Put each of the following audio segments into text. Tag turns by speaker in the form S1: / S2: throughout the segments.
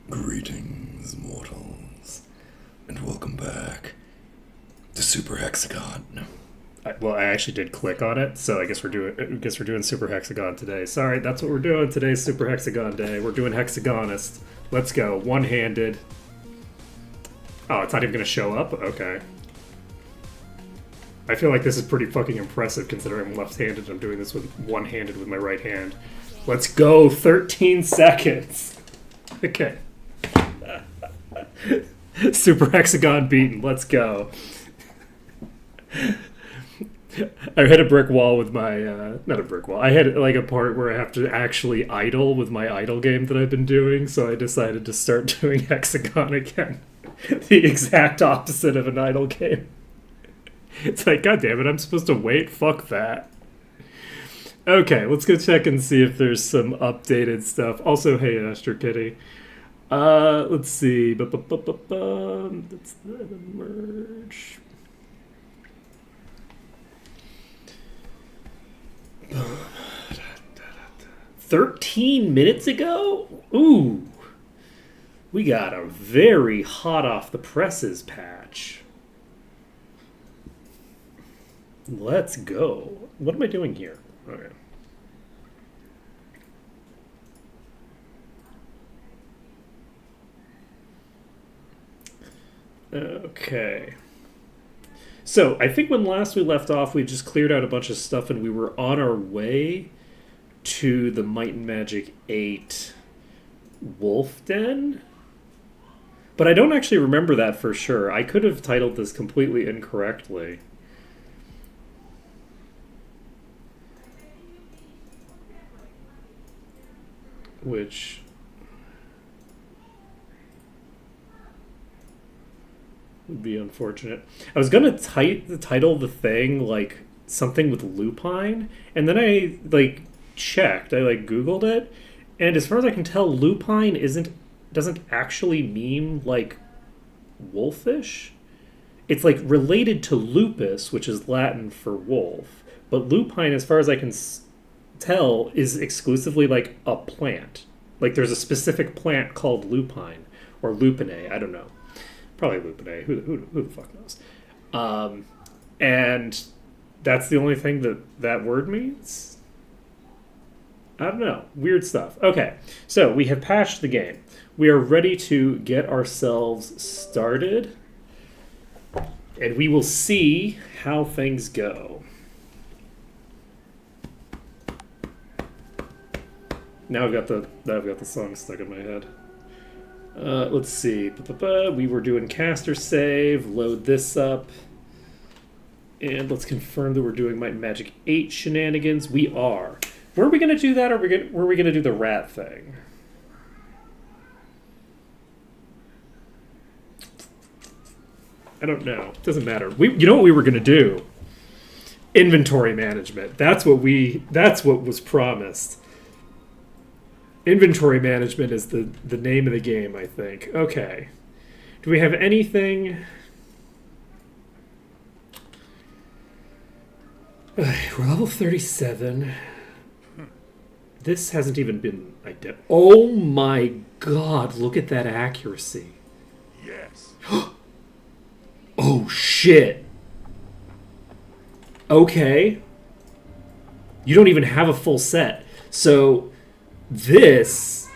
S1: Greetings, mortals, and welcome back to Super Hexagon.
S2: I actually did click on it, so I guess we're doing Super Hexagon today. Sorry, that's what we're doing. Today's Super Hexagon Day. We're doing Hexagonist. Let's go. One-handed. Oh, it's not even gonna show up? Okay. I feel like this is pretty fucking impressive considering I'm left-handed. I'm doing this with one-handed with my right hand. Let's go. 13 seconds. Okay. Super Hexagon beaten. Let's go. I hit a brick wall with my, not a brick wall. I had like a part where I have to actually idle with my idle game that I've been doing, so I decided to start doing Hexagon again. The exact opposite of an idle game. It's like, god damn it, I'm supposed to wait? Fuck that. Okay, let's go check and see if there's some updated stuff. Also, hey, Astro Kitty. Let's see. That's the merge. 13 minutes ago? Ooh. We got a very hot off the presses patch. Let's go. What am I doing here? Okay. Okay. So, I think when last we left off, we just cleared out a bunch of stuff and we were on our way to the Might and Magic 8 Wolf Den. But I don't actually remember that for sure. I could have titled this completely incorrectly. Which... would be unfortunate. I was gonna title the thing like something with lupine, and then I checked. I Googled it, and as far as I can tell, lupine doesn't actually mean like wolfish. It's like related to lupus, which is Latin for wolf, but lupine, as far as I can tell, is exclusively like a plant. Like there's a specific plant called lupine or lupine. I don't know. Probably lupine. Who the fuck knows? And that's the only thing that word means? I don't know. Weird stuff. Okay, so we have patched the game. We are ready to get ourselves started. And we will see how things go. Now I've got the song stuck in my head. Let's see. We were doing caster save. Load this up. And let's confirm that we're doing Might and Magic 8 shenanigans. We are. Were we going to do that, or were we going to do the rat thing? I don't know. Doesn't matter. You know what we were going to do? Inventory management. That's what was promised. Inventory management is the name of the game, I think. Okay. Do we have anything? We're level 37. This hasn't even been identified. Oh my god, look at that accuracy.
S3: Yes.
S2: Oh shit. Okay. You don't even have a full set. So... this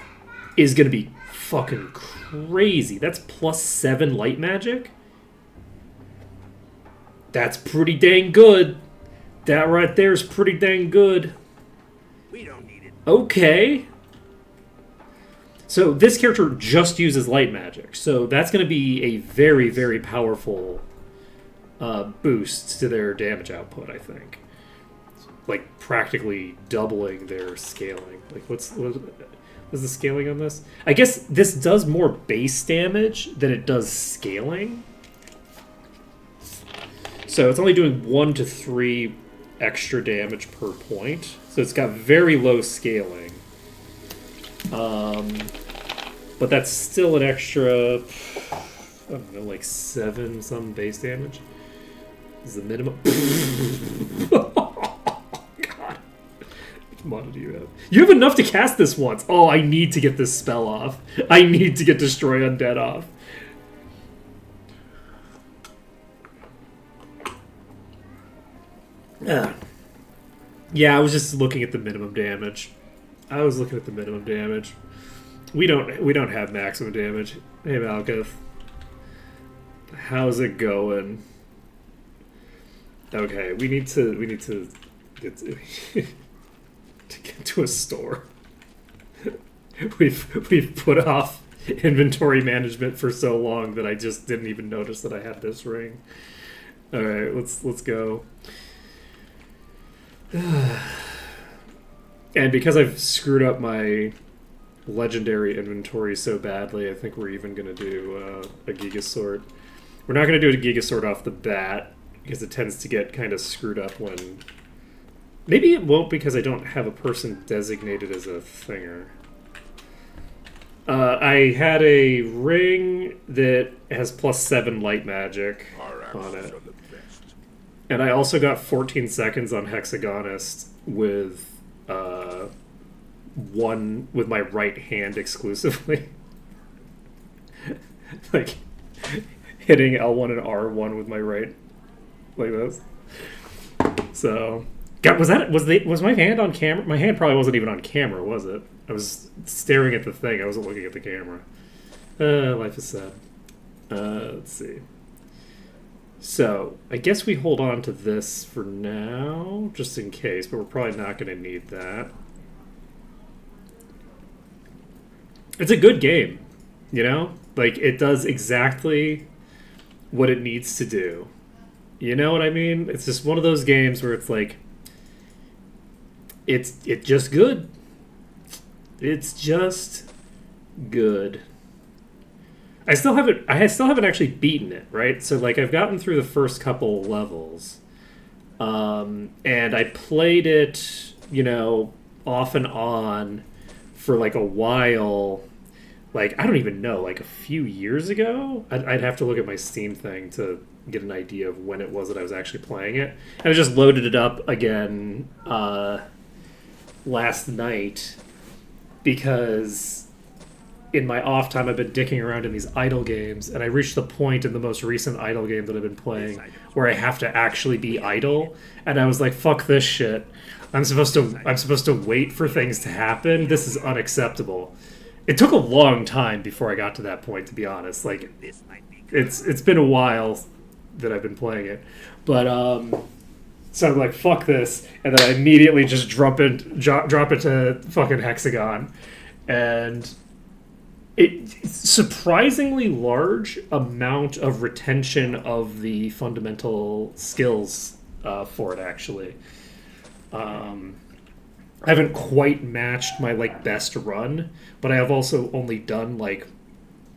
S2: is going to be fucking crazy. That's +7 light magic? That's pretty dang good. That right there is pretty dang good.
S3: We don't need it.
S2: Okay. So this character just uses light magic. So that's going to be a very, very powerful boost to their damage output, I think. Like practically doubling their scaling. Like what's the scaling on this? I guess this does more base damage than it does scaling. So it's only doing 1 to 3 extra damage per point. So it's got very low scaling. But that's still an extra, I don't know, like 7 some base damage. This is the minimum. Mana do you have? You have enough to cast this once. Oh, I need to get this spell off. I need to get Destroy Undead off. Yeah, I was just looking at the minimum damage. We don't have maximum damage. Hey Malkuth. How's it going? Okay, we need to get to, to get to a store. We've put off inventory management for so long that I just didn't even notice that I had this ring. All right, let's go. And because I've screwed up my legendary inventory so badly, I think we're even going to do a Giga Sword. We're not going to do a Giga Sword off the bat, because it tends to get kind of screwed up when... Maybe it won't because I don't have a person designated as a thinger. I had a ring that has +7 light magic on it. And I also got 14 seconds on Hexagonist with one with my right hand exclusively. Like hitting L1 and R1 with my right, like this. So, God, was my hand on camera? My hand probably wasn't even on camera, was it? I was staring at the thing. I wasn't looking at the camera. Life is sad. Let's see. So, I guess we hold on to this for now, just in case, but we're probably not going to need that. It's a good game, you know? Like, it does exactly what it needs to do. You know what I mean? It's just one of those games where it's like, it's just good. It's just good. I still haven't actually beaten it, right? So like I've gotten through the first couple levels. And I played it, you know, off and on for like a while. Like, I don't even know, like a few years ago? I'd have to look at my Steam thing to get an idea of when it was that I was actually playing it. And I just loaded it up again last night because in my off time I've been dicking around in these idle games, and I reached the point in the most recent idle game that I've been playing where I have to actually be idle, and I was like, fuck this shit. I'm supposed to wait for things to happen. This is unacceptable. It took a long time before I got to that point, to be honest. Like, it's been a while that I've been playing it, but so I'm like, fuck this, and then I immediately just drop it to fucking Hexagon, and it's surprisingly large amount of retention of the fundamental skills for it, actually. I haven't quite matched my like best run, but I have also only done like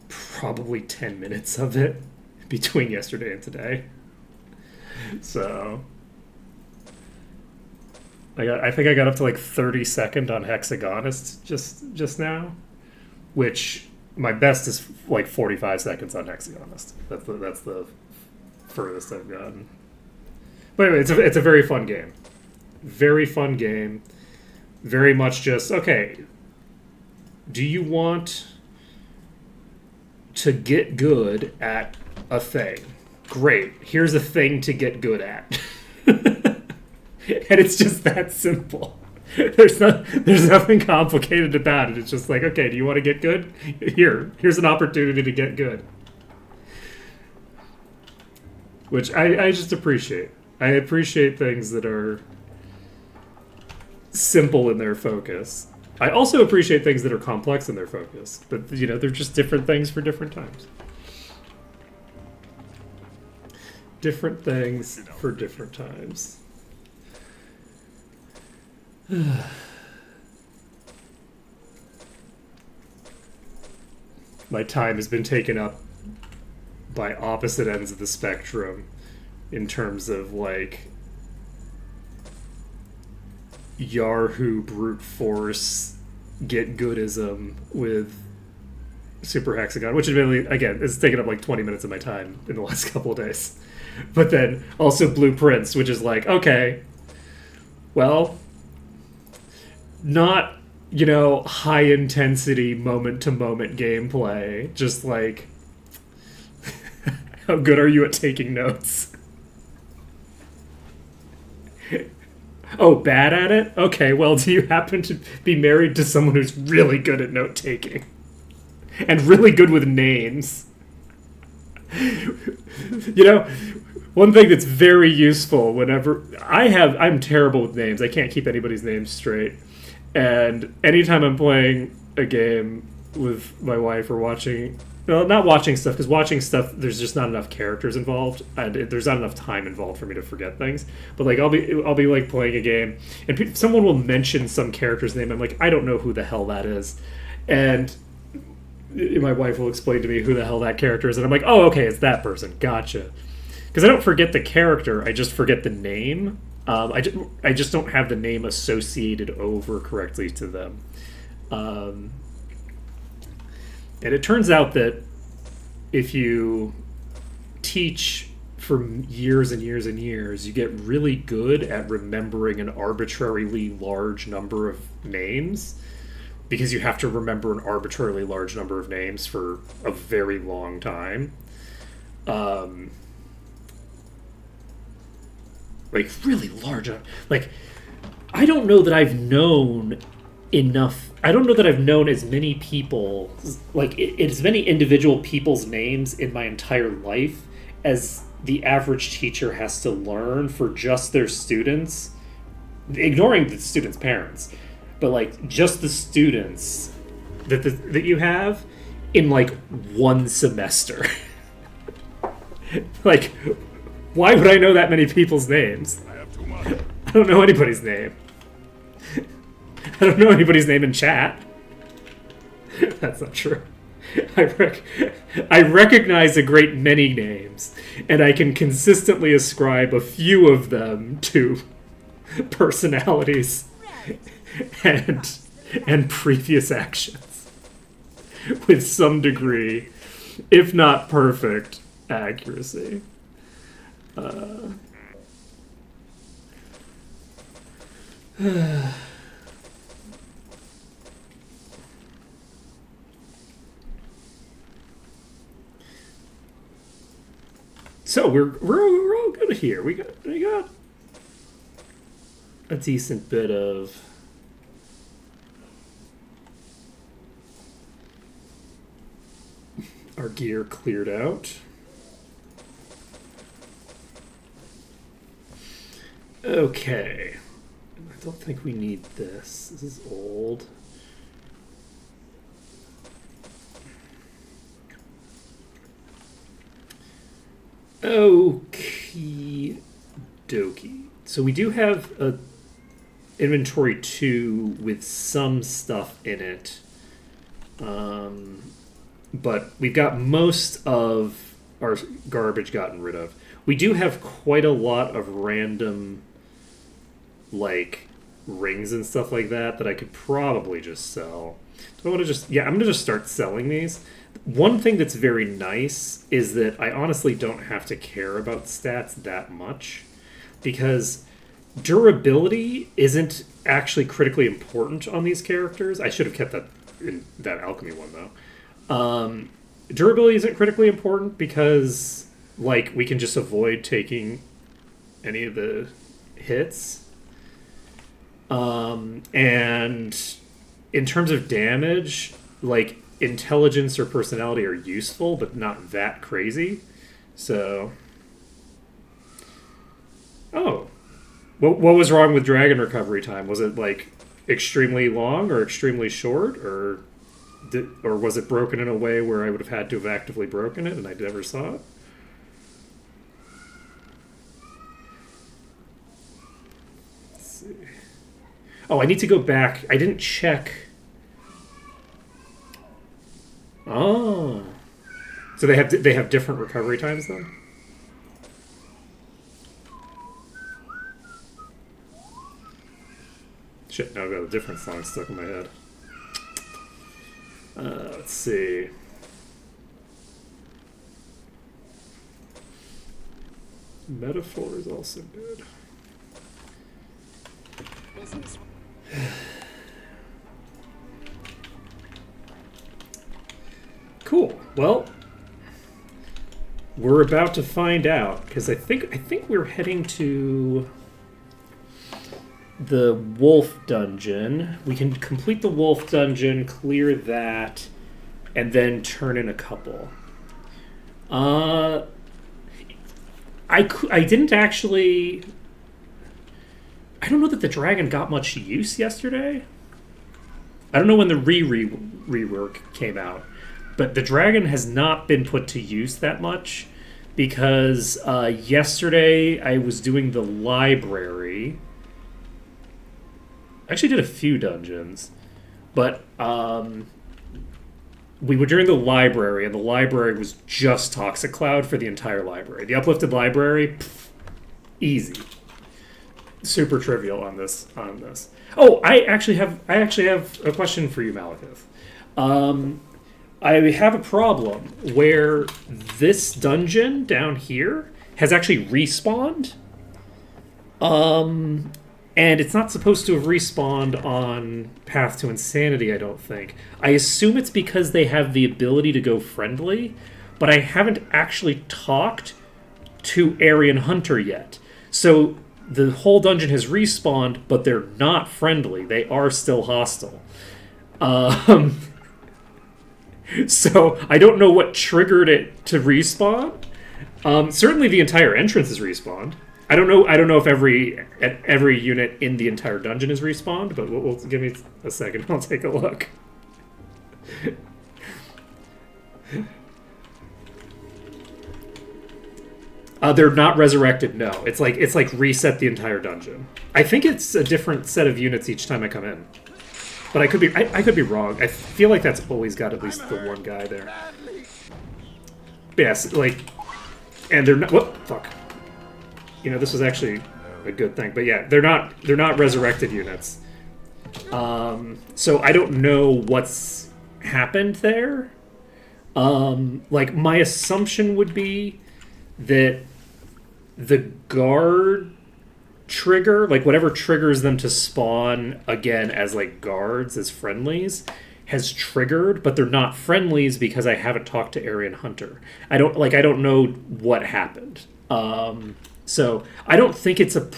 S2: probably 10 minutes of it between yesterday and today. So I think I got up to like 32nd on Hexagonist just now, which my best is like 45 seconds on Hexagonist. That's the furthest I've gotten. But anyway, it's a very fun game. Very fun game. Very much just, okay, do you want to get good at a thing? Great. Here's a thing to get good at. And it's just that simple. There's nothing complicated about it. It's just like, okay, do you want to get good? Here's an opportunity to get good. Which I just appreciate. I appreciate things that are simple in their focus. I also appreciate things that are complex in their focus. But, you know, they're just different things for different times. Different things for different times. My time has been taken up by opposite ends of the spectrum in terms of, like, Yahoo brute force get goodism with Super Hexagon, which admittedly, again, it's taken up like 20 minutes of my time in the last couple of days. But then also Blueprints, which is like, okay, well, not, high intensity moment to moment gameplay. Just like, how good are you at taking notes? Oh, bad at it? Okay, well, do you happen to be married to someone who's really good at note taking? And really good with names? One thing that's very useful whenever I'm terrible with names. I can't keep anybody's name straight. And anytime I'm playing a game with my wife or watching, well, not watching stuff, because watching stuff, there's just not enough characters involved, and there's not enough time involved for me to forget things. But like, I'll be like playing a game, and someone will mention some character's name. I'm like, I don't know who the hell that is, and my wife will explain to me who the hell that character is, and I'm like, oh, okay, it's that person. Gotcha. Because I don't forget the character, I just forget the name. I just don't have the name associated over correctly to them. And it turns out that if you teach for years and years and years, you get really good at remembering an arbitrarily large number of names, because you have to remember an arbitrarily large number of names for a very long time. Like, really large. Like, I don't know that I've known enough. I don't know that I've known as many people, like, as many individual people's names in my entire life as the average teacher has to learn for just their students, ignoring the students' parents, but like just the students that you have in like one semester. Like, why would I know that many people's names?
S3: I have too much.
S2: I don't know anybody's name. I don't know anybody's name in chat. That's not true. I recognize a great many names, and I can consistently ascribe a few of them to personalities and previous actions with some degree, if not perfect, accuracy. So we're all good here. We got a decent bit of our gear cleared out. Okay. I don't think we need this. This is old. Okie dokie. So we do have a inventory 2 with some stuff in it. But we've got most of our garbage gotten rid of. We do have quite a lot of random, like, rings and stuff like that I could probably just sell. Do I want to just... Yeah, I'm going to just start selling these. One thing that's very nice is that I honestly don't have to care about stats that much, because durability isn't actually critically important on these characters. I should have kept that in that alchemy one, though. Durability isn't critically important because, like, we can just avoid taking any of the hits. And in terms of damage, like, intelligence or personality are useful, but not that crazy. So, what was wrong with dragon recovery time? Was it like extremely long or extremely short, or was it broken in a way where I would have had to have actively broken it and I never saw it? Let's see. Oh, I need to go back. I didn't check. Oh, so they have different recovery times then? Shit, now I've got a different song stuck in my head. Let's see. Metaphor is also good. Cool. Well, we're about to find out because I think we're heading to the wolf dungeon. We can complete the wolf dungeon, clear that, and then turn in a couple. I didn't actually. I don't know that the dragon got much use yesterday. I don't know when the rework came out, but the dragon has not been put to use that much because yesterday I was doing the library. I actually did a few dungeons, but we were during the library, and the library was just Toxic Cloud for the entire library. The uplifted library, easy, super trivial on this. Oh, I actually have a question for you, Malekith. I have a problem where this dungeon down here has actually respawned. And it's not supposed to have respawned on Path to Insanity, I don't think. I assume it's because they have the ability to go friendly, but I haven't actually talked to Aryan Hunter yet. So the whole dungeon has respawned, but they're not friendly. They are still hostile. So I don't know what triggered it to respawn. Certainly the entire entrance is respawned. I don't know if every unit in the entire dungeon is respawned, but we'll give me a second. I'll take a look. They're not resurrected. No, it's like reset the entire dungeon. I think it's a different set of units each time I come in, but I could be wrong. I feel like that's always got at least the one guy there. Yes, and they're not. Whoop, fuck. This was actually a good thing, but yeah, they're not resurrected units. So I don't know what's happened there. My assumption would be that the guard trigger, whatever triggers them to spawn again as guards, as friendlies, has triggered, but they're not friendlies because I haven't talked to Aryan Hunter. I don't know what happened. So I don't think it's a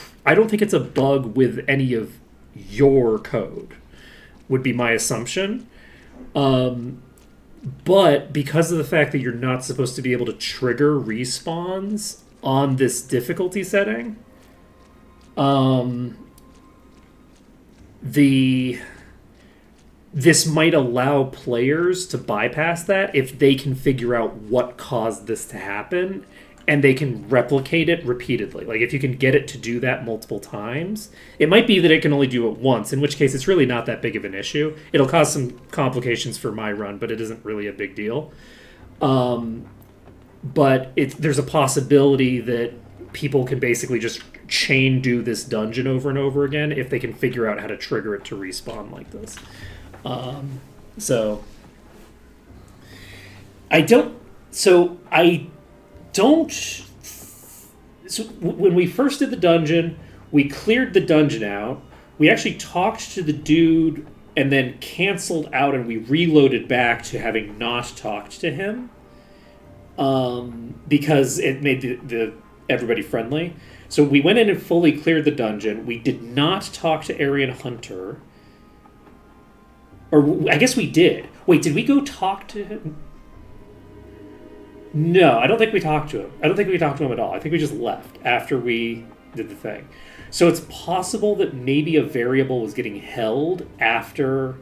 S2: bug with any of your code, would be my assumption. But because of the fact that you're not supposed to be able to trigger respawns on this difficulty setting, this might allow players to bypass that if they can figure out what caused this to happen, and they can replicate it repeatedly. If you can get it to do that multiple times, it might be that it can only do it once, in which case it's really not that big of an issue. It'll cause some complications for my run, but it isn't really a big deal. But there's a possibility that people can basically just chain do this dungeon over and over again if they can figure out how to trigger it to respawn like this. So when we first did the dungeon, we cleared the dungeon out. We actually talked to the dude and then canceled out, and we reloaded back to having not talked to him because it made everybody friendly. So we went in and fully cleared the dungeon. We did not talk to Aryan Hunter. Or I guess we did. Wait, did we go talk to him? No, I don't think we talked to him. I don't think we talked to him at all. I think we just left after we did the thing. So it's possible that maybe a variable was getting held after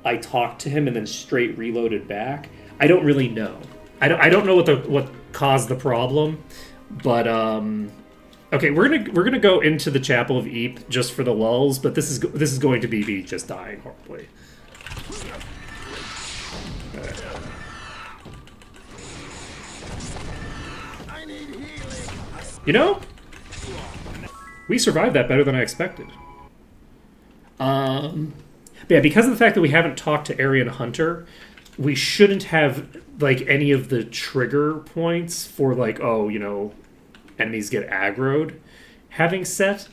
S2: I talked to him and then straight reloaded back. I don't really know. I don't know what caused the problem, but okay, we're gonna go into the Chapel of Eep just for the lulls, but this is going to be me just dying horribly. We survived that better than I expected. But yeah, because of the fact that we haven't talked to Aryan Hunter, we shouldn't have any of the trigger points for enemies get aggroed having set.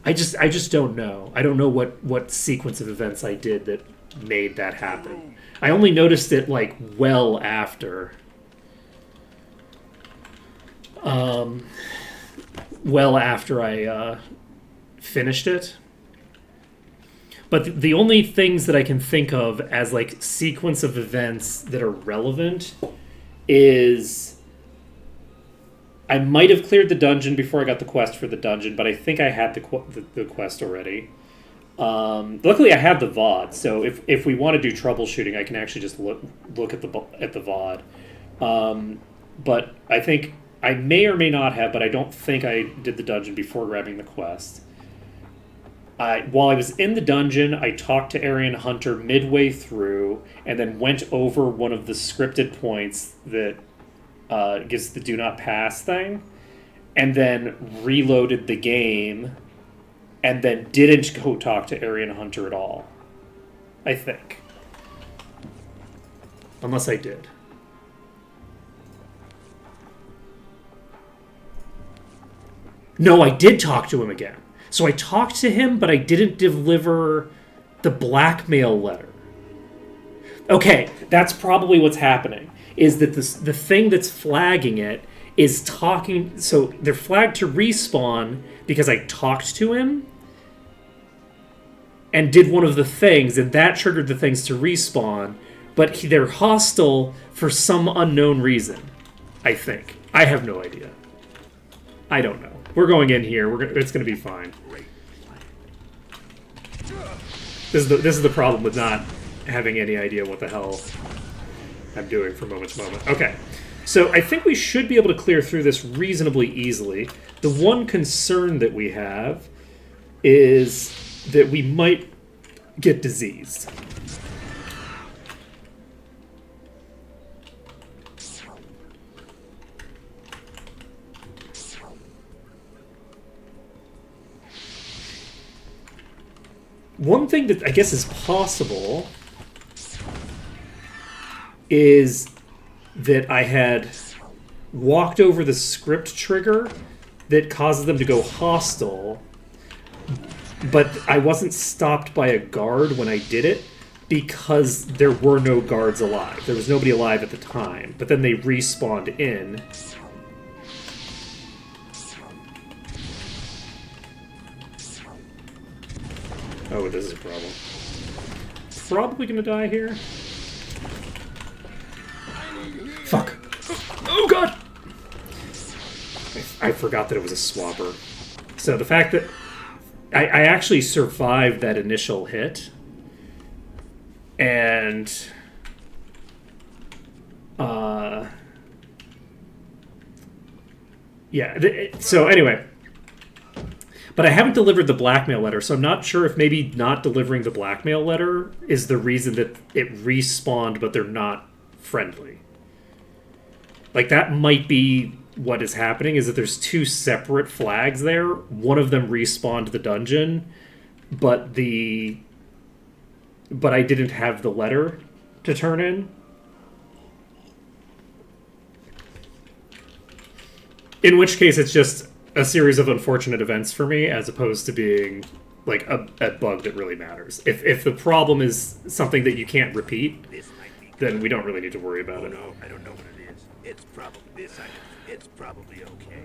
S2: I just don't know. I don't know what sequence of events I did that made that happen. I only noticed it, like, well after. Well after I finished it. But the only things that I can think of as, like, sequence of events that are relevant is... I might have cleared the dungeon before I got the quest for the dungeon, but I think I had the quest already. Luckily, I have the VOD, so if we want to do troubleshooting, I can actually just look at the VOD. But I think I may or may not have, but I don't think I did the dungeon before grabbing the quest. While I was in the dungeon, I talked to Arian Hunter midway through, and then went over one of the scripted points that gives the do not pass thing, and then reloaded the game, and then didn't go talk to Arian Hunter at all. I think. Unless I did. No, I did talk to him again. So I talked to him, but I didn't deliver the blackmail letter. Okay, that's probably what's happening. Is that the thing that's flagging it is talking... So they're flagged to respawn because I talked to him and did one of the things, and that triggered the things to respawn, but they're hostile for some unknown reason, I think. I have no idea. I don't know. We're going in here. It's going to be fine. This is the problem with not having any idea what the hell I'm doing from moment to moment. Okay. So I think we should be able to clear through this reasonably easily. The one concern that we have is that we might get diseased. One thing that I guess is possible is that I had walked over the script trigger that causes them to go hostile, but I wasn't stopped by a guard when I did it because there were no guards alive. There was nobody alive at the time, but then they respawned in. Oh, this is a problem. Probably gonna die here. Fuck. Oh, God! I forgot that it was a swapper. So the fact that I actually survived that initial hit, and yeah. So anyway. But I haven't delivered the blackmail letter, so I'm not sure if maybe not delivering the blackmail letter is the reason that it respawned, but they're not friendly. Like, that might be what is happening, is that there's two separate flags there. One of them respawned the dungeon, but I didn't have the letter to turn in. In which case, it's just a series of unfortunate events for me, as opposed to being like a bug that really matters. If the problem is something that you can't repeat, then we don't really need to worry about it.
S3: No, I don't know what it is. It's probably this item. It's probably okay.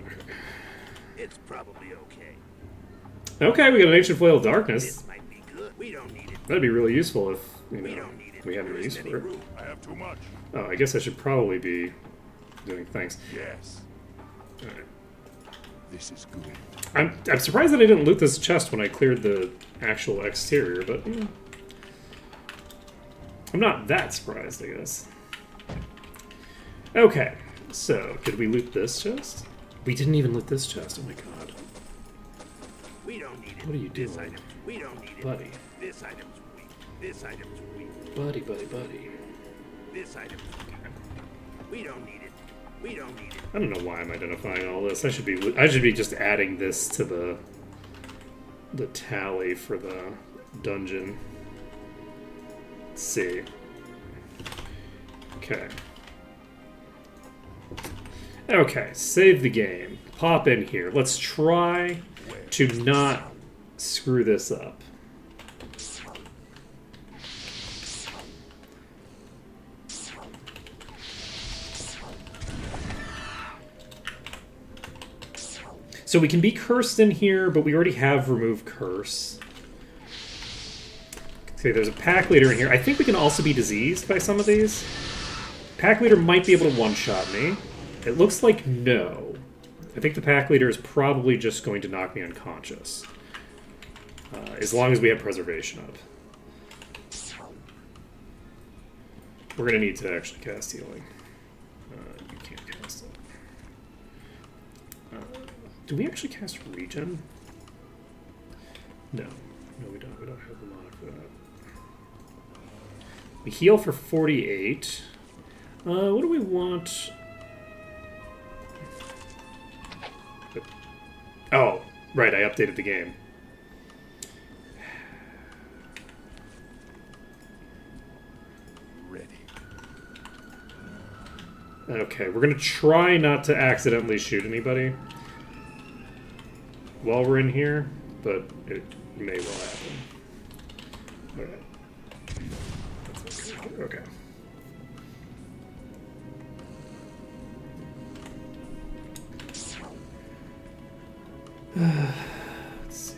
S3: It's probably okay.
S2: Okay, we got an ancient flail of darkness.
S3: This might be good. We don't need it.
S2: That'd be really useful if
S3: We don't need it.
S2: we have
S3: There
S2: any use
S3: isn't
S2: for
S3: any
S2: it.
S3: room.
S4: I have too much.
S2: Oh, I guess I should probably be doing things.
S4: Yes,
S2: All right.
S4: this is good.
S2: I'm surprised that I didn't loot this chest when I cleared the actual exterior, but I'm not that surprised, I guess. Okay, so did we loot this chest? We didn't even loot this chest. Oh my god,
S3: We don't need it.
S2: what are you
S3: This
S2: doing,
S3: item. We don't need it.
S2: buddy?
S3: This item's weak. This item's weak.
S2: Buddy, buddy, buddy.
S3: This item's weak. We don't need it. We don't need it.
S2: I don't know why I'm identifying all this. I should be just adding this to the tally for the dungeon. Let's see. Okay. Okay, save the game. Pop in here. Let's try to not screw this up. So we can be cursed in here, but we already have remove curse. Okay, there's a pack leader in here. I think we can also be diseased by some of these. Pack leader might be able to one-shot me. It looks like no. I think the pack leader is probably just going to knock me unconscious. As long as we have preservation up. We're going to need to actually cast healing. You can't cast it. Do we actually cast regen? No. No, we don't. We don't have the mana for that. We heal for 48. What do we want? Oh, right, I updated the game.
S4: Ready.
S2: Okay, we're going to try not to accidentally shoot anybody while we're in here, but it may well happen. Alright. That's okay. Okay. Let's see.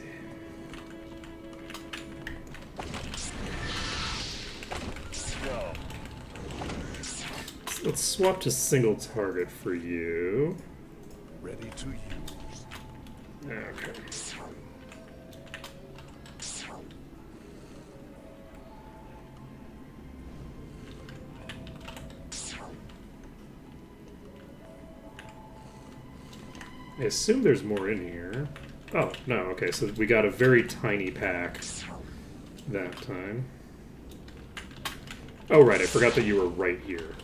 S2: Let's swap to single target for you.
S4: Ready to use.
S2: Okay. I assume there's more in here. Oh, no, okay, so we got a very tiny pack that time. Oh, right, I forgot that you were right here.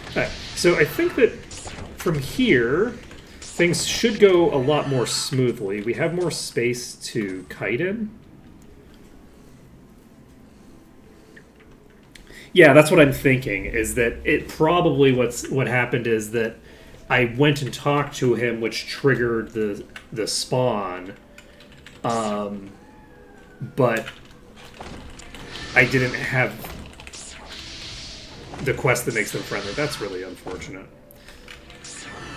S2: Alright, so I think that from here, things should go a lot more smoothly. We have more space to kite in. Yeah, that's what I'm thinking, is that it probably what happened is that I went and talked to him, which triggered the spawn, but I didn't have the quest that makes them friendly. That's really unfortunate.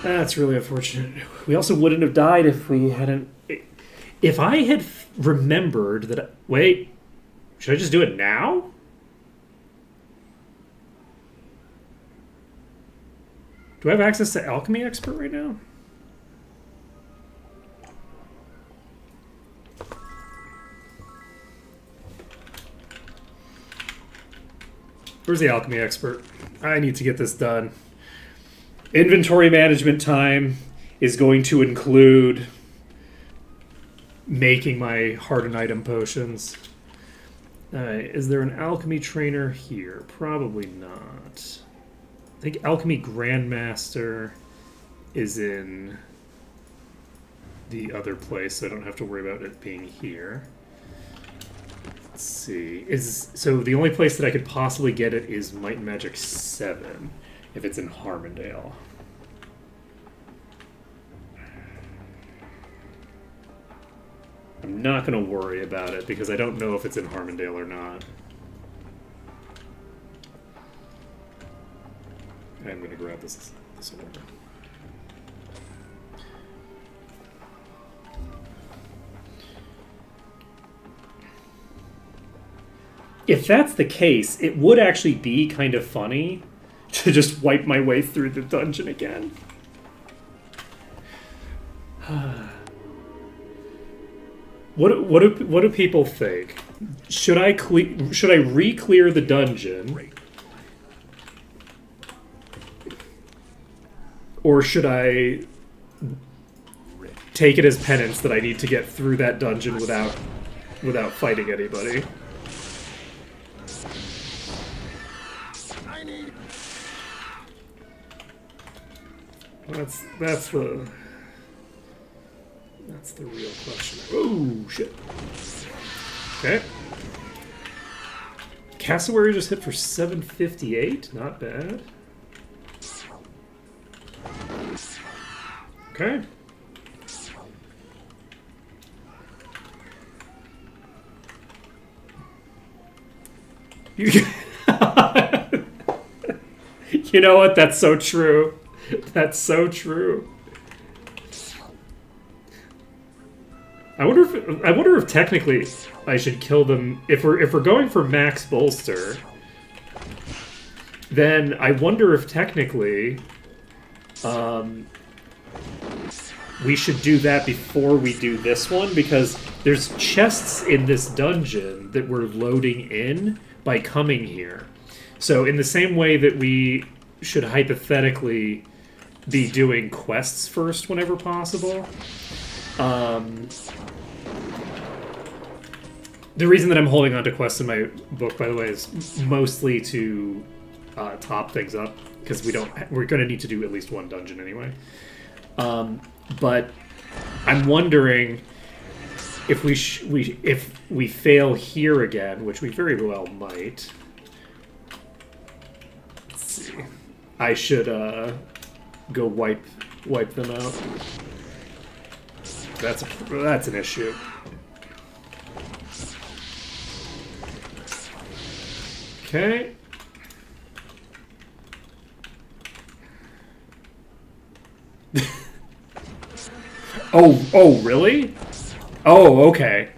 S2: That's really unfortunate. We also wouldn't have died if we hadn't... If I had remembered that... Wait, should I just do it now? Do I have access to Alchemy Expert right now? Where's the Alchemy Expert? I need to get this done. Inventory management time is going to include making my hardened item potions. Is there an alchemy trainer here? Probably not. I think Alchemy Grandmaster is in the other place, so I don't have to worry about it being here. Let's see. So the only place that I could possibly get it is Might and Magic 7, if it's in Harmondale. I'm not going to worry about it, because I don't know if it's in Harmondale or not. I'm going to grab this order. If that's the case, it would actually be kind of funny to just wipe my way through the dungeon again. What do people think? Should I re-clear the dungeon? Or should I take it as penance that I need to get through that dungeon without fighting anybody? That's the real question. Oh shit. Okay. Cassowary just hit for 758. Not bad. Okay. You know what? That's so true. That's so true. I wonder if technically I should kill them if we're going for max bolster. Then I wonder if technically we should do that before we do this one, because there's chests in this dungeon that we're loading in by coming here. So in the same way that we should hypothetically be doing quests first whenever possible, the reason that I'm holding on to quests in my book, by the way, is mostly to top things up, because we're going to need to do at least one dungeon anyway. But I'm wondering if we fail here again, which we very well might. Let's see. I should go wipe them out. That's an issue. Okay. Oh, really? Oh, okay.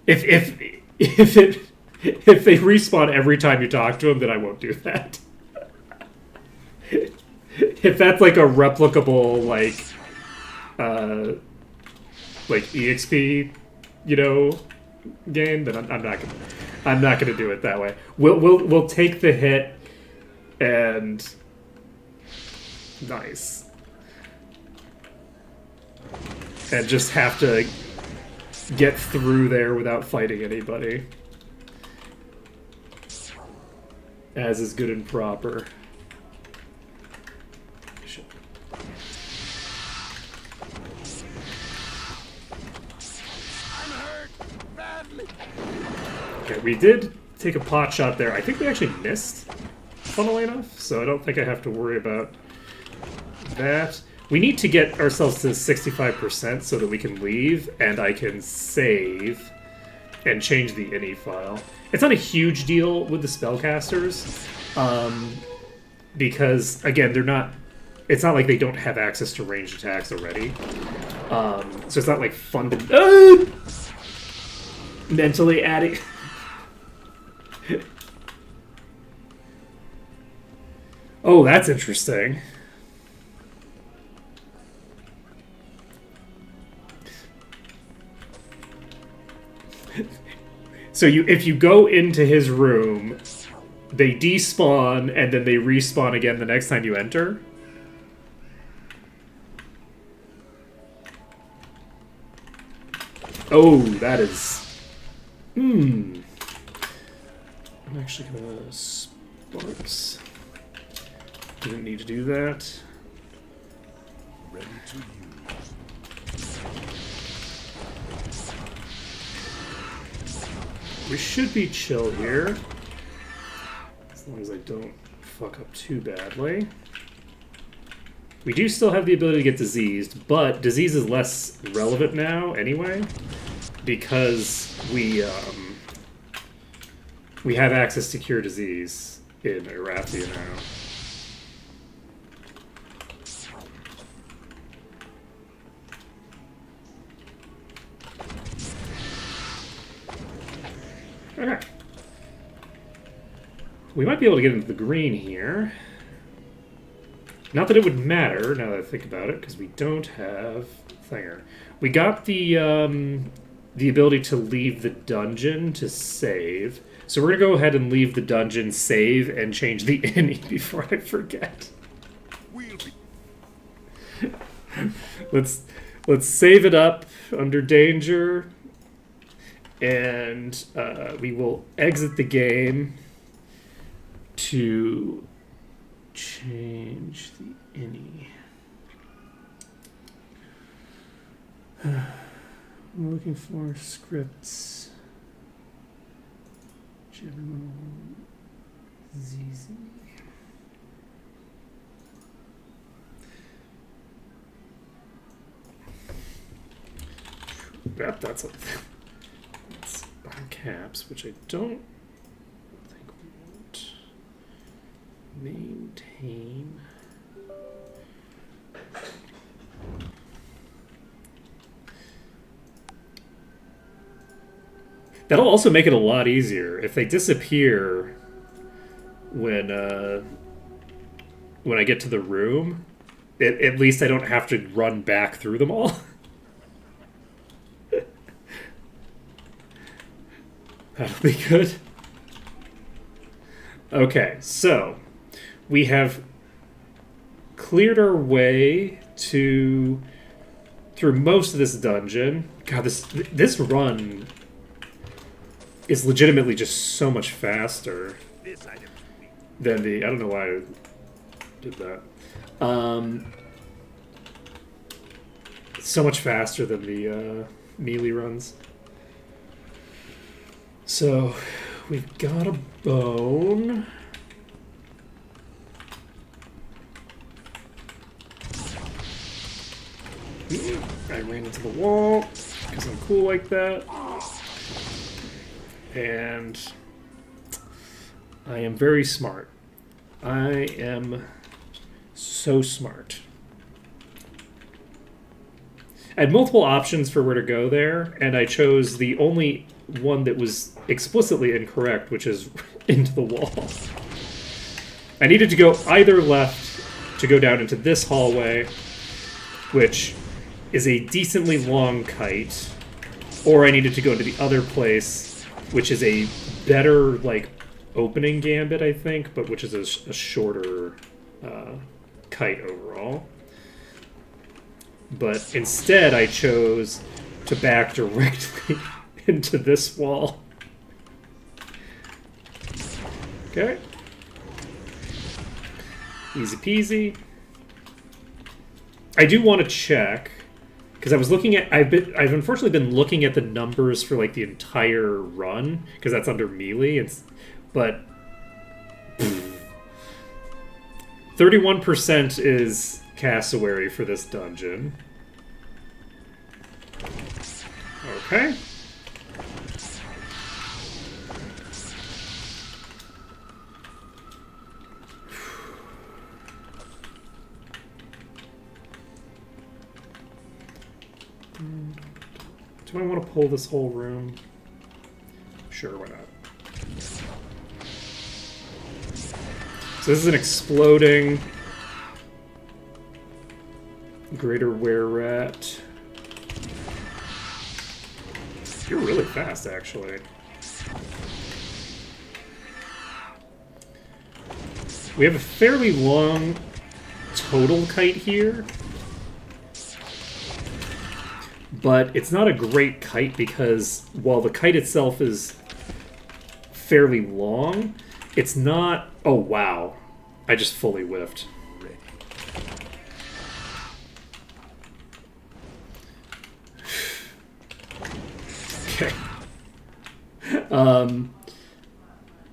S2: If they respawn every time you talk to them, then I won't do that. If that's like a replicable like EXP, game, then I'm not gonna do it that way. We'll take the hit and nice. And just have to get through there without fighting anybody. As is good and proper.
S3: I'm hurt badly.
S2: Okay, we did take a pot shot there. I think we actually missed, funnily enough, so I don't think I have to worry about that. We need to get ourselves to 65% so that we can leave, and I can save and change the ini file. It's not a huge deal with the spellcasters, because, again, it's not like they don't have access to ranged attacks already. So it's not like fun to... mentally adding... Oh, that's interesting. So if you go into his room, they despawn and then they respawn again the next time you enter. Oh, that is... I'm actually gonna sparks. Didn't need to do that.
S4: Ready to use.
S2: We should be chill here. As long as I don't fuck up too badly. We do still have the ability to get diseased, but disease is less relevant now anyway, because we have access to cure disease in Arathia now. Okay. We might be able to get into the green here. Not that it would matter, now that I think about it, because we don't have Thinger. We got the ability to leave the dungeon to save. So we're going to go ahead and leave the dungeon, save, and change the ini before I forget.
S3: We'll be...
S2: Let's save it up under danger. And we will exit the game to change the ini. I'm looking for scripts. General ZZ. Yep, that's on caps, which I don't think we want. Maintain. That'll also make it a lot easier if they disappear when I get to the room. At least I don't have to run back through them all. That'll be good. Okay, so we have cleared our way through most of this dungeon. God, this run is legitimately just so much faster
S3: This item.
S2: than the... I don't know why I did that. So much faster than the melee runs. So, we've got a bone. I ran into the wall because I'm cool like that. And I am very smart. I am so smart. I had multiple options for where to go there, and I chose the only one that was explicitly incorrect, which is into the wall. I needed to go either left to go down into this hallway, which is a decently long kite, or I needed to go into the other place, which is a better, like, opening gambit, I think, but which is a shorter kite overall. But instead, I chose to back directly into this wall. Okay. Easy peasy. I do want to check, because I was looking at... I've unfortunately been looking at the numbers for, like, the entire run, because that's under melee, but 31% is cassowary for this dungeon. Okay. Do I want to pull this whole room? Sure, why not? So this is an exploding greater were-rat. You're really fast, actually. We have a fairly long total kite here, but it's not a great kite because while the kite itself is fairly long, it's not... Oh, wow. I just fully whiffed. Okay.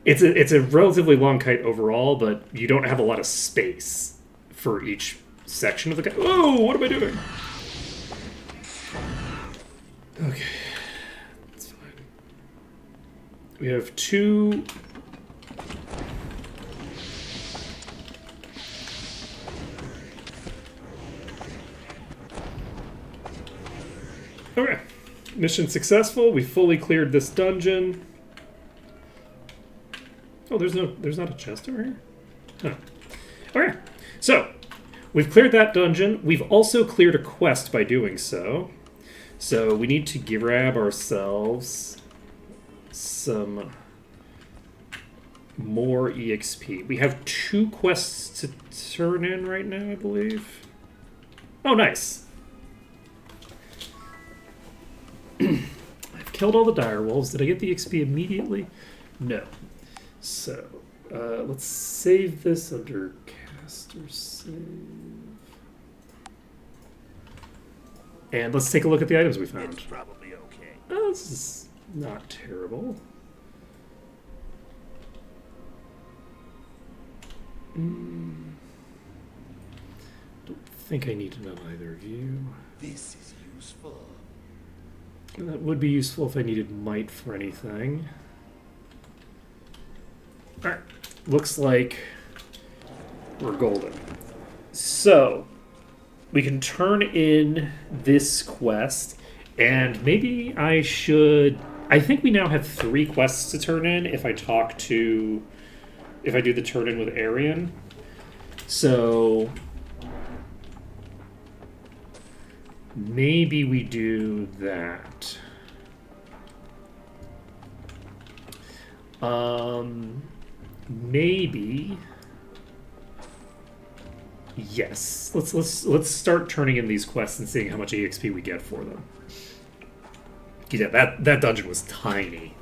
S2: It's a relatively long kite overall, but you don't have a lot of space for each section of the kite. Oh, what am I doing? Okay. That's fine. We have two... Okay. Mission successful. We fully cleared this dungeon. Oh, there's not a chest over here? Huh. Okay. So, we've cleared that dungeon. We've also cleared a quest by doing so. So, we need to grab ourselves some more EXP. We have 2 quests to turn in right now, I believe. Oh, nice. I've killed all the direwolves. Did I get the XP immediately? No. So, let's save this under caster save. And let's take a look at the items we found.
S3: It's probably okay.
S2: Oh, this is not terrible. Don't think I need to know either of you.
S4: This is useful.
S2: That would be useful if I needed might for anything. Alright, looks like we're golden. So, we can turn in this quest, and maybe I I think we now have 3 quests to turn in if I do the turn in with Arian. So maybe we do that. Maybe. Yes. Let's start turning in these quests and seeing how much EXP we get for them. Yeah, that dungeon was tiny.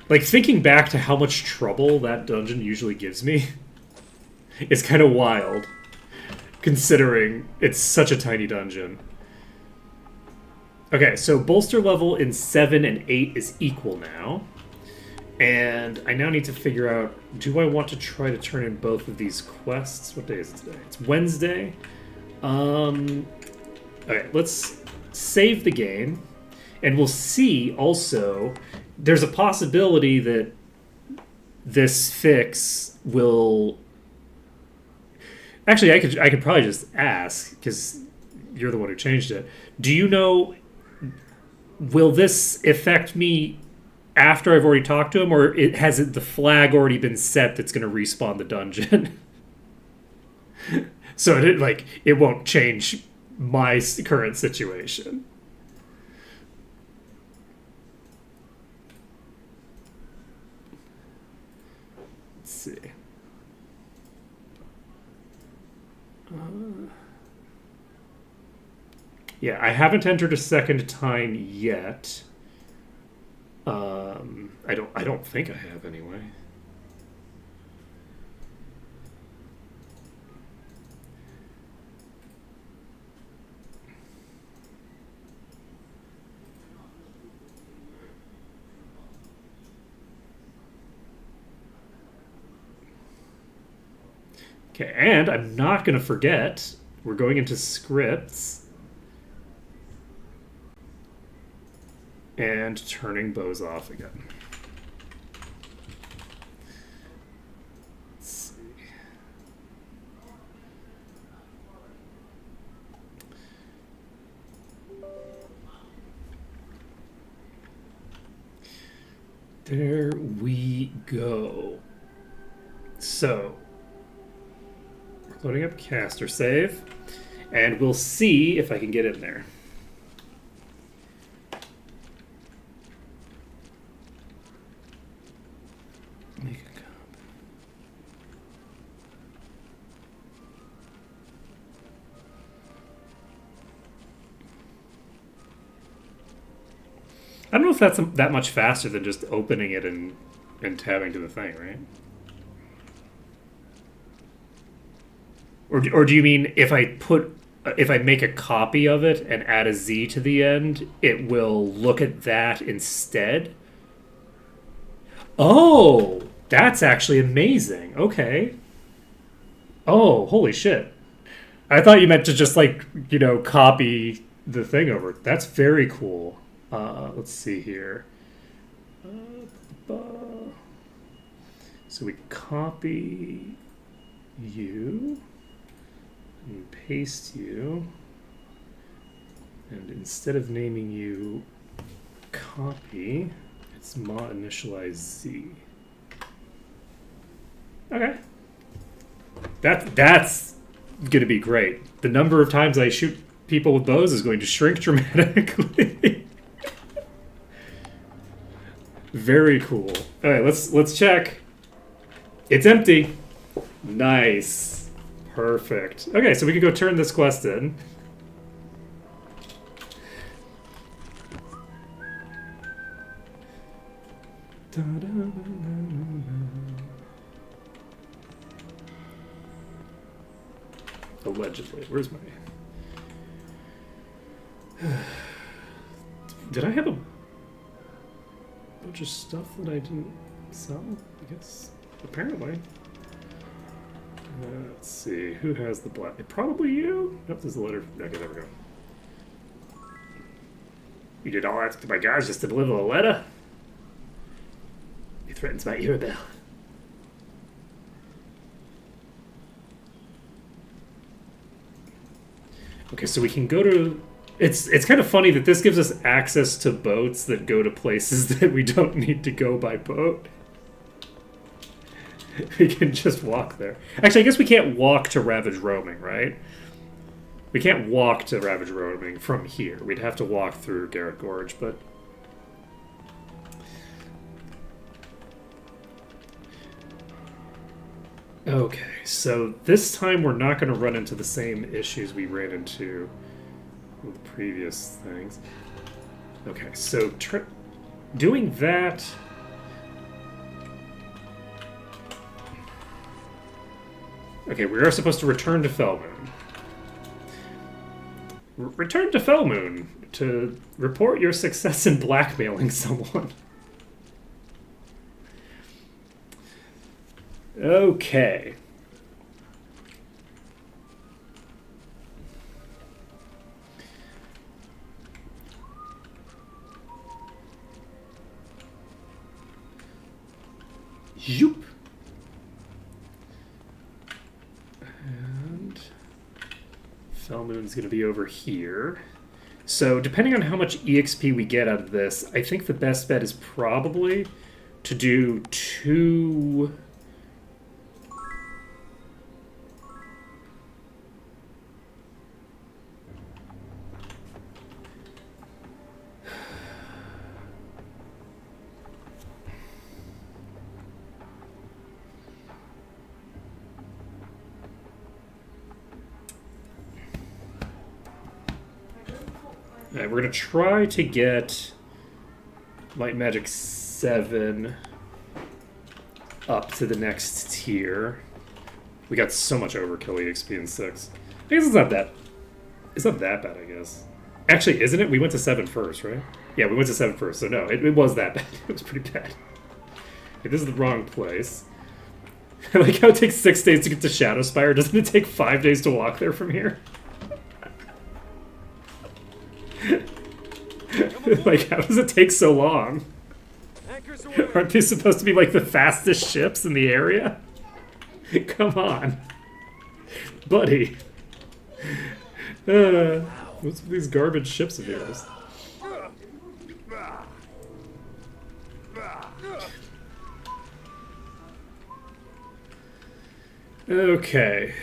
S2: Like, thinking back to how much trouble that dungeon usually gives me, it's kind of wild, considering it's such a tiny dungeon. Okay, so bolster level in 7 and 8 is equal now. And I now need to figure out, do I want to try to turn in both of these quests? What day is it today? It's Wednesday. Okay, let's save the game. And we'll see also, there's a possibility that this fix will... Actually, I could probably just ask, because you're the one who changed it. Do you know, will this affect me after I've already talked to him, or has the flag already been set that's going to respawn the dungeon? So it won't change my current situation. Let's see. Yeah, I haven't entered a second time yet. I don't think I have anyway. Okay, and I'm not going to forget, we're going into scripts and turning bows off again. Let's see. There we go. So, we're loading up caster save, and we'll see if I can get in there. Make a copy. I don't know if that's that much faster than just opening it and tabbing to the thing, right? Or do you mean if I make a copy of it and add a Z to the end, it will look at that instead? Oh, that's actually amazing. Okay. Oh, holy shit. I thought you meant to just copy the thing over. That's very cool. Let's see here. So we copy you and paste you, and instead of naming you copy, it's mod initialize Z. Okay, that's gonna be great. The number of times I shoot people with bows is going to shrink dramatically. Very cool. All right, let's check. It's empty. Nice. Perfect. Okay, so we can go turn this quest in. Allegedly. Where's my... Did I have a bunch of stuff that I didn't sell? I guess. Apparently. Let's see. Who has the black? Probably you? Nope, there's a letter. Okay, there we go. You did all that to my guys just to deliver a letter? He threatens my ear bell. Okay, so we can go to It's kind of funny that this gives us access to boats that go to places that we don't need to go by boat. We can just walk there. Actually, I guess we can't walk to Ravage Roaming, right? We can't walk to Ravage Roaming from here. We'd have to walk through Garrett Gorge, but... Okay, so this time we're not going to run into the same issues we ran into with the previous things. Okay, so doing that... Okay, we are supposed to return to Felmoon. Return to Felmoon to report your success in blackmailing someone. Okay. Yoop. And Felmoon's going to be over here. So depending on how much EXP we get out of this, I think the best bet is probably to do 2... Alright, we're going to try to get Light Magic 7 up to the next tier. We got so much overkill EXP in 6. I guess it's not that bad, I guess. Actually, isn't it? We went to 7 first, right? Yeah, we went to 7 first, so no, it was that bad. It was pretty bad. Okay, this is the wrong place. I like how it takes 6 days to get to Shadowspire. Doesn't it take 5 days to walk there from here? Like, how does it take so long? Aren't they supposed to be, like, the fastest ships in the area? Come on. Buddy. What's with these garbage ships of yours? Okay.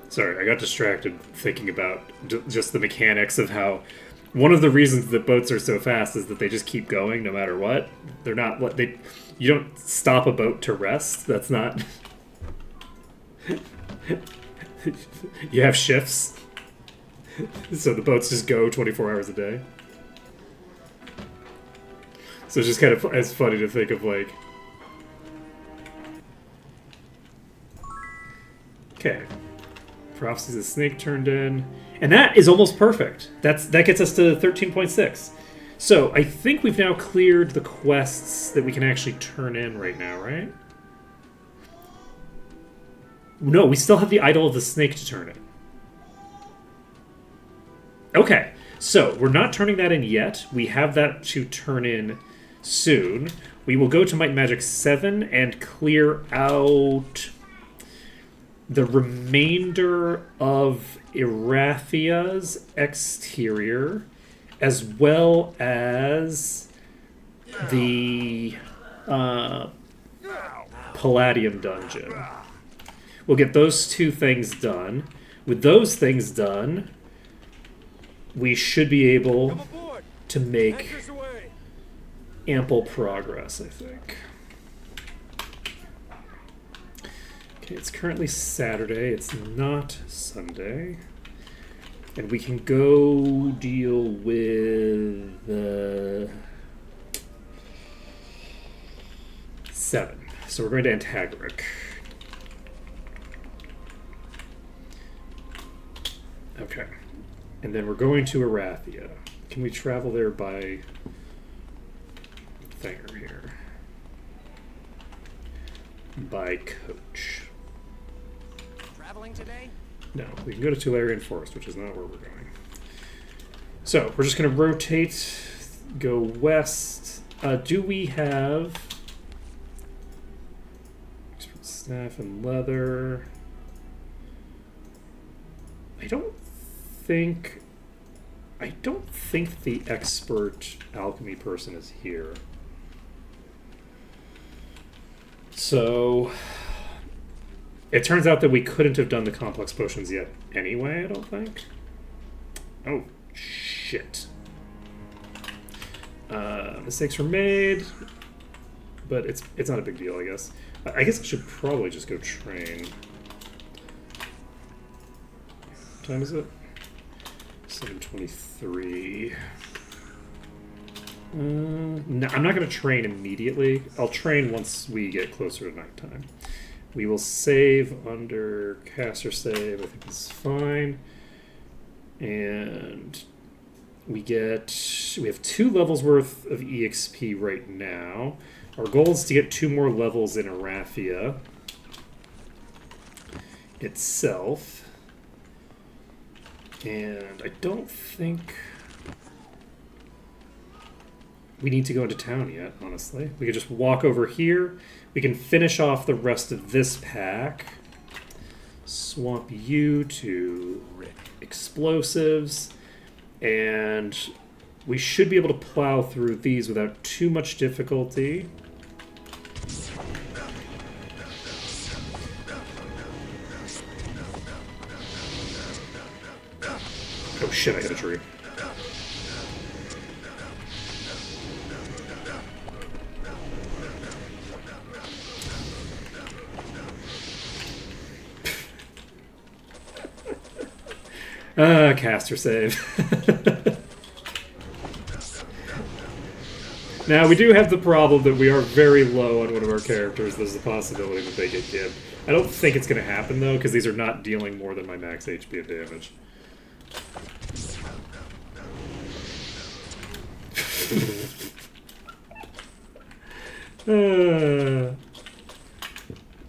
S2: Sorry, I got distracted thinking about just the mechanics of how one of the reasons that boats are so fast is that they just keep going no matter what. They're not what they. You don't stop a boat to rest. That's not. You have shifts, so the boats just go 24 hours a day. So it's just kind of it's funny to think of, like, okay, Prophecies of the Snake turned in, and that is almost perfect. That gets us to 13.6. So I think we've now cleared the quests that we can actually turn in right now, right? No, we still have the Idol of the Snake to turn in. Okay, so we're not turning that in yet. We have that to turn in soon. We will go to Might and Magic 7 and clear out the remainder of Erathia's exterior, as well as the Palladium dungeon. We'll get those 2 things done. With those things done, we should be able to make ample progress, I think. Okay, it's currently Saturday. It's not Sunday. And we can go deal with 7. So we're going to Antagaric. Okay. And then we're going to Erathia. Can we travel there by thinger here? By coach.
S3: traveling today?
S2: No, we can go to Tularian Forest, which is not where we're going. So, we're just going to rotate, go west. Do we have staff and leather? I don't think the expert alchemy person is here. So it turns out that we couldn't have done the complex potions yet anyway, I don't think. Oh, shit. Mistakes were made, but it's not a big deal, I guess. I guess I should probably just go train. What time is it? 7:23. No, I'm not going to train immediately. I'll train once we get closer to nighttime. We will save under caster save. I think it's fine. And we have 2 levels worth of EXP right now. Our goal is to get 2 more levels in Arathia itself. And I don't think we need to go into town yet, honestly. We could just walk over here. We can finish off the rest of this pack. Swap you to explosives. And we should be able to plow through these without too much difficulty. Oh shit, I hit a tree. Caster save. Now, we do have the problem that we are very low on one of our characters. There's the possibility that they get gibbed. I don't think it's going to happen, though, because these are not dealing more than my max HP of damage.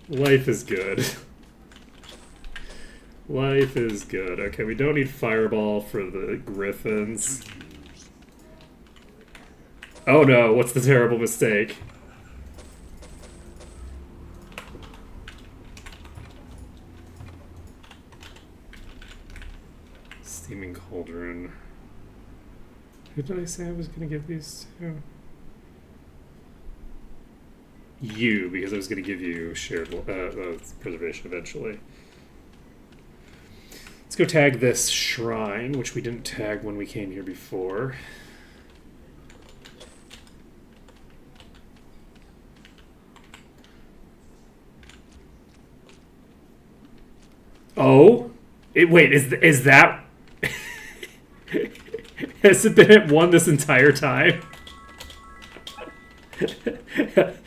S2: Life is good. Life is good. Okay, we don't need Fireball for the Griffins. Oh no, what's the terrible mistake? Steaming Cauldron. Who did I say I was going to give these to? You, because I was going to give you shared preservation eventually. Let's go tag this shrine, which we didn't tag when we came here before. Oh, wait, is that? Has it been at 1 this entire time?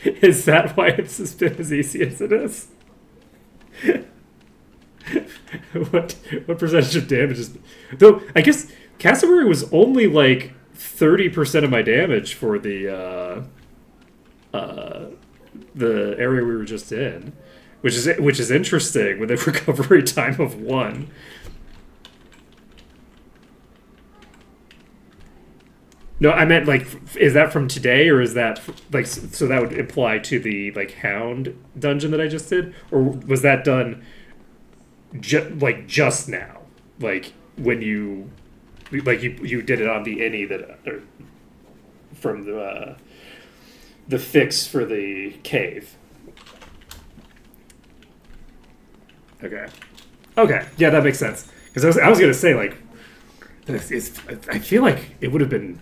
S2: Is that why it's been as easy as it is? What percentage of damage is? Though I guess Cassowary was only like 30% of my damage for the area we were just in, which is interesting with a recovery time of 1. No, I meant like, is that from today, or is that like, so that would apply to the like Hound dungeon that I just did, or was that done just now, like when you did it on the innie or from the fix for the cave? Okay, yeah, that makes sense, because I was gonna say like, I feel like it would have been.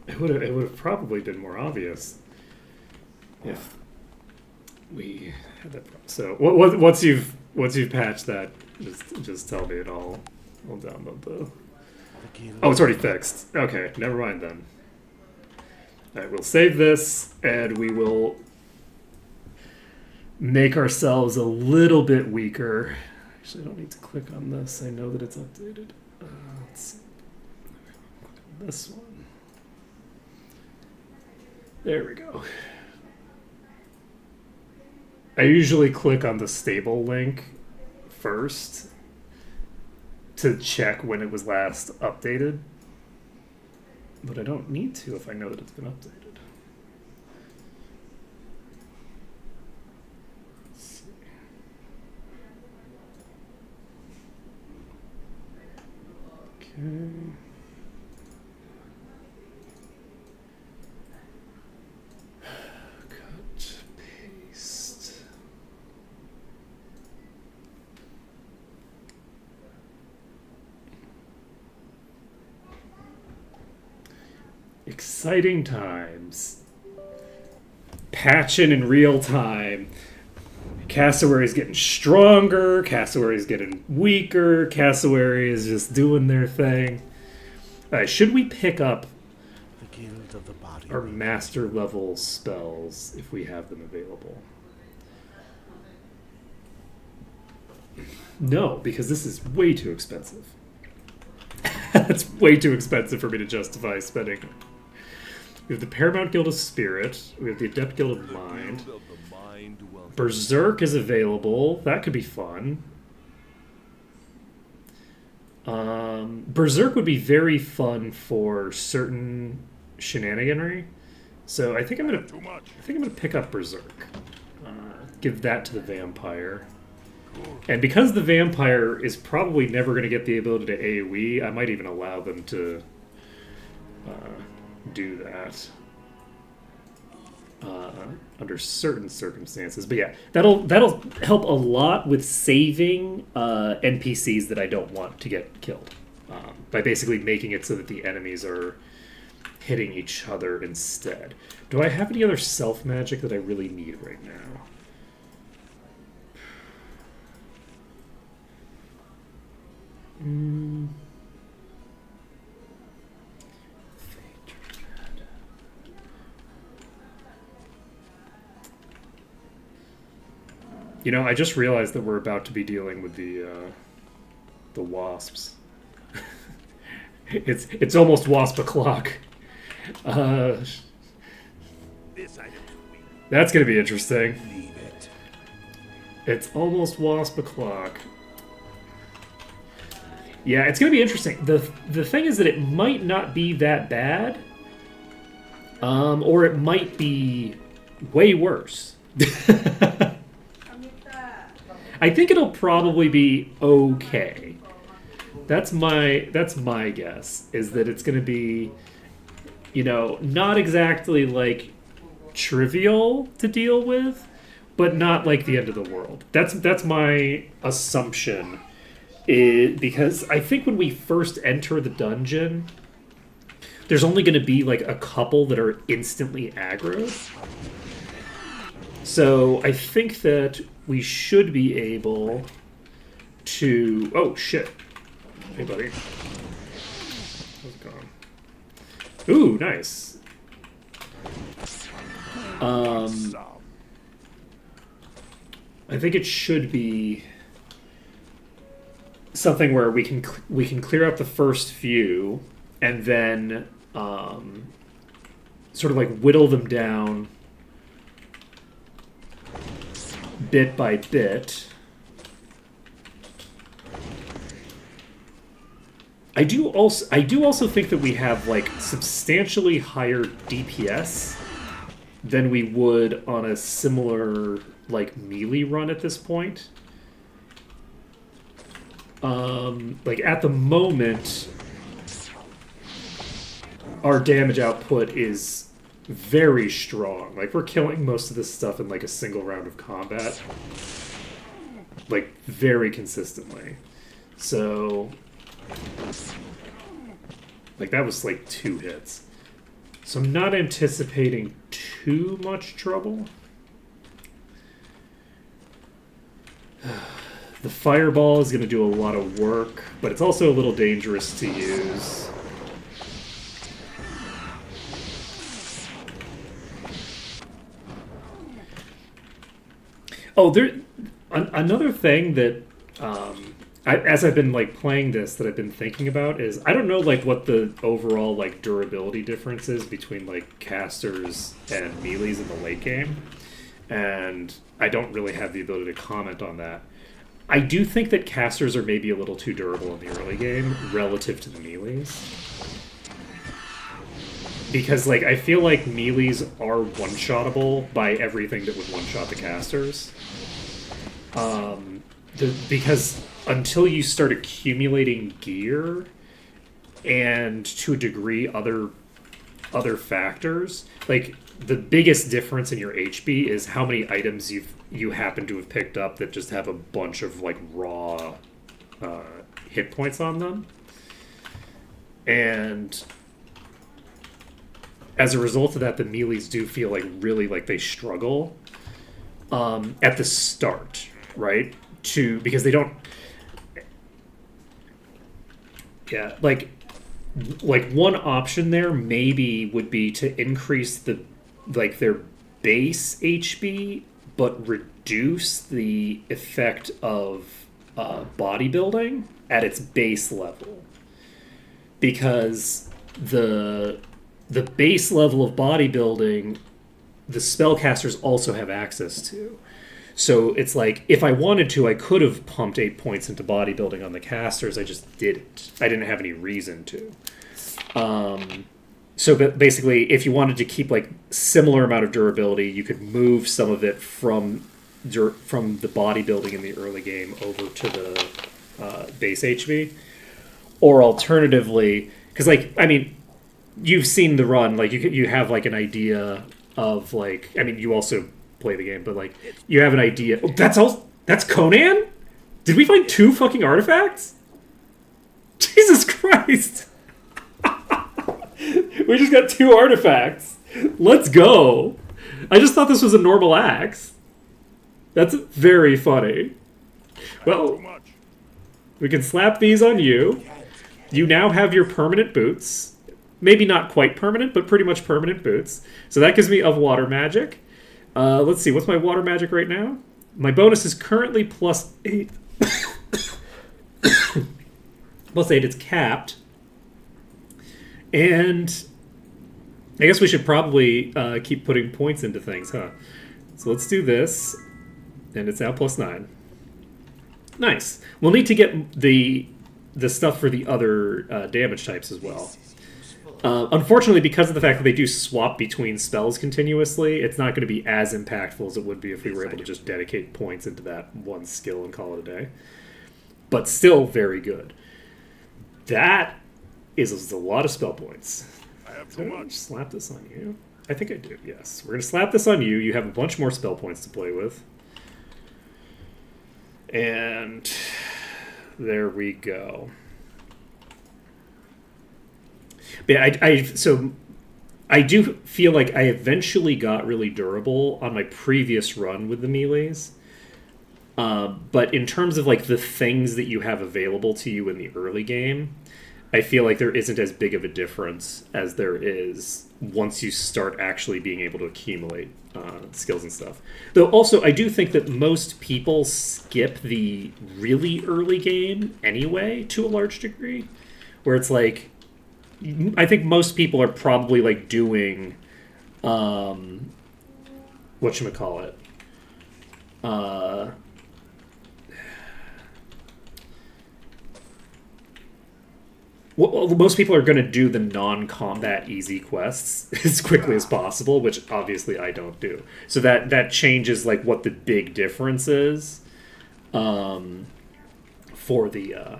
S2: It would have probably been more obvious if we had that problem. So once you've patched that, just tell me and I'll download the. Oh, it's already fixed. Okay, never mind then. All right, we'll save this and we will make ourselves a little bit weaker. Actually, I don't need to click on this. I know that it's updated. Let's see. Click on this one. There we go. I usually click on the stable link first to check when it was last updated. But I don't need to if I know that it's been updated. Let's see. Okay. Cut, paste. Exciting times. Patching in real time. Cassowary is getting stronger. Cassowary is getting weaker. Cassowary is just doing their thing. Should we pick up
S3: The guild of the body.
S2: our master level spells if we have them available? No, because this is way too expensive. That's way too expensive for me to justify spending. We have the Paramount Guild of Spirit. We have the Adept Guild of Mind. Berserk is available. That could be fun. Berserk would be very fun for certain shenaniganry. So I think I'm gonna pick up Berserk. Give that to the vampire. And because the vampire is probably never going to get the ability to AoE, I might even allow them to do that under certain circumstances. But yeah, that'll help a lot with saving NPCs that I don't want to get killed by basically making it so that the enemies are hitting each other instead. Do I have any other self magic that I really need right now? You know, I just realized that we're about to be dealing with the wasps. It's almost wasp o'clock.
S3: This item's weak.
S2: That's gonna be interesting.
S3: Leave it.
S2: It's almost wasp o'clock. Yeah, it's going to be interesting. The thing is that it might not be that bad, or it might be way worse. I think it'll probably be okay. That's my guess, is that it's going to be, you know, not exactly like trivial to deal with, but not like the end of the world. That's my assumption. Because I think when we first enter the dungeon, there's only going to be like a couple that are instantly aggro. So I think that we should be able to... Oh, shit. Hey, buddy. How's it going? Ooh, nice. I think it should be something where we can clear up the first few and then sort of like whittle them down bit by bit. I do also think that we have like substantially higher DPS than we would on a similar like melee run at this point. Like at the moment, our damage output is very strong. Like we're killing most of this stuff in like a single round of combat, like very consistently. So, like that was like 2 hits. So I'm not anticipating too much trouble. The fireball is going to do a lot of work, but it's also a little dangerous to use. Oh, another thing that, as I've been like playing this, that I've been thinking about is I don't know like what the overall like durability difference is between like casters and melees in the late game. and I don't really have the ability to comment on that. I do think that casters are maybe a little too durable in the early game relative to the melees. Because, like, I feel like melees are one-shottable by everything that would one-shot the casters. Because until you start accumulating gear, and to a degree other factors, like, the biggest difference in your HP is how many items you happen to have picked up that just have a bunch of, like, raw hit points on them. And as a result of that, the melees do feel like really like they struggle at the start, right? Because they don't. Yeah, like one option there maybe would be to increase their base HP, but reduce the effect of bodybuilding at its base level, because the base level of bodybuilding, the spellcasters also have access to. So it's like, if I wanted to, I could have pumped 8 points into bodybuilding on the casters. I just didn't. I didn't have any reason to. So basically, if you wanted to keep like similar amount of durability, you could move some of it from the bodybuilding in the early game over to the base HV. Or alternatively, because like, I mean, you've seen the run, like you have like an idea of like, I mean, you also play the game, but like you have an idea. Oh, that's Conan? Did we find 2 fucking artifacts? Jesus Christ. We just got 2 artifacts. Let's go. I just thought this was a normal axe. That's very funny. Well, we can slap these on you. You now have your permanent boots. Maybe not quite permanent, but pretty much permanent boots. So that gives me of water magic. Let's see, what's my water magic right now? My bonus is currently +8. +8, it's capped. And I guess we should probably keep putting points into things, huh? So let's do this. And it's now +9. Nice. We'll need to get the stuff for the other damage types as well. Unfortunately, because of the fact that they do swap between spells continuously, it's not going to be as impactful as it would be if we were able to just dedicate points into that one skill and call it a day. But still very good. That is a lot of spell points.
S3: I have too much.
S2: Slap this on you. I think I do, yes. We're going to slap this on you. You have a bunch more spell points to play with. And there we go. But I do feel like I eventually got really durable on my previous run with the melees. But in terms of like the things that you have available to you in the early game, I feel like there isn't as big of a difference as there is once you start actually being able to accumulate skills and stuff. Though also, I do think that most people skip the really early game anyway, to a large degree, where it's like, I think most people are probably like doing, whatchamacallit, well, most people are going to do the non-combat easy quests as quickly as possible, which obviously I don't do. So that changes like what the big difference is for the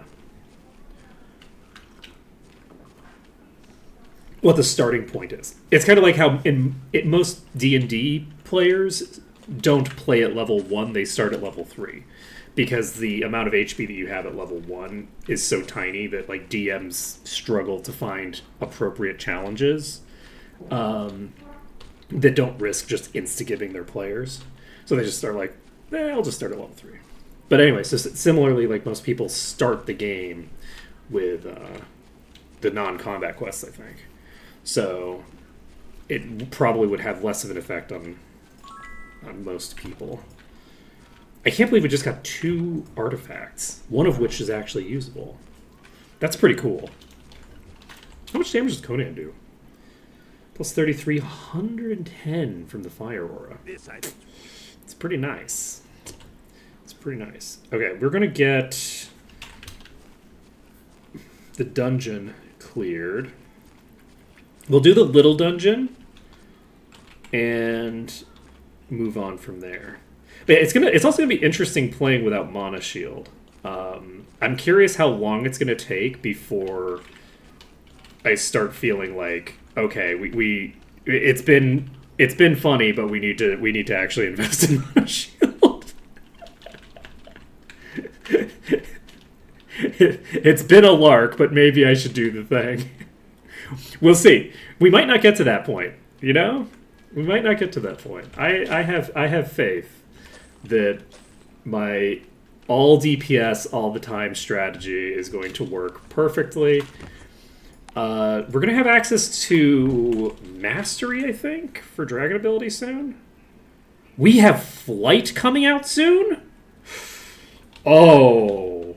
S2: what the starting point is. It's kind of like how most D&D players don't play at level 1, they start at level 3. Because the amount of HP that you have at level 1 is so tiny that like DMs struggle to find appropriate challenges that don't risk just insta-giving their players. So they just start like, I'll just start at level 3. But anyway, so similarly, like most people start the game with the non-combat quests, I think. So it probably would have less of an effect on most people. I can't believe we just got 2 artifacts, one of which is actually usable. That's pretty cool. How much damage does Conan do? Plus 33, 110 from the Fire Aura.
S3: This item.
S2: It's pretty nice. It's pretty nice. Okay, we're going to get the dungeon cleared. We'll do the little dungeon and move on from there. But it's also gonna be interesting playing without Mana Shield. I'm curious how long it's gonna take before I start feeling like, okay, it's been funny, but we need to actually invest in Mana Shield. It's been a lark, but maybe I should do the thing. We'll see. We might not get to that point, you know? We might not get to that point. I have faith that my all DPS all the time strategy is going to work perfectly. We're going to have access to Mastery, I think, for Dragon ability soon. We have Flight coming out soon? Oh,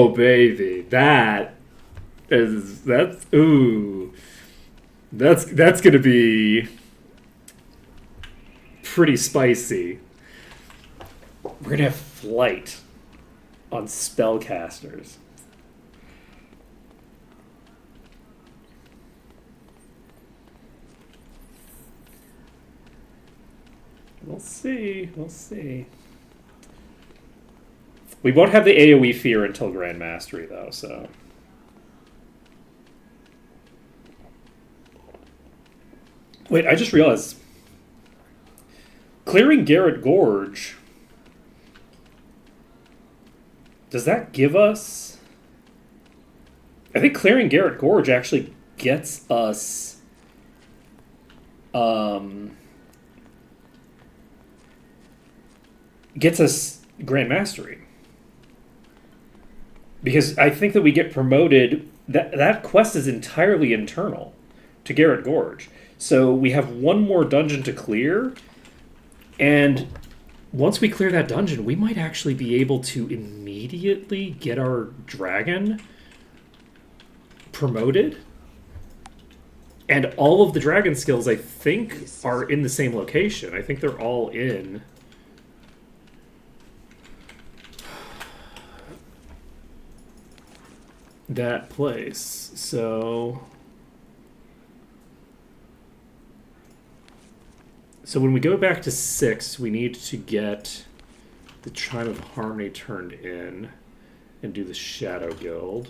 S2: baby. That's gonna be pretty spicy. We're gonna have Flight on spellcasters. We'll see. We won't have the AoE fear until Grand Mastery, though, so... Wait, I just realized... Clearing Garrett Gorge... Does that give us... I think clearing Garrett Gorge actually gets us... Gets us Grand Mastery. Because I think that we get promoted... That quest is entirely internal to Garrett Gorge. So we have one more dungeon to clear, and once we clear that dungeon, we might actually be able to immediately get our dragon promoted. And all of the dragon skills, I think, are in the same location. I think they're all in... that place. So when we go back to 6, we need to get the Chime of Harmony turned in and do the Shadow Guild.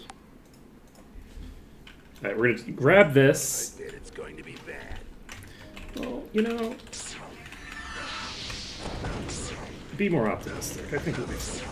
S2: Alright, we're going to grab this.
S3: I bet it's going to be bad.
S2: Well, you know, be more optimistic. I think it'll be fine.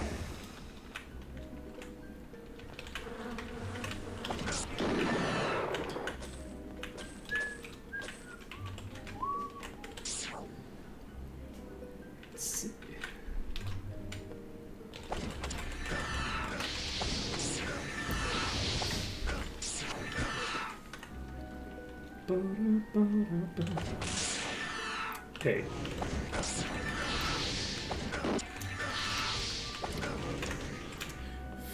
S2: Okay.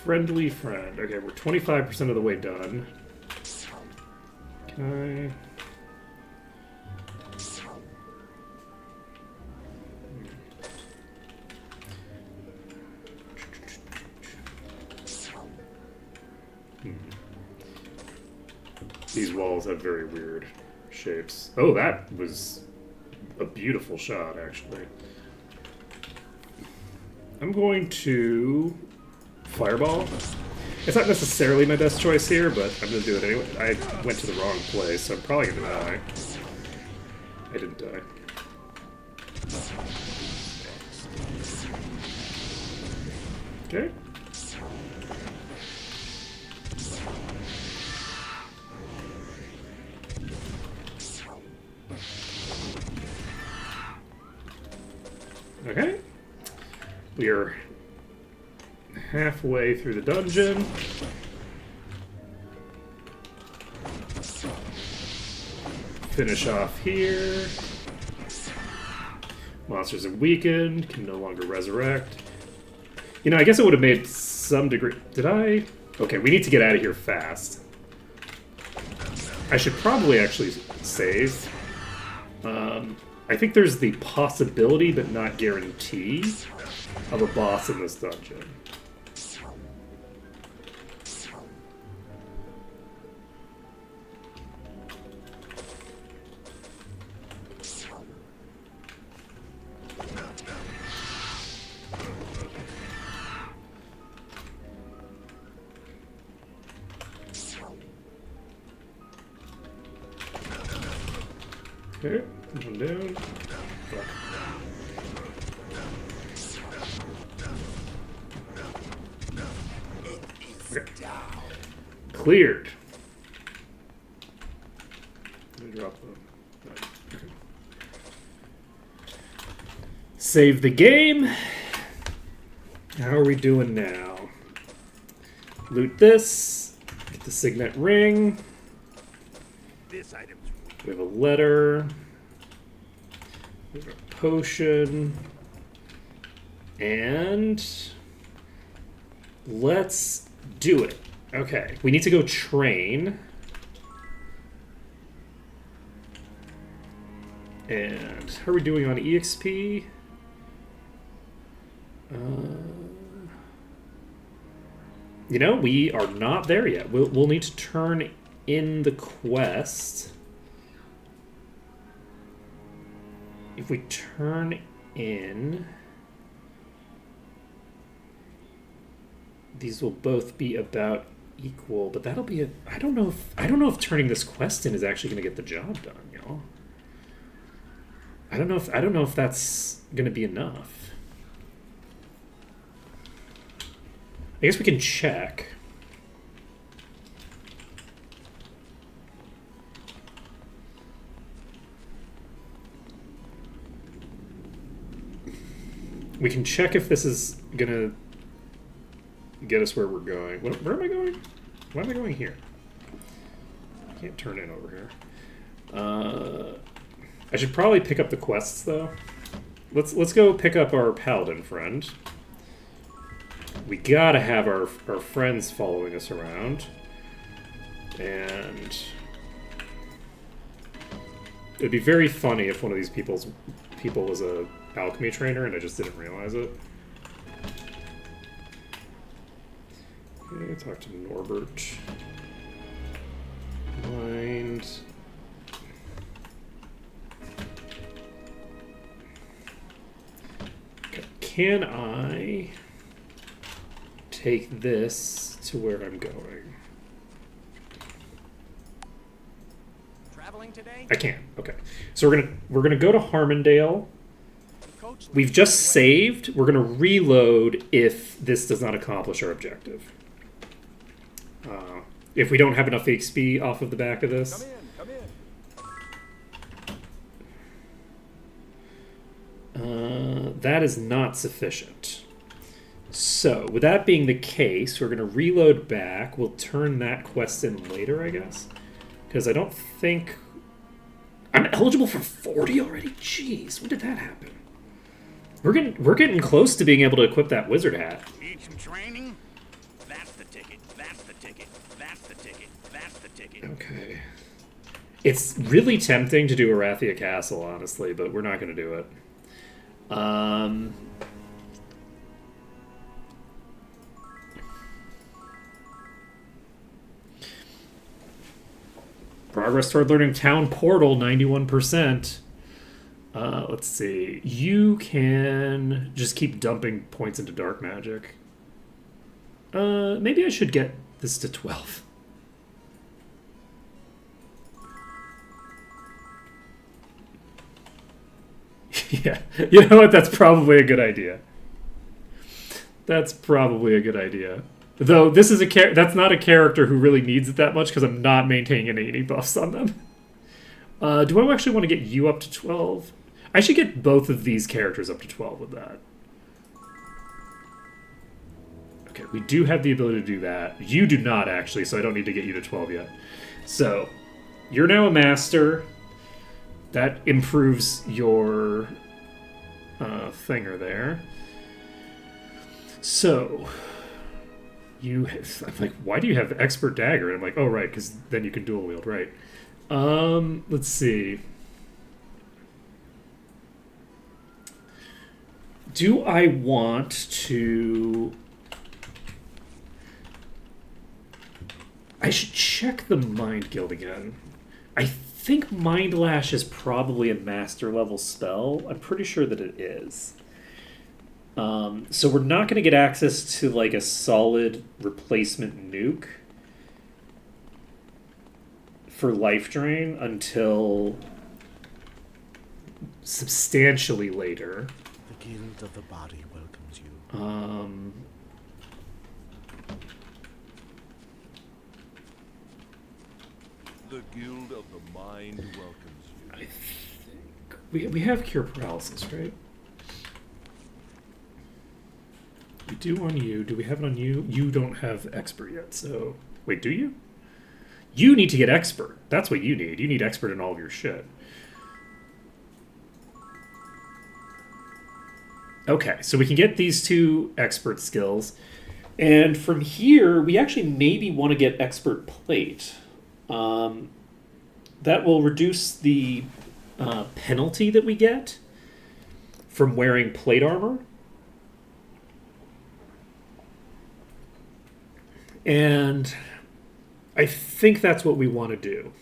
S2: Friendly friend. Okay, we're 25% of the way done. Can I... These walls have very weird shapes. Oh, that was a beautiful shot, actually. I'm going to Fireball. It's not necessarily my best choice here, but I'm going to do it anyway. I went to the wrong place, so I'm probably going to die. I didn't die. Okay. Okay. We are halfway through the dungeon. Finish off here. Monsters are weakened, can no longer resurrect. You know, I guess it would have made some degree... Did I? Okay, we need to get out of here fast. I should probably actually save. I think there's the possibility, but not guarantee, of a boss in this dungeon. Okay, one down. Fuck. Okay. Cleared. Let me drop them. Okay. Save the game. How are we doing now? Loot this. Get the signet ring.
S3: This item's
S2: We have a letter. We have a potion. And let's do it. Okay, we need to go train. And how are we doing on EXP? You know, we are not there yet. We'll need to turn in the quest. If we turn in, these will both be about equal, but that'll be a I don't know if turning this quest in is actually going to get the job done, y'all. I don't know if that's going to be enough. I guess we can check. We can check if this is gonna get us where we're going. Where am I going? Why am I going here? I can't turn in over here. I should probably pick up the quests though. Let's go pick up our paladin friend. We gotta have our friends following us around. And it'd be very funny if one of these people was a alchemy trainer and I just didn't realize it. Okay, talk to Norbert. Mind. Okay, can I take this to where I'm going?
S5: Traveling today?
S2: I can. Okay. So we're gonna go to Harmondale. We've just saved. We're gonna reload if this does not accomplish our objective. If we don't have enough XP off of the back of this.
S5: Come in.
S2: That is not sufficient. So, with that being the case, we're going to reload back. We'll turn that quest in later, I guess. Because I don't think... I'm eligible for 40 already? Jeez, when did that happen? We're getting close to being able to equip that wizard hat.
S3: Need some training? That's the ticket. That's the ticket. That's the ticket. That's the ticket.
S2: Okay. It's really tempting to do Arathia Castle, honestly, but we're not going to do it. Progress toward learning Town Portal, 91%. Let's see. You can just keep dumping points into Dark Magic. Maybe I should get this to 12. Yeah, you know what? That's probably a good idea. That's probably a good idea. Though this is that's not a character who really needs it that much because I'm not maintaining any buffs on them. Do I actually want to get you up to 12? I should get both of these characters up to 12 with that. Okay, we do have the ability to do that. You do not, actually, so I don't need to get you to 12 yet. So, you're now a master. That improves your thinger there. So, I'm like, why do you have expert dagger? And I'm like, oh right, because then you can dual wield, right? Let's see. Do I want to? I should check the Mind Guild again. I think Mind Lash is probably a master level spell. I'm pretty sure that it is. So we're not going to get access to like a solid replacement nuke for life drain until substantially later.
S3: The guild of the body welcomes you.
S6: The guild of the mind welcomes you.
S2: I think we have cure paralysis, right? We do on you. Do we have it on you? You don't have expert yet, so... Wait, do you? You need to get expert. That's what you need. You need expert in all of your shit. Okay, so we can get these two expert skills. And from here, we actually maybe want to get expert plate. That will reduce the penalty that we get from wearing plate armor. And I think that's what we want to do.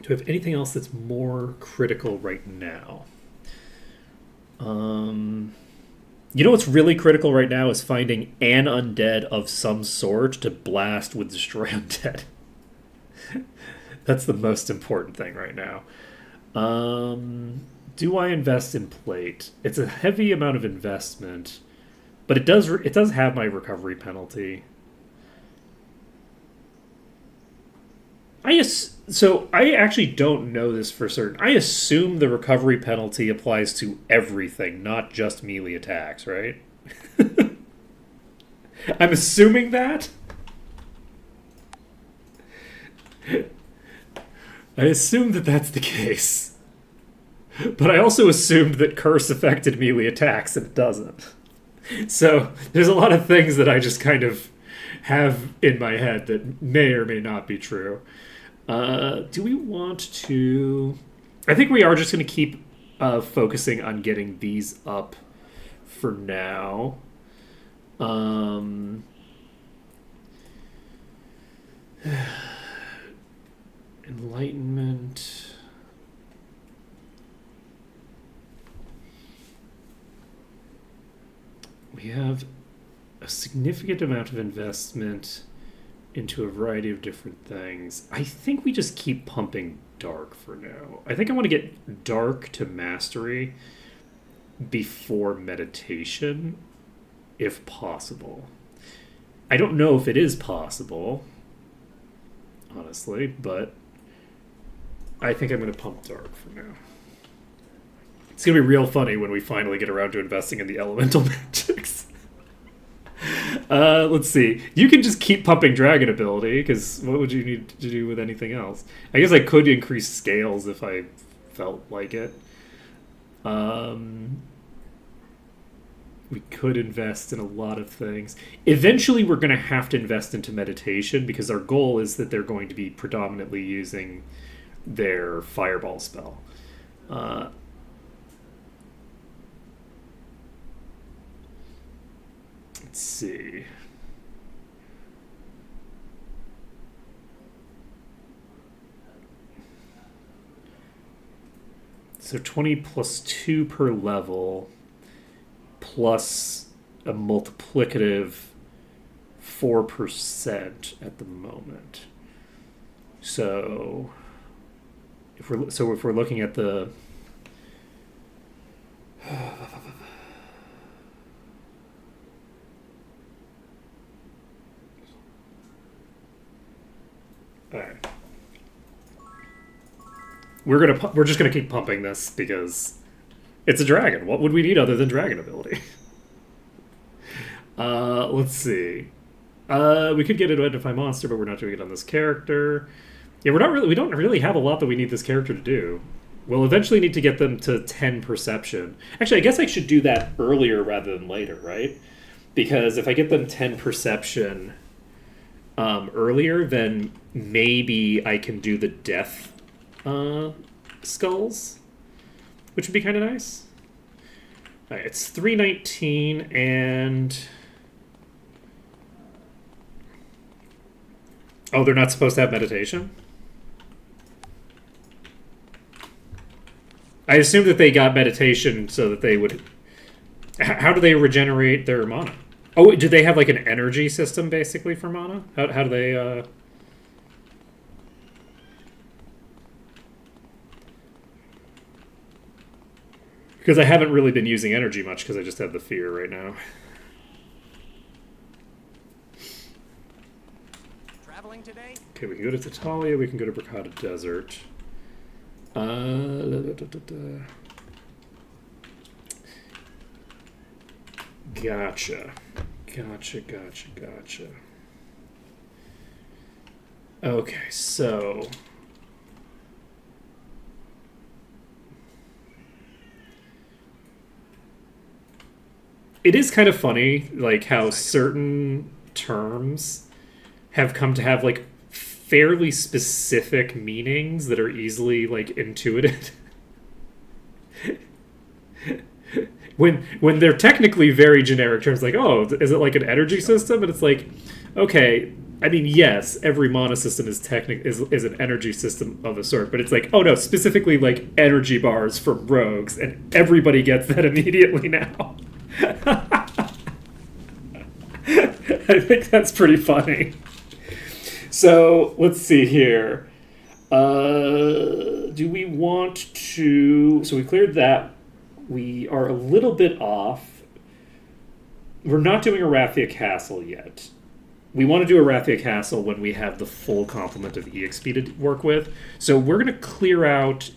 S2: Do we have anything else that's more critical right now? You know what's really critical right now is finding an undead of some sort to blast with Destroy Undead. That's the most important thing right now. Do I invest in plate? It's a heavy amount of investment. But it does have my recovery penalty. So I actually don't know this for certain. I assume the recovery penalty applies to everything, not just melee attacks, right? I'm assuming that. I assume that that's the case. But I also assumed that curse affected melee attacks, and it doesn't. So there's a lot of things that I just kind of have in my head that may or may not be true. Do we want to... I think we are just going to keep focusing on getting these up for now. Enlightenment... We have a significant amount of investment into a variety of different things. I think we just keep pumping dark for now. I think I want to get dark to mastery before meditation, if possible. I don't know if it is possible, honestly, but I think I'm going to pump dark for now. It's going to be real funny when we finally get around to investing in the elemental magics. Let's see. You can just keep pumping dragon ability, because what would you need to do with anything else? I guess I could increase scales if I felt like it. We could invest in a lot of things. Eventually, we're going to have to invest into meditation, because our goal is that they're going to be predominantly using their fireball spell. Let's see. So 20 plus 2 per level, plus a multiplicative 4% at the moment. So if we're looking at the Alright. We're just gonna keep pumping this because it's a dragon. What would we need other than dragon ability? Let's see. We could get Identify Monster, but we're not doing it on this character. Yeah, we don't really have a lot that we need this character to do. We'll eventually need to get them to 10 perception. Actually, I guess I should do that earlier rather than later, right? Because if I get them 10 perception earlier, then maybe I can do the death skulls, which would be kind of nice. All right, it's 319 and... Oh, they're not supposed to have meditation? I assumed that they got meditation so that they would... How do they regenerate their mana? Oh, do they have like an energy system basically for mana? How do they... Because I haven't really been using energy much because I just have the fear right now.
S5: Traveling today?
S2: Okay, we can go to Tatalia, we can go to Bracada Desert. Gotcha. Okay, so... It is kind of funny, like, how certain terms have come to have, like, fairly specific meanings that are easily, like, intuited. when they're technically very generic terms, like, oh, is it like an energy system? And it's like, okay, I mean, yes, every mana system is is an energy system of a sort, but it's like, oh no, specifically like energy bars for rogues, and everybody gets that immediately now. I think that's pretty funny. So let's see here. Do we want to... So we cleared that. We are a little bit off. We're not doing a Rathia Castle yet. We want to do a Rathia Castle when we have the full complement of EXP to work with. So we're going to clear out...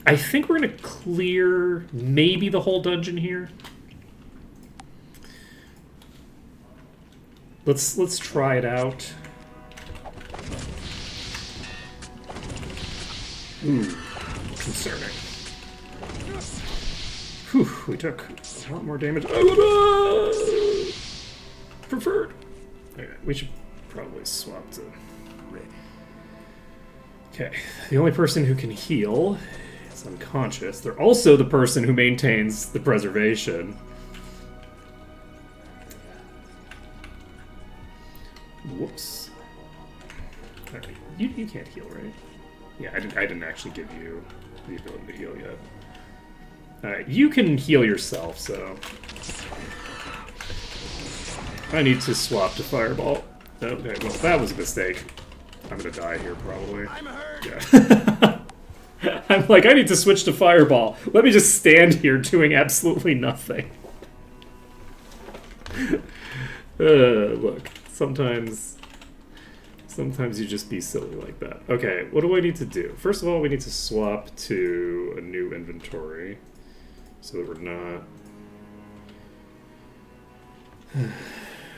S2: I think we're going to clear maybe the whole dungeon here. Let's try it out. Ooh, concerning. Whew, we took a lot more damage. I would preferred. Okay, we should probably swap to... Okay, the only person who can heal is unconscious. They're also the person who maintains the preservation. Whoops. All right. You can't heal, right? Yeah, I didn't actually give you the ability to heal yet. Alright, you can heal yourself, so... I need to swap to Fireball. Okay, well, that was a mistake. I'm gonna die here, probably.
S3: I'm hurt.
S2: Yeah. I'm like, I need to switch to Fireball. Let me just stand here doing absolutely nothing. Look, sometimes you just be silly like that. Okay, what do I need to do? First of all, we need to swap to a new inventory so that we're not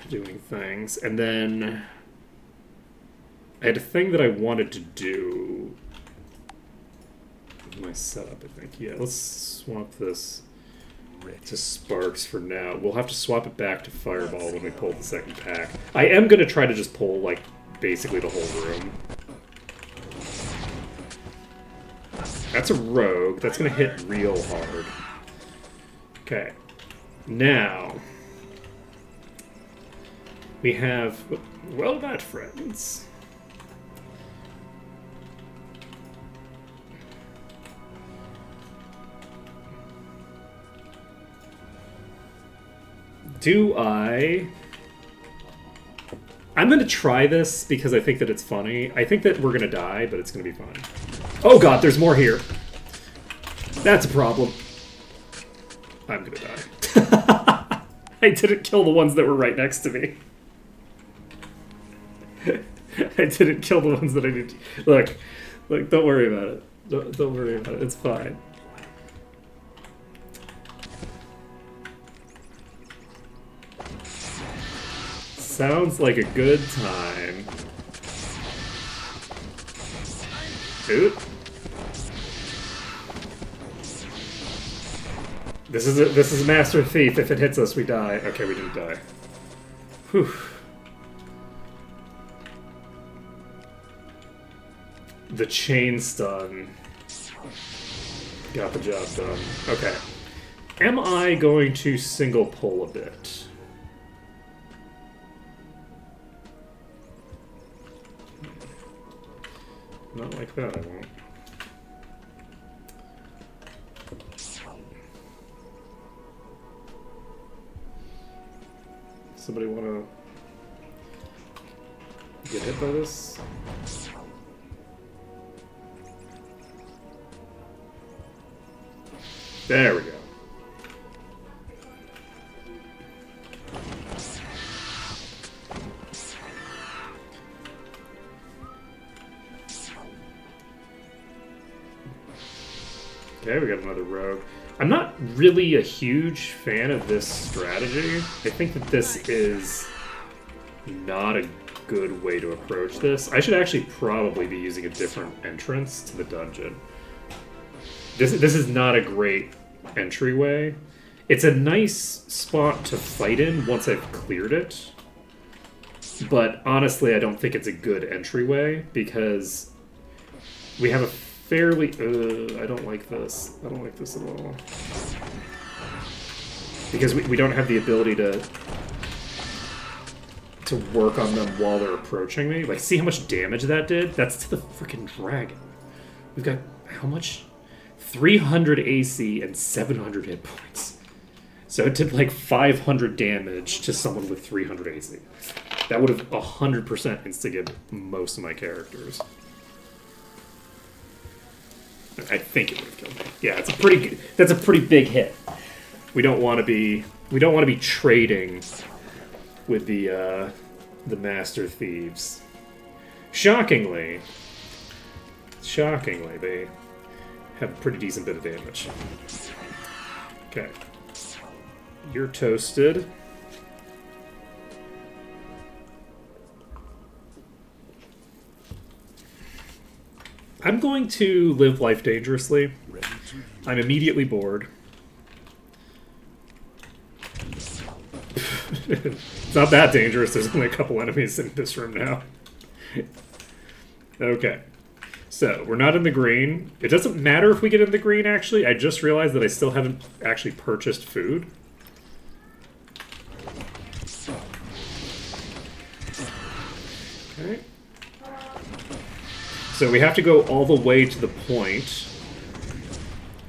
S2: doing things. And then I had a thing that I wanted to do with my setup, I think. Yeah, let's swap this to Sparks for now. We'll have to swap it back to Fireball when we pull the second pack. I am going to try to just pull, like, basically the whole room. That's a rogue. That's going to hit real hard. Okay. Now, we have... Well met, friends. Do I'm going to try this because I think that it's funny. I think that we're going to die, but it's going to be fun. Oh god, there's more here. That's a problem. I'm going to die. I didn't kill the ones that were right next to me. I didn't kill the ones that I need to... Look, don't worry about it. Don't worry about it. It's fine. Sounds like a good time. Oop. This is a Master Thief. If it hits us, we die. Okay, we didn't die. Whew. The chain stun got the job done. Okay. Am I going to single pull a bit? Not like that, I won't. Somebody want to get hit by this? There we go. Okay, we got another rogue. I'm not really a huge fan of this strategy. I think that this is not a good way to approach this. I should actually probably be using a different entrance to the dungeon. This is not a great entryway. It's a nice spot to fight in once I've cleared it. But honestly, I don't think it's a good entryway because we have a fairly... I don't like this. I don't like this at all. Because we don't have the ability to work on them while they're approaching me. Like, see how much damage that did? That's to the freaking dragon. We've got... how much? 300 AC and 700 hit points. So it did like 500 damage to someone with 300 AC. That would have 100% instigated most of my characters. I think it would have killed me. Yeah, it's a pretty good, that's a pretty big hit. We don't want to be trading with the Master Thieves. Shockingly, they have a pretty decent bit of damage. Okay. You're toasted. I'm going to live life dangerously. I'm immediately bored. It's not that dangerous. There's only a couple enemies in this room now. Okay. So, we're not in the green. It doesn't matter if we get in the green, actually. I just realized that I still haven't actually purchased food. Okay. So we have to go all the way to the point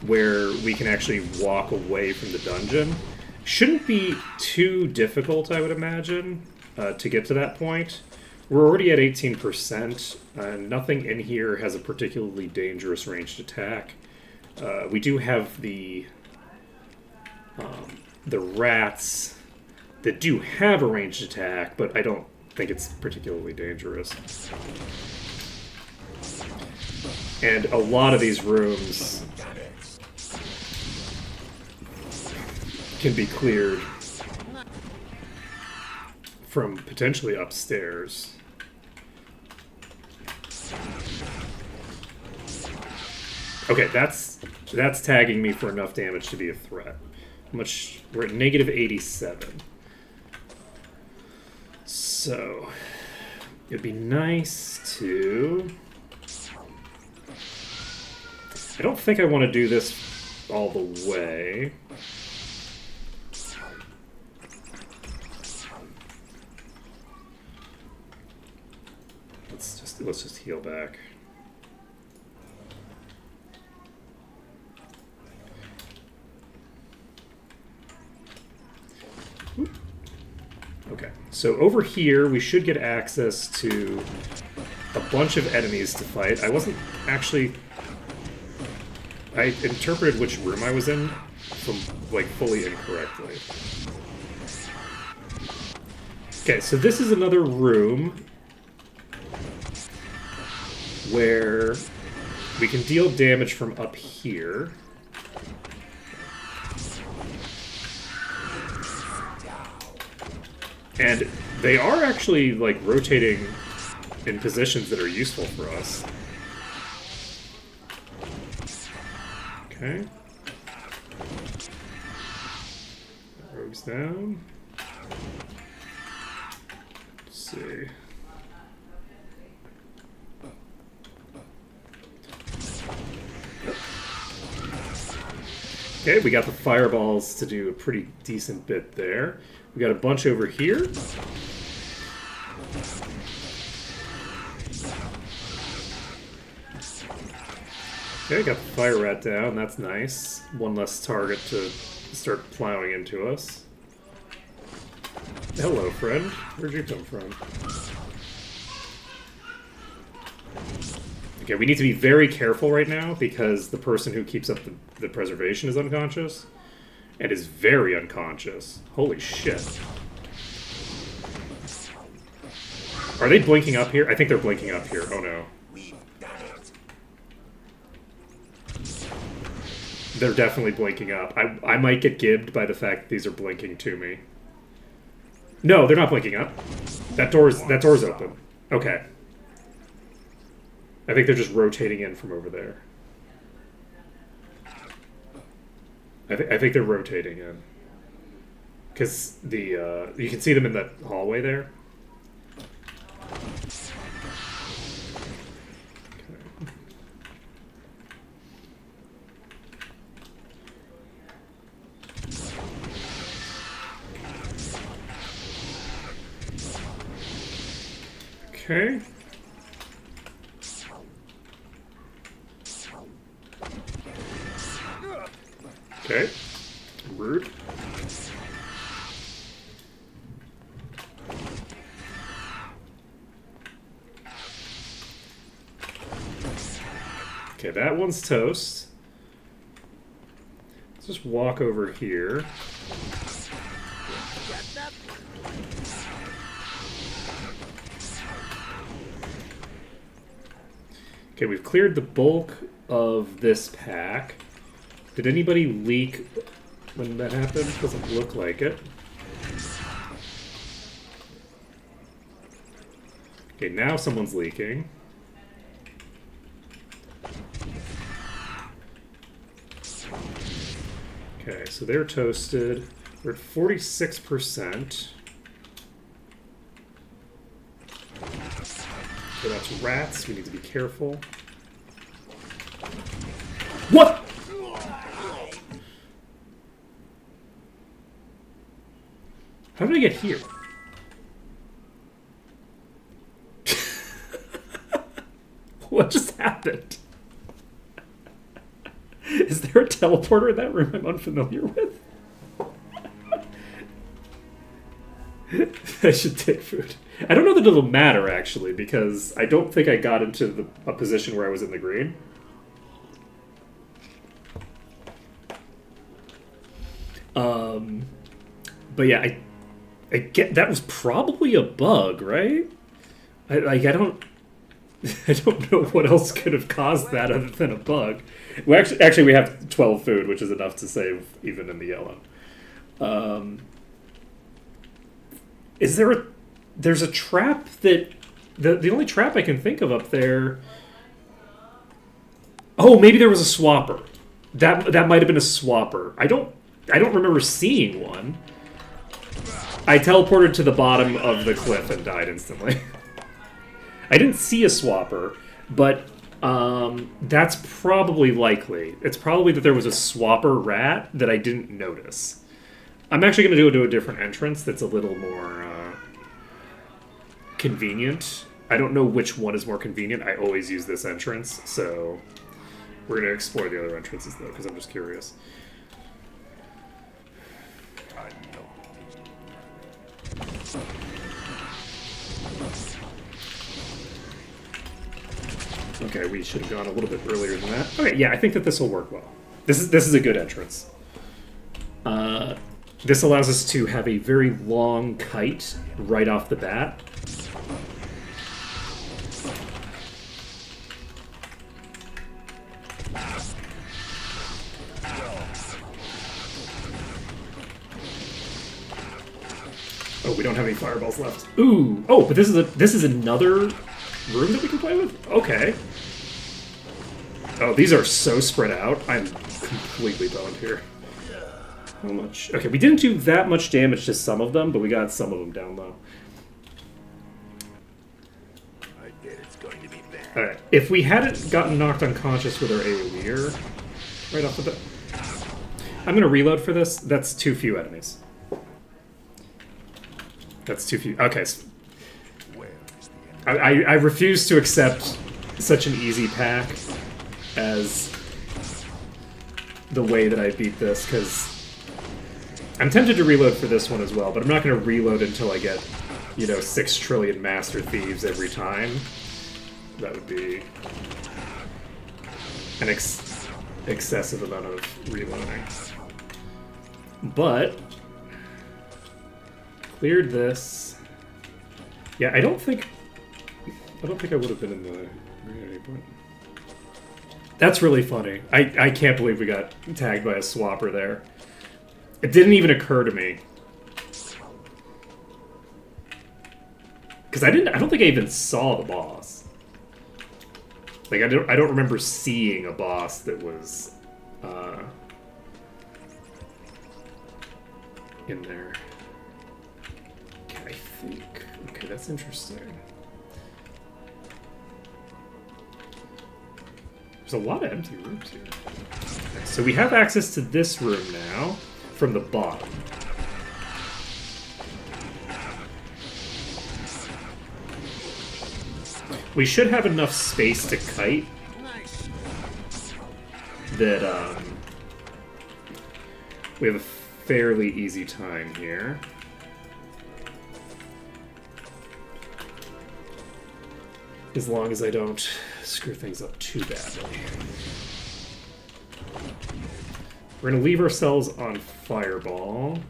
S2: where we can actually walk away from the dungeon. Shouldn't be too difficult, I would imagine, to get to that point. We're already at 18%, and nothing in here has a particularly dangerous ranged attack. We do have the rats that do have a ranged attack, but I don't think it's particularly dangerous. And a lot of these rooms can be cleared from potentially upstairs. Okay, that's tagging me for enough damage to be a threat. How much? We're at negative 87. So it'd be nice to... I don't think I want to do this all the way. Let's just heal back. Okay, so over here we should get access to a bunch of enemies to fight. I wasn't actually... I interpreted which room I was in from, like, fully incorrectly. Okay, so this is another room where we can deal damage from up here. And they are actually, like, rotating in positions that are useful for us. Okay. these down. Let's see. Okay, we got the fireballs to do a pretty decent bit there. We got a bunch over here. Okay, got the fire rat down. That's nice. One less target to start plowing into us. Hello, friend. Where'd you come from? Okay, we need to be very careful right now because the person who keeps up the preservation is unconscious. And is very unconscious. Holy shit. Are they blinking up here? I think they're blinking up here. Oh no. They're definitely blinking up. I might get gibbed by the fact that these are blinking to me. No, they're not blinking up. That door's open. Okay. I think they're just rotating in from over there. I think they're rotating in. Because the you can see them in that hallway there. Okay. Okay. Rude. Okay, that one's toast. Let's just walk over here. Okay, we've cleared the bulk of this pack. Did anybody leak when that happened? Doesn't look like it. Okay, now someone's leaking. Okay, so they're toasted. We're at 46%. Okay, that's rats. We need to be careful. What? How did I get here? What just happened? Is there a teleporter in that room I'm unfamiliar with? I should take food. I don't know that it'll matter, actually, because I don't think I got into a position where I was in the green. But yeah, I get that was probably a bug, right? I don't know what else could have caused that other than a bug. We actually we have 12 food, which is enough to save even in the yellow. Is there there's a trap that the only trap I can think of up there. Oh, maybe there was a swapper. That might have been a swapper. I don't remember seeing one. I teleported to the bottom of the cliff and died instantly. I didn't see a swapper, but that's probably likely. It's probably that there was a swapper rat that I didn't notice. I'm actually going to go to a different entrance that's a little more convenient. I don't know which one is more convenient. I always use this entrance, so we're going to explore the other entrances, though, because I'm just curious. Okay, we should have gone a little bit earlier than that. Okay, yeah, I think that this will work well. This is a good entrance. This allows us to have a very long kite right off the bat. Oh, we don't have any fireballs left. Ooh! Oh, but this is another room that we can play with? Okay. Oh, these are so spread out. I'm completely boned here. How much? Okay, we didn't do that much damage to some of them, but we got some of them down low.
S3: I bet it's going to be bad.
S2: Alright, if we hadn't gotten knocked unconscious with our AoE'er right off the bat... I'm gonna reload for this. That's too few enemies. That's too few. Okay.
S3: Where is the end?
S2: I refuse to accept such an easy pack as the way that I beat this, because I'm tempted to reload for this one as well, but I'm not going to reload until I get, 6 trillion Master Thieves every time. That would be an excessive amount of reloading. But cleared this. Yeah, I don't think I would have been in the community, but that's really funny. I can't believe we got tagged by a swapper there. It didn't even occur to me. Because I don't think I even saw the boss. Like I don't remember seeing a boss that was in there. Okay, I think. Okay, that's interesting. There's a lot of empty rooms here. Okay, so we have access to this room now from the bottom. We should have enough space to kite that we have a fairly easy time here. As long as I don't screw things up too badly. We're going to leave ourselves on Fireball.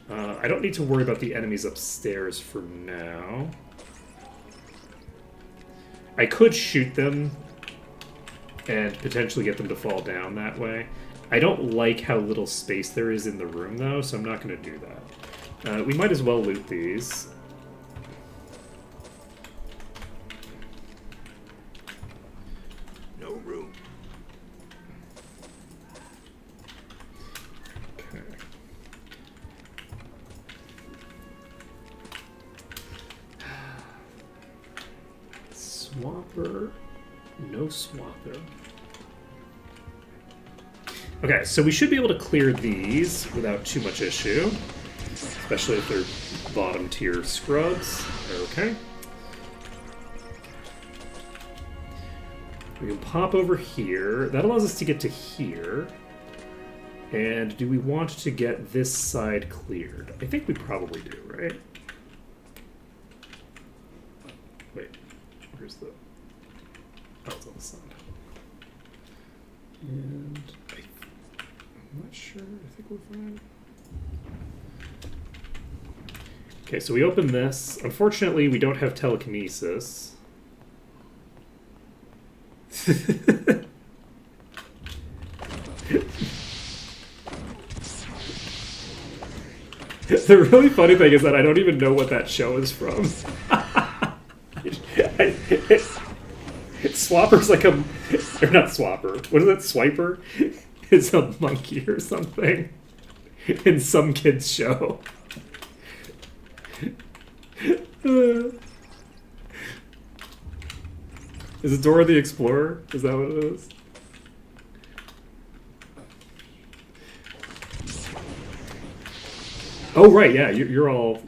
S2: I don't need to worry about the enemies upstairs for now. I could shoot them and potentially get them to fall down that way. I don't like how little space there is in the room, though, so I'm not going to do that. We might as well loot these.
S3: No room.
S2: Okay. Swapper. No swapper. Okay, so we should be able to clear these without too much issue. Especially if they're bottom tier scrubs. Okay. We can pop over here. That allows us to get to here. And do we want to get this side cleared? I think we probably do, right? Wait, where's the... Oh, it's on the side. And I'm not sure. I think we're fine. Okay, so we open this. Unfortunately, we don't have telekinesis. The really funny thing is that I don't even know what that show is from. Swapper's like a... Or not Swapper. What is it? Swiper? It's a monkey or something. In some kid's show. Is it Dora the Explorer? Is that what it is? Oh, right, yeah, you're all...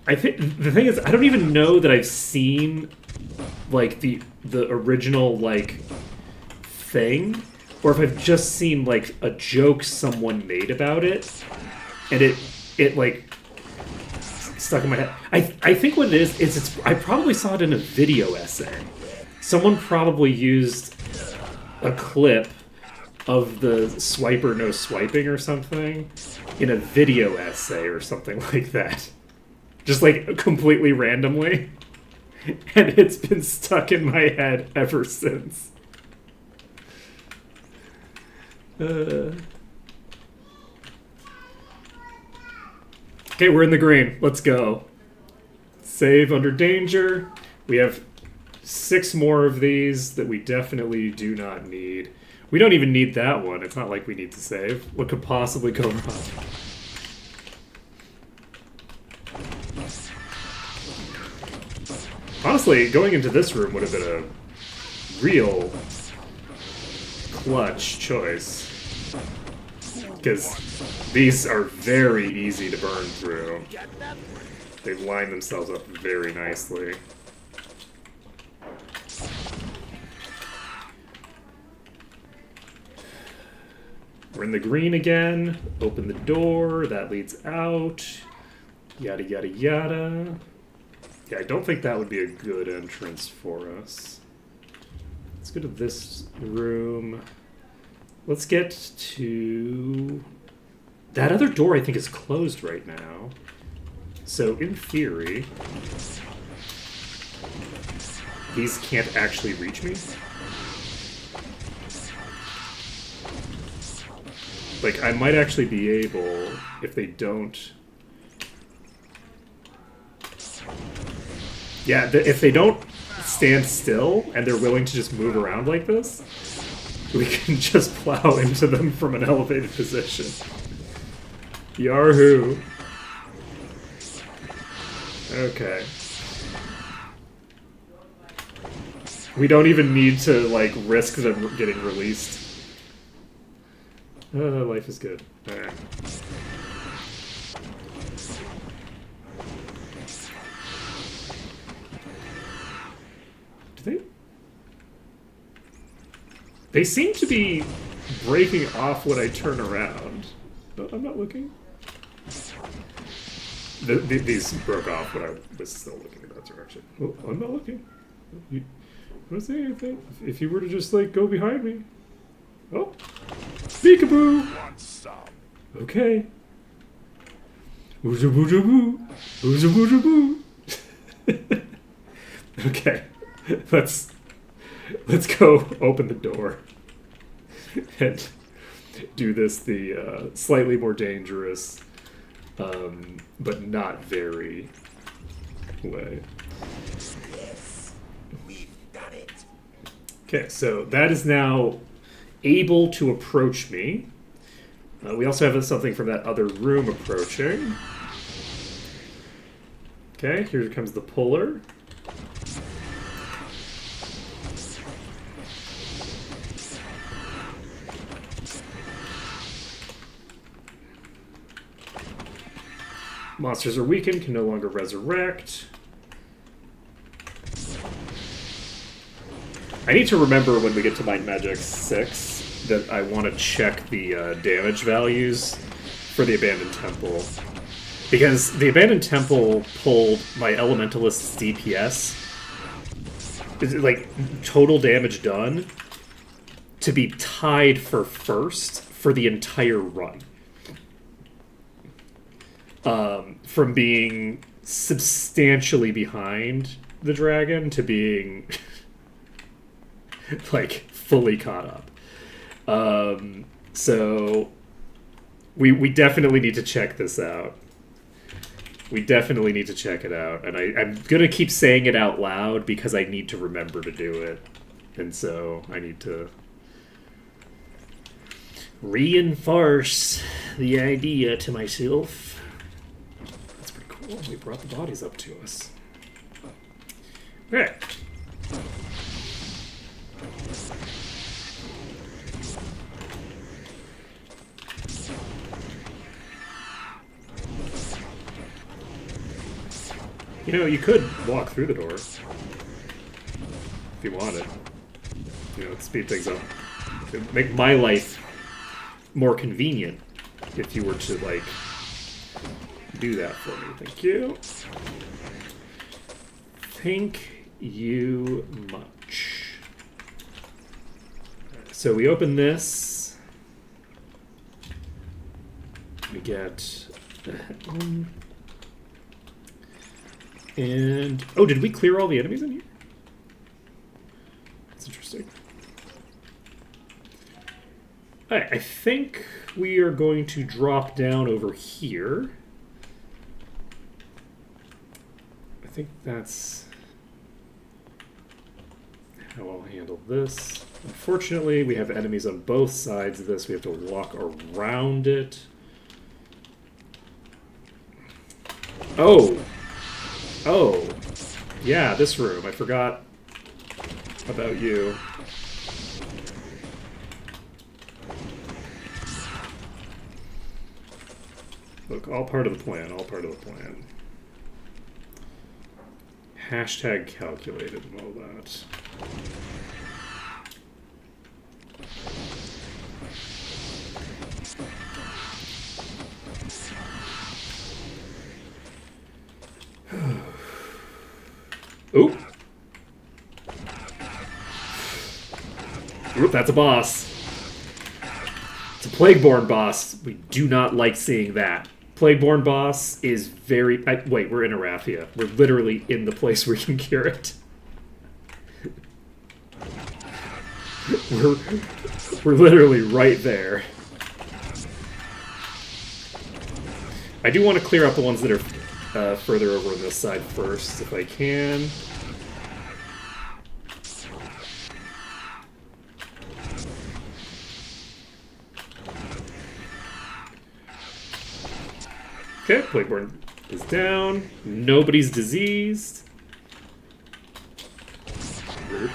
S2: I think the thing is, I don't even know that I've seen like the original like thing, or if I've just seen like a joke someone made about it, and it like stuck in my head. I think what it is it's I probably saw it in a video essay. Someone probably used a clip of the swiper no swiping or something in a video essay or something like that. Just like completely randomly. And it's been stuck in my head ever since. Okay, we're in the green. Let's go. Save under danger. We have 6 more of these that we definitely do not need. We don't even need that one. It's not like we need to save. What could possibly go wrong? Honestly, going into this room would have been a real clutch choice. Because these are very easy to burn through. They line themselves up very nicely. We're in the green again. Open the door. That leads out. Yada, yada, yada. Yeah, I don't think that would be a good entrance for us. Let's go to this room. Let's get to... That other door I think is closed right now. So, in theory... These can't actually reach me? Like, I might actually be able, if they don't... Yeah, if they don't stand still, and they're willing to just move around like this, we can just plow into them from an elevated position. Yahoo! Okay. We don't even need to, like, risk them getting released. Life is good. Alright. Do they seem to be breaking off when I turn around. No, I'm not looking. These broke off when I was still looking in that direction. Oh, I'm not looking. You don't say anything. If you were to just, like, go behind me. Oh. Peekaboo! Okay. Oojaboo-jaboo. Oojaboo-jaboo. Okay. Let's go open the door and do this the slightly more dangerous, but not very way.
S4: Yes, we've done it.
S2: Okay, so that is now able to approach me. We also have something from that other room approaching. Okay, here comes the puller. Monsters are weakened, can no longer resurrect. I need to remember when we get to Might and Magic 6 that I want to check the damage values for the Abandoned Temple. Because the Abandoned Temple pulled my Elementalist's DPS, like total damage done, to be tied for first for the entire run. From being substantially behind the dragon to being like fully caught up. So we definitely need to check this out. We definitely need to check it out, and I'm gonna keep saying it out loud because I need to remember to do it, and so I need to reinforce the idea to myself. That's pretty cool. We brought the bodies up to us. Okay. You know, you could walk through the door if you wanted. You know, speed things up. It'd make my life more convenient if you were to, like, do that for me. Thank you. Thank you much. So we open this. We get... And... Oh, did we clear all the enemies in here? That's interesting. Alright, I think we are going to drop down over here. think that's how I'll handle this. Unfortunately, we have enemies on both sides of this. We have to walk around it. Oh! Oh! Yeah, this room. I forgot about you. Look, all part of the plan, all part of the plan. Hashtag calculated and all that. Oop! Oop, that's a boss. It's a Plagueborn boss. We do not like seeing that. Plagueborn boss is very... wait, we're in Arathia. We're literally in the place where you can cure it. we're literally right there. I do want to clear out the ones that are further over on this side first, if I can. Okay, Plagueborn is down. Nobody's diseased. Rude.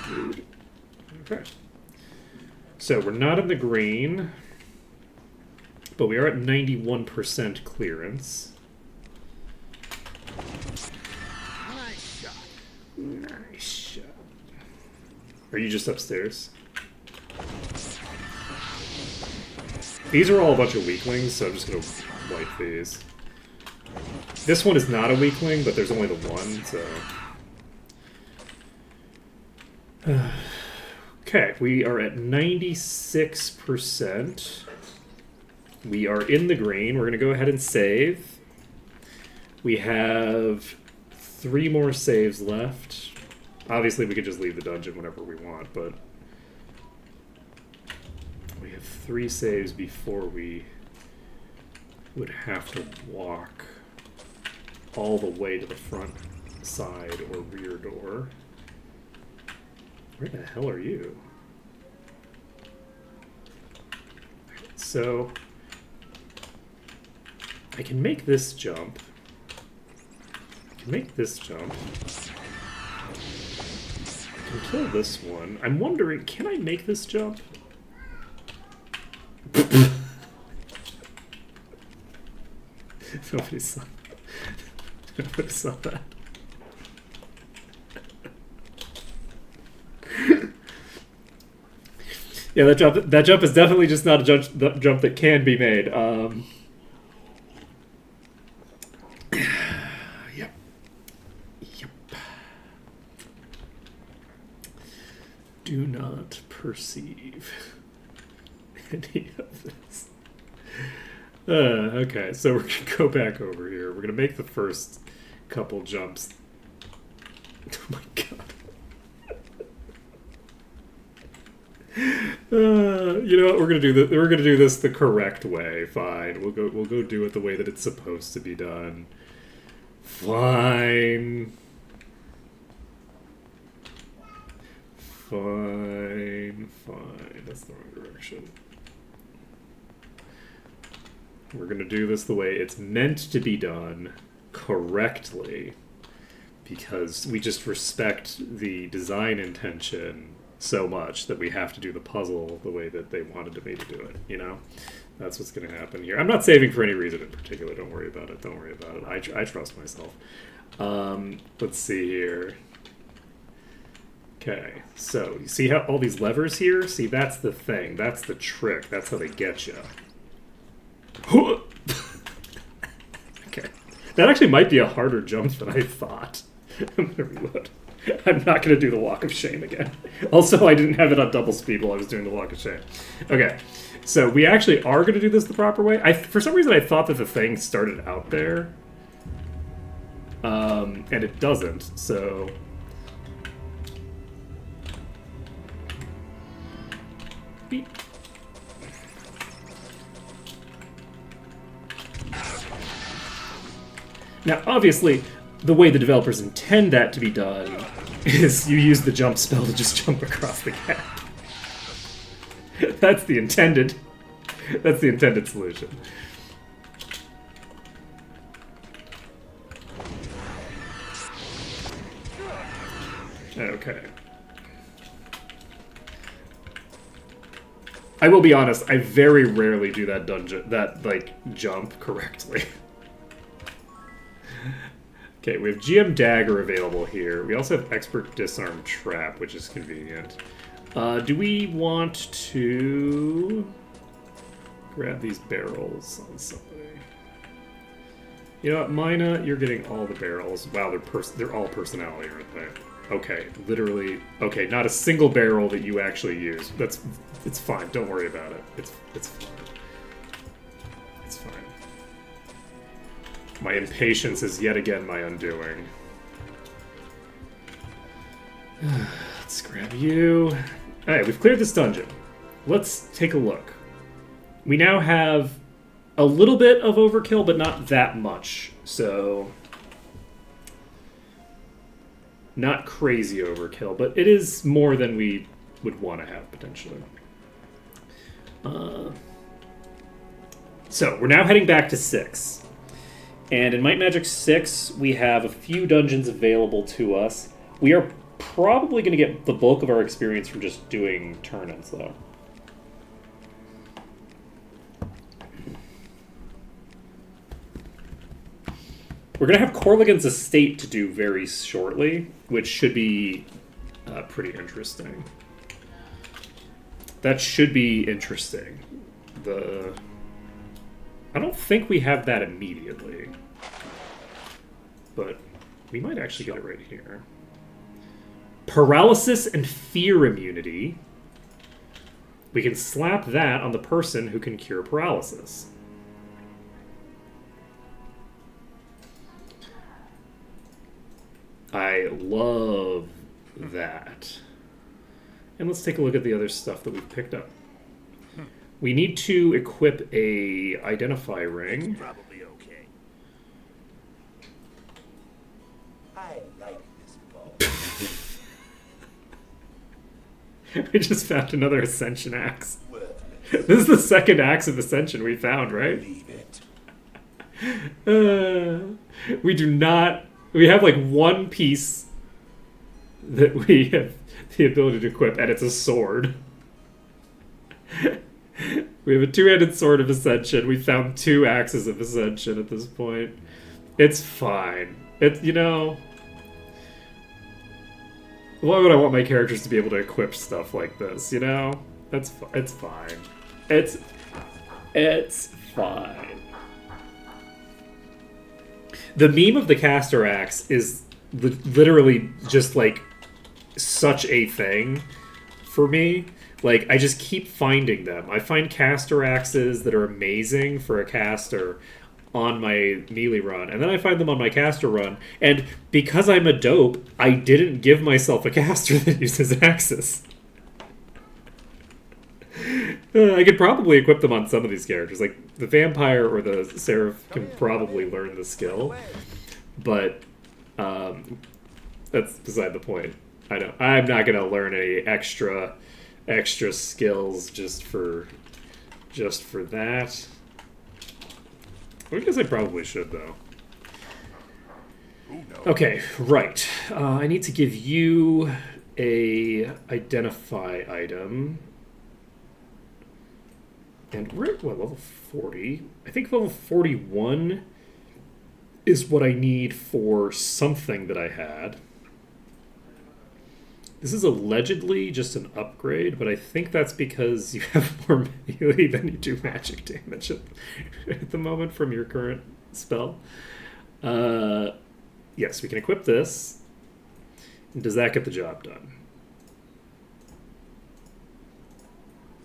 S2: Rude. Okay. So we're not in the green, but we are at 91% clearance.
S3: Nice shot.
S2: Nice shot. Are you just upstairs? These are all a bunch of weaklings, so I'm just gonna wipe these. This one is not a weakling, but there's only the one, so... Okay, we are at 96%. We are in the green. We're gonna go ahead and save. We have 3 more saves left. Obviously, we could just leave the dungeon whenever we want, but... we have 3 saves before we would have to walk all the way to the front side or rear door. Where the hell are you? So I can make this jump. I can make this jump. I can kill this one. I'm wondering, can I make this jump? Nobody saw that. Yeah, that jump is definitely just not a jump that can be made. Yep. Do not perceive any of this. Okay, so we're going to go back over here. We're going to make the first couple jumps. Oh my god. You know what? We're gonna do this. We're gonna do this the correct way. Fine. We'll go do it the way that it's supposed to be done. Fine. Fine. That's the wrong direction. We're gonna do this the way it's meant to be done, correctly, because we just respect the design intention so much that we have to do the puzzle the way that they wanted me to do it, you know? That's what's going to happen here. I'm not saving for any reason in particular. Don't worry about it. Don't worry about it. I trust myself. Let's see here. Okay, so you see how all these levers here? See, that's the thing. That's the trick. That's how they get you. Okay. That actually might be a harder jump than I thought. I'm going to reload. I'm not going to do the walk of shame again. Also, I didn't have it on double speed while I was doing the walk of shame. Okay, so we actually are going to do this the proper way. For some reason, I thought that the thing started out there. And it doesn't, so... Beep. Now, obviously, the way the developers intend that to be done is you use the jump spell to just jump across the gap. That's the intended solution. Okay. I will be honest, I very rarely do that jump correctly. Okay, we have GM Dagger available here. We also have Expert Disarm Trap, which is convenient. Do we want to grab these barrels on somebody? You know what, Mina, you're getting all the barrels. Wow, they're all personality, aren't they? Okay, literally. Okay, not a single barrel that you actually use. It's fine. Don't worry about it. It's fine. It's fine. My impatience is yet again my undoing. Let's grab you. Alright, we've cleared this dungeon. Let's take a look. We now have a little bit of overkill, but not that much. So, not crazy overkill, but it is more than we would want to have, potentially. So, we're now heading back to 6. And in Might and Magic 6, we have a few dungeons available to us. We are probably going to get the bulk of our experience from just doing turn-ins, though. We're going to have Corligan's Estate to do very shortly, which should be pretty interesting. That should be interesting. I don't think we have that immediately, but we might actually get it right here. Paralysis and fear immunity. We can slap that on the person who can cure paralysis. I love that. And let's take a look at the other stuff that we've picked up. We need to equip a Identify ring.
S3: It's probably okay.
S4: I like this ball.
S2: We just found another Ascension axe.
S4: Worthless.
S2: This is the second axe of Ascension we found, right?
S4: Leave it.
S2: We do not... We have like one piece that we have the ability to equip, and it's a sword. We have a two-handed sword of Ascension. We found 2 axes of Ascension at this point. It's fine. You know... Why would I want my characters to be able to equip stuff like this, you know? It's fine. It's fine. The meme of the caster axe is literally just, like, such a thing for me. Like, I just keep finding them. I find caster axes that are amazing for a caster on my melee run, and then I find them on my caster run, and because I'm a dope, I didn't give myself a caster that uses axes. I could probably equip them on some of these characters. Like, the Vampire or the Seraph can probably learn the skill, but that's beside the point. I'm not going to learn any extra skills just for that. I guess I probably should, though. Okay, right. I need to give you a Identify item. And we're at, what, level 40? I think level 41 is what I need for something that I had. This is allegedly just an upgrade, but I think that's because you have more melee than you do magic damage at the moment from your current spell. Yes, we can equip this. And does that get the job done?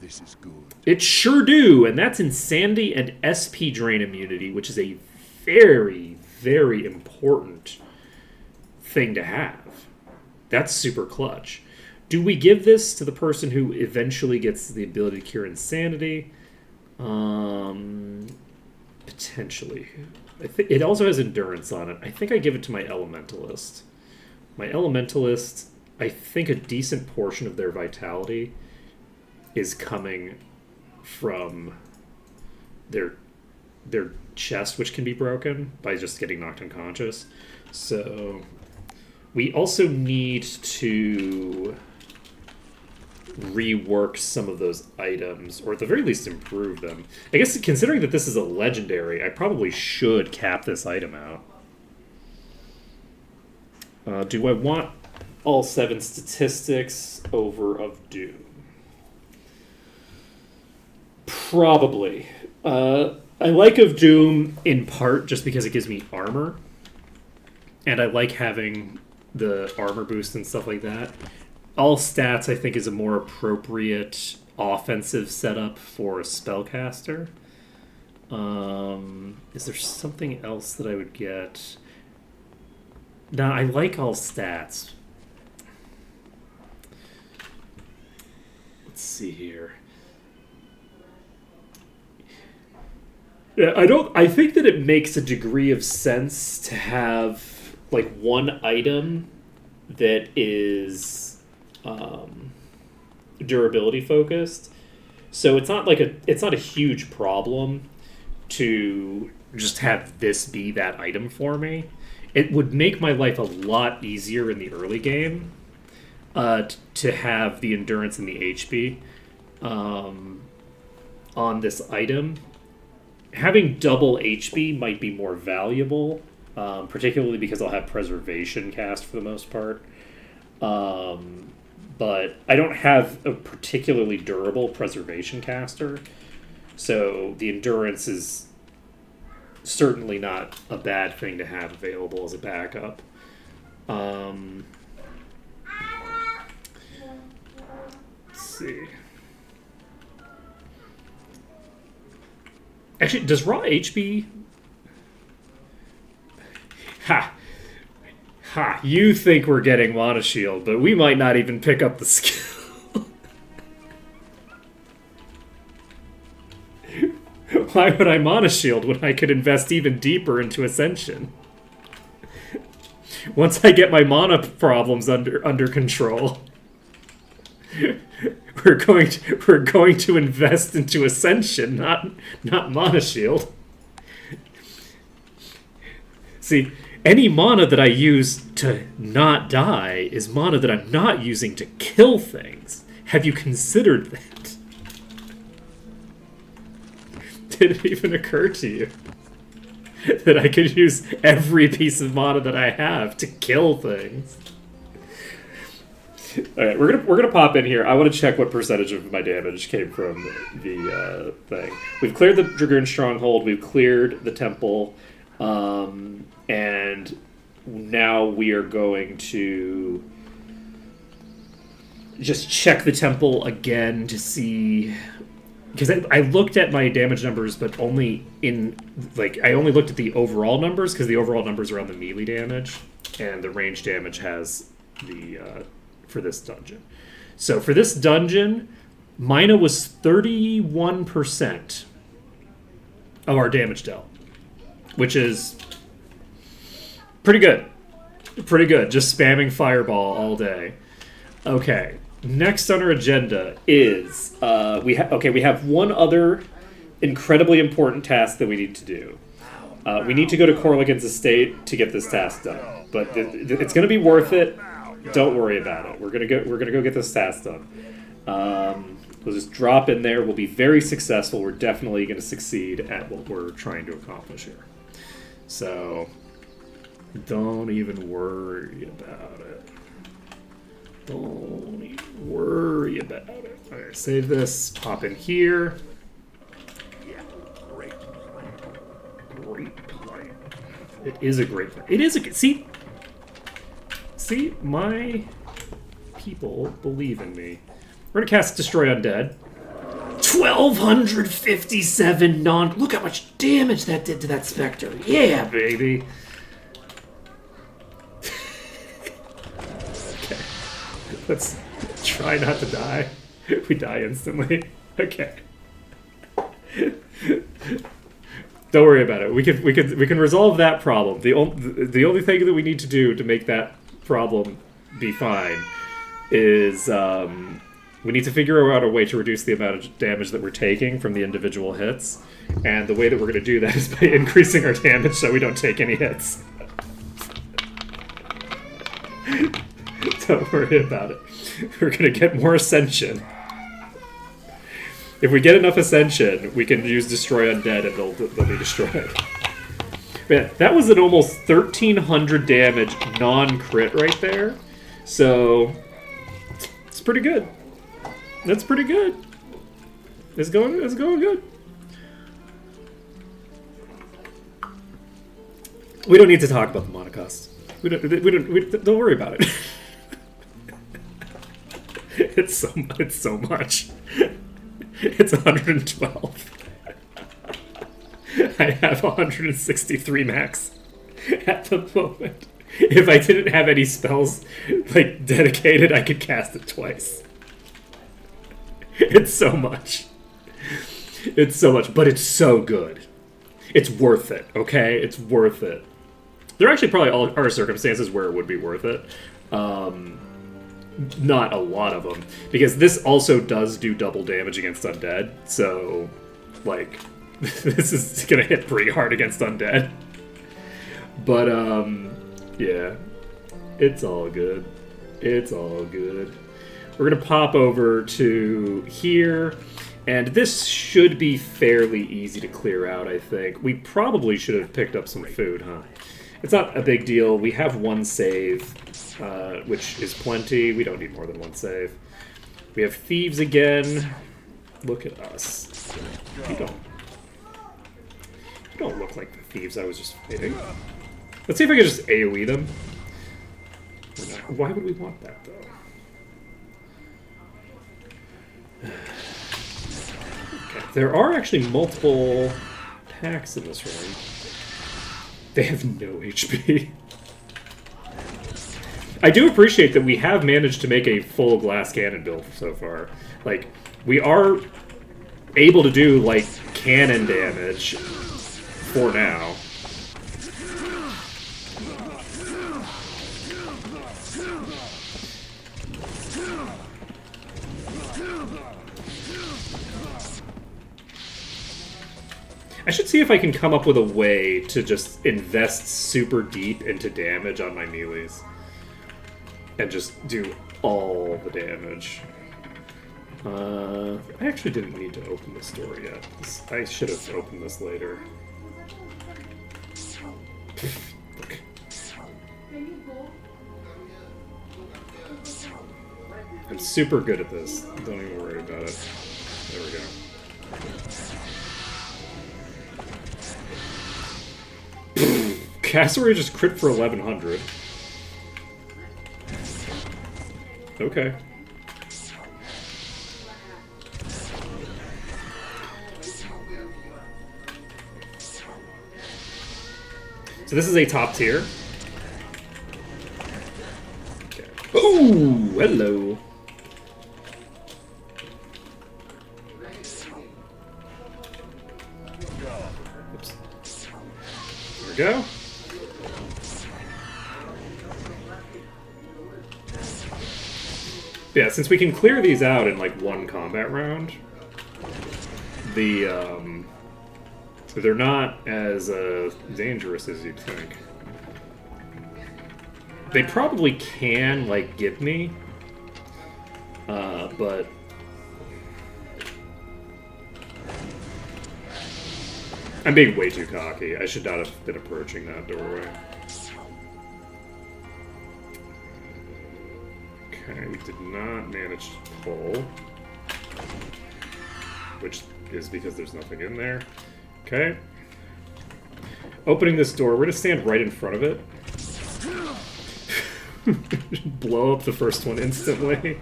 S6: This is good.
S2: It sure do, and that's Insanity and SP Drain immunity, which is a very, very important thing to have. That's super clutch. Do we give this to the person who eventually gets the ability to cure Insanity? Potentially. it also has endurance on it. I think I give it to my elementalist. My elementalist, I think a decent portion of their vitality is coming from their chest, which can be broken by just getting knocked unconscious. So we also need to rework some of those items, or at the very least improve them. I guess considering that this is a legendary, I probably should cap this item out. Do I want all 7 statistics over of Doom? Probably. I like of Doom in part just because it gives me armor. And I like having the armor boost and stuff like that. All stats, I think, is a more appropriate offensive setup for a spellcaster. Is there something else that I would get? No, I like all stats. Let's see here. Yeah, I think that it makes a degree of sense to have like one item that is durability focused. So it's not a huge problem to just have this be that item for me. It would make my life a lot easier in the early game to have the endurance and the HP on this item. Having double HP might be more valuable, particularly because I'll have preservation cast for the most part. But I don't have a particularly durable preservation caster, so the endurance is certainly not a bad thing to have available as a backup. Let's see. Actually, does raw HP... Ha! Ha! You think we're getting Mana Shield, but we might not even pick up the skill. Why would I Mana Shield when I could invest even deeper into Ascension? Once I get my mana problems under control, we're going to invest into Ascension, not Mana Shield. See, any mana that I use to not die is mana that I'm not using to kill things. Have you considered that? Did it even occur to you that I could use every piece of mana that I have to kill things? Alright, we're gonna pop in here. I want to check what percentage of my damage came from the thing. We've cleared the Dragoon Stronghold, we've cleared the temple, and now we are going to just check the temple again to see... Because I looked at my damage numbers, but only in... I only looked at the overall numbers, because the overall numbers are on the melee damage, and the range damage has the... for this dungeon. So for this dungeon, Mina was 31% of our damage dealt, which is pretty good. Pretty good. Just spamming Fireball all day. Okay. Next on our agenda is we have one other incredibly important task that we need to do. We need to go to Corligan's estate to get this task done, but it's going to be worth it. Don't worry about it. We're gonna go get this task done. We'll just drop in there. We'll be very successful. We're definitely going to succeed at what we're trying to accomplish here. So don't even worry about it. Don't even worry about it. All right, save this. Pop in here.
S3: Yeah, great plan.
S2: Great plan. It is a great plan. It is a see. See, my people believe in me. We're gonna cast Destroy Undead. 1,257 non... Look how much damage that did to that Spectre. Yeah, baby. Okay. Let's try not to die. We die instantly. Okay. Don't worry about it. We can resolve that problem. The only thing that we need to do to make that problem be fine is we need to figure out a way to reduce the amount of damage that we're taking from the individual hits. And the way that we're going to do that is by increasing our damage so we don't take any hits. Don't worry about it. We're going to get more ascension. If we get enough ascension, we can use Destroy Undead and they'll be destroyed. Man, that was an almost 1,300 damage non-crit right there. So, it's pretty good. That's pretty good. It's going good. We don't need to talk about the monocost. Don't worry about it. It's so much. It's 112. I have 163 max at the moment. If I didn't have any spells like dedicated, I could cast it twice. It's so much. It's so much, but it's so good. It's worth it, okay? It's worth it. There actually probably are circumstances where it would be worth it. Not a lot of them. Because this also does do double damage against undead. So, like, this is going to hit pretty hard against undead. But, yeah. It's all good. It's all good. We're going to pop over to here. And this should be fairly easy to clear out, I think. We probably should have picked up some food, huh? It's not a big deal. We have one save, which is plenty. We don't need more than one save. We have thieves again. Look at us. You don't look like the thieves I was just fighting. Let's see if I can just AoE them. Why would we want that, though? Okay. There are actually multiple packs in this room. They have no HP. I do appreciate that we have managed to make a full glass cannon build so far. Like, we are able to do, like, cannon damage for now. I should see if I can come up with a way to just invest super deep into damage on my melees. And just do all the damage. I actually didn't need to open this door yet. I should have opened this later. Look. I'm super good at this. Don't even worry about it. There we go. Cassowary just crit for 1100. Okay. So this is a top tier. Okay. Oh, hello. Oops. There we go. Yeah, since we can clear these out in like one combat round, they're not as dangerous as you'd think. They probably can like give me, but I'm being way too cocky. I should not have been approaching that doorway. Okay, we did not manage to pull. Which is because there's nothing in there. Okay. Opening this door, we're gonna stand right in front of it. Blow up the first one instantly.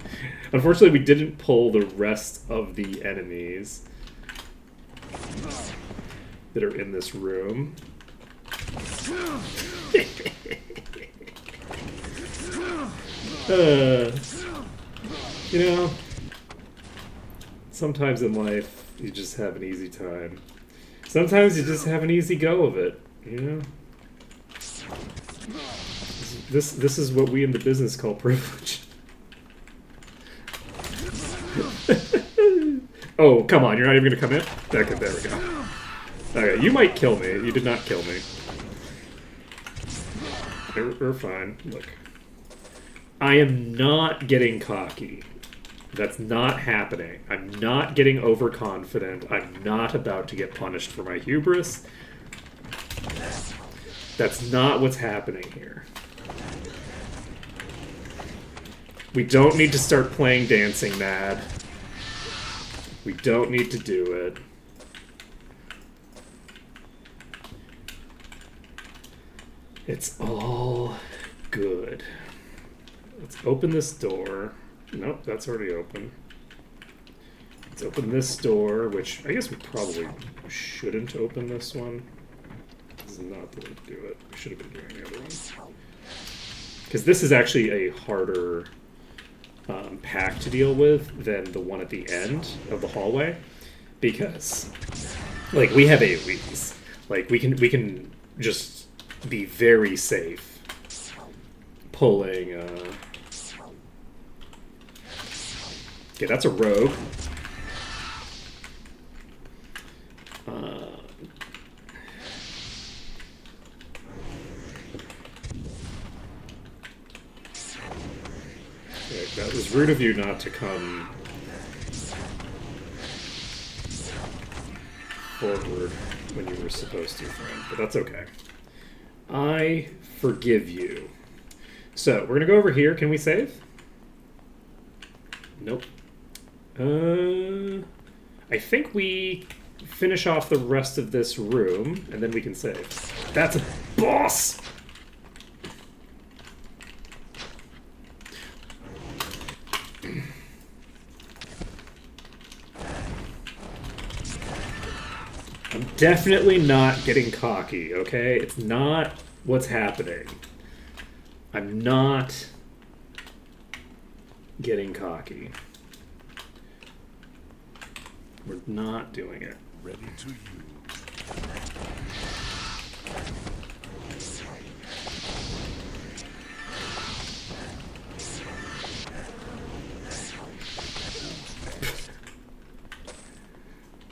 S2: Unfortunately, we didn't pull the rest of the enemies that are in this room. You know, sometimes in life, you just have an easy time. Sometimes you just have an easy go of it, you know? This is what we in the business call privilege. Oh, come on, you're not even gonna come in? Okay, there we go. Okay, you might kill me. You did not kill me. We're fine. Look. I am not getting cocky. That's not happening. I'm not getting overconfident. I'm not about to get punished for my hubris. That's not what's happening here. We don't need to start playing Dancing Mad. We don't need to do it. It's all good. Let's open this door. Nope, that's already open. Let's open this door, which I guess we probably shouldn't open this one. This is not the way to do it. We should have been doing the other one. Because this is actually a harder pack to deal with than the one at the end of the hallway. Because, like, we have AoEs. Like, we can just be very safe pulling, okay, that's a rogue. Okay, that was rude of you not to come forward when you were supposed to, friend, but that's okay. I forgive you. So, we're gonna go over here. Can we save? Nope. I think we finish off the rest of this room, and then we can save. That's a boss! I'm definitely not getting cocky, okay? It's not what's happening. I'm not getting cocky. We're not doing it.
S6: Ready to use.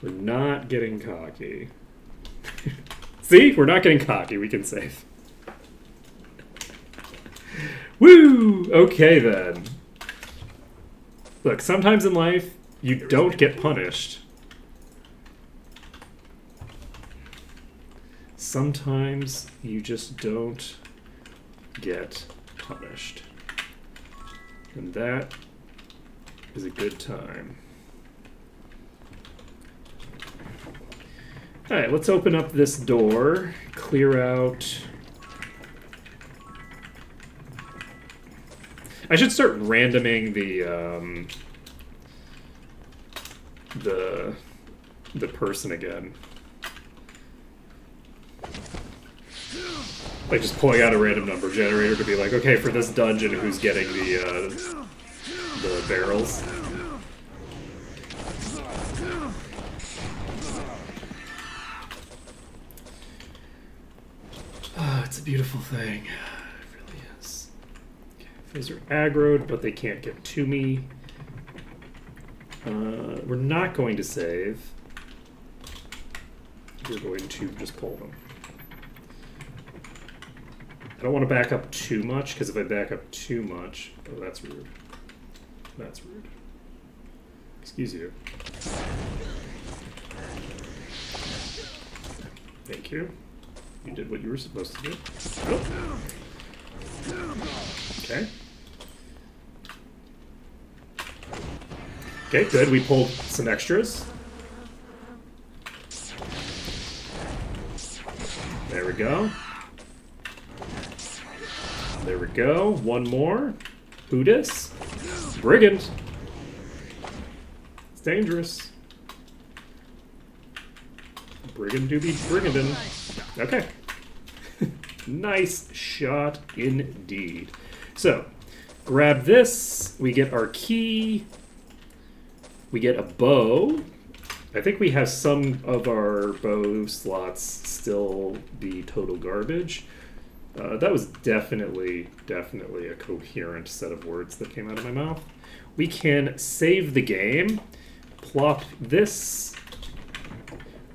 S2: We're not getting cocky. See? We're not getting cocky. We can save. Woo! Okay, then. Look, sometimes in life, you don't get punished. Sometimes you just don't get punished. And that is a good time. Alright, let's open up this door, clear out... I should start randoming the person again. Like just pulling out a random number generator to be like, okay, for this dungeon, who's getting the barrels? Oh, it's a beautiful thing. It really is. Okay, those are aggroed, but they can't get to me. We're not going to save. We're going to just pull them. I don't want to back up too much, because if I back up too much... Oh, that's rude. That's rude. Excuse you. Thank you. You did what you were supposed to do. Oh. Okay. Okay, good. We pulled some extras. There we go. There we go. One more. Who dis? Brigand. It's dangerous. Brigand do be brigandin'. Okay. Nice shot indeed. So, grab this. We get our key. We get a bow. I think we have some of our bow slots still be total garbage. That was definitely a coherent set of words that came out of my mouth. We can save the game, plop this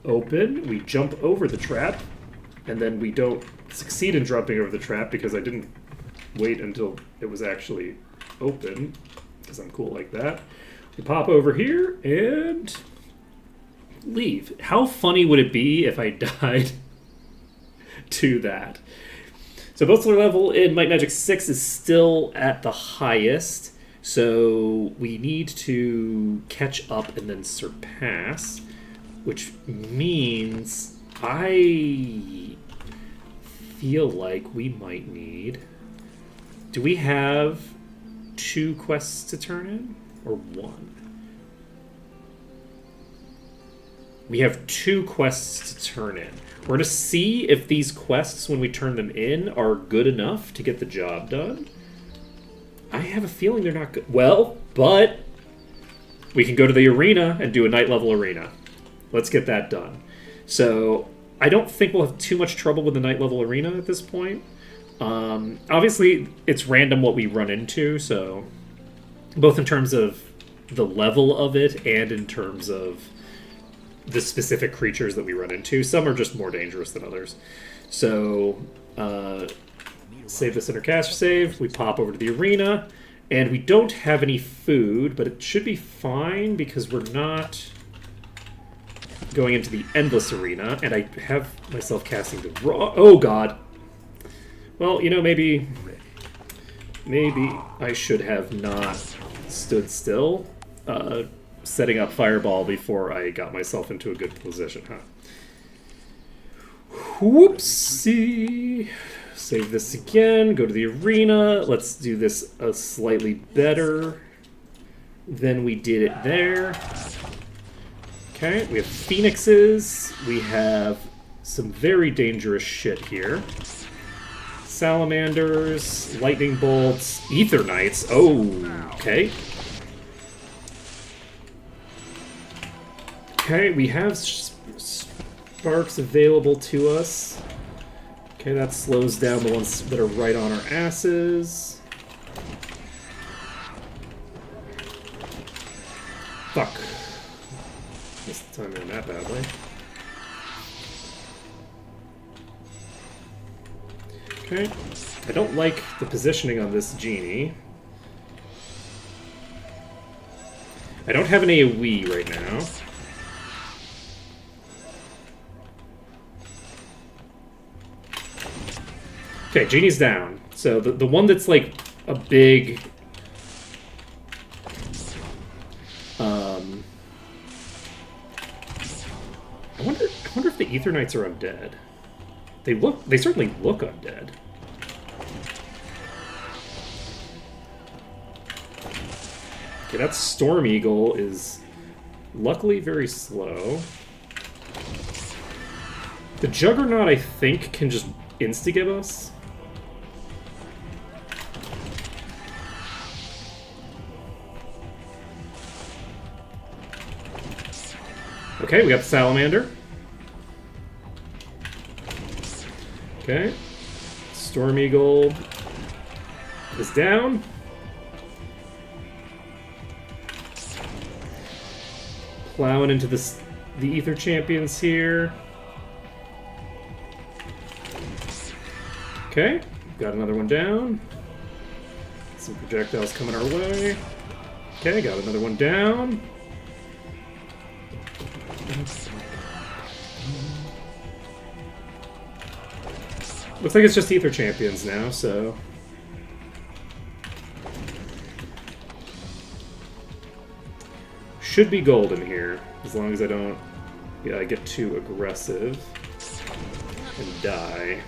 S2: open, we jump over the trap, and then we don't succeed in jumping over the trap because I didn't wait until it was actually open, because I'm cool like that. We pop over here and leave. How funny would it be if I died to that? So Boastler level in Might Magic 6 is still at the highest, so we need to catch up and then surpass, which means I feel like we might need... Do we have 2 quests to turn in, or 1? We have 2 quests to turn in. We're going to see if these quests, when we turn them in, are good enough to get the job done. I have a feeling they're not good. Well, but we can go to the arena and do a night level arena. Let's get that done. So I don't think we'll have too much trouble with the night level arena at this point. Obviously, it's random what we run into, so both in terms of the level of it and in terms of the specific creatures that we run into. Some are just more dangerous than others. So, save this under caster save. We pop over to the arena, and we don't have any food, but it should be fine because we're not going into the endless arena, and I have myself casting the raw... Oh, God. Well, you know, maybe I should have not stood still, setting up Fireball before I got myself into a good position, huh? Whoopsie. Save this again, go to the arena. Let's do this slightly better than we did it there. Okay, we have phoenixes. We have some very dangerous shit here. Salamanders, lightning bolts, ether knights. Oh, okay. Okay, we have sparks available to us. Okay, that slows down the ones that are right on our asses. Fuck. This time in that badly. Okay. I don't like the positioning on this genie. I don't have an AoE right now. Okay, genie's down. So the one that's like a big... I wonder if the Ether Knights are undead. They certainly look undead. Okay, that Storm Eagle is luckily very slow. The Juggernaut, I think, can just insta-give us. Okay, we got the Salamander. Okay. Storm Eagle is down. Plowing into the Ether Champions here. Okay, got another one down. Some projectiles coming our way. Okay, got another one down. Looks like it's just Ether Champions now, so... Should be golden here, as long as I don't get too aggressive and die.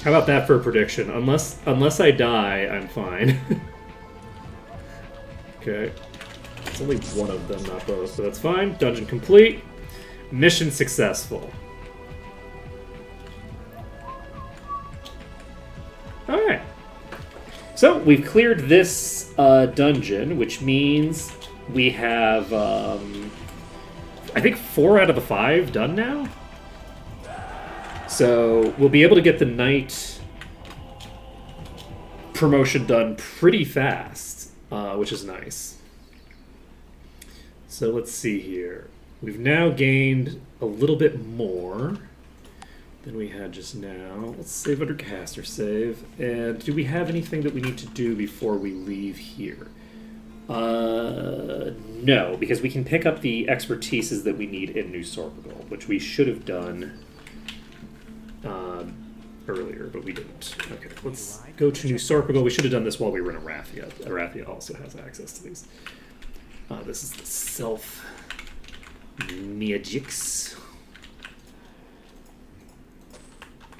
S2: How about that for a prediction? Unless I die, I'm fine. Okay. It's only one of them, not both, so that's fine. Dungeon complete. Mission successful. Alright. So we've cleared this dungeon, which means we have, I think, 4 out of the 5 done now. So we'll be able to get the knight promotion done pretty fast, which is nice. So let's see here. We've now gained a little bit more than we had just now. Let's save under caster save. And do we have anything that we need to do before we leave here? No, because we can pick up the expertises that we need in New Sorpigal, which we should have done earlier, but we didn't. Okay, let's go to New Sorpigal. We should have done this while we were in Arathia. Arathia also has access to these. This is the Self Magics.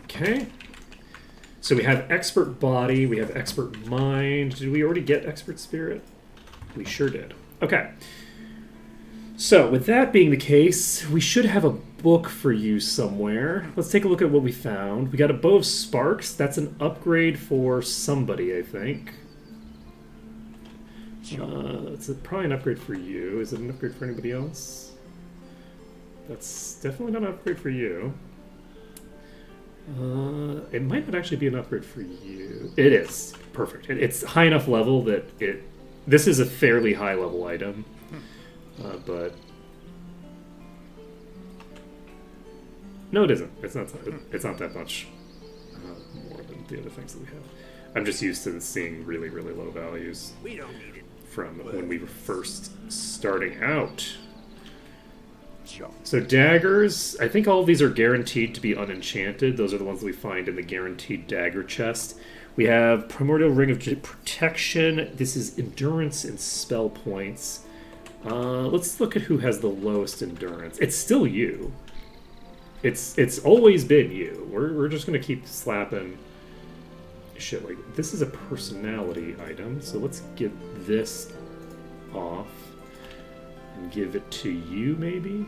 S2: Okay. So we have Expert Body, we have Expert Mind. Did we already get Expert Spirit? We sure did. Okay. So, with that being the case, we should have a book for you somewhere. Let's take a look at what we found. We got a Bow of Sparks. That's an upgrade for somebody, I think. It's probably an upgrade for you. Is it an upgrade for anybody else? That's definitely not an upgrade for you. It might not actually be an upgrade for you. It is. Perfect. It's high enough level that it... This is a fairly high level item. But... No, it isn't. It's not that much more than the other things that we have. I'm just used to seeing really, really low values
S3: We don't need it.
S2: from when we were first starting out.
S3: Junk.
S2: So daggers, I think all of these are guaranteed to be unenchanted. Those are the ones that we find in the guaranteed dagger chest. We have Primordial Ring of Protection. This is endurance and spell points. Let's look at who has the lowest endurance. It's still you. It's always been you. We're just gonna keep slapping shit like this is a personality item. So let's get this off and give it to you, maybe.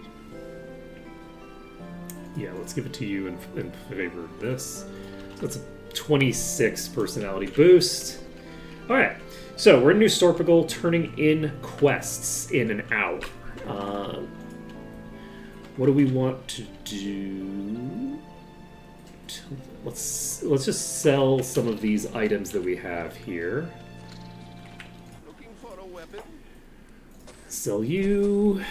S2: Yeah, let's give it to you in favor of this. So that's a 26 personality boost. All right, so we're in New Sorpigal, turning in quests in an hour. What do we want to do? Let's just sell some of these items that we have here.
S6: Looking for a weapon?
S2: Sell you.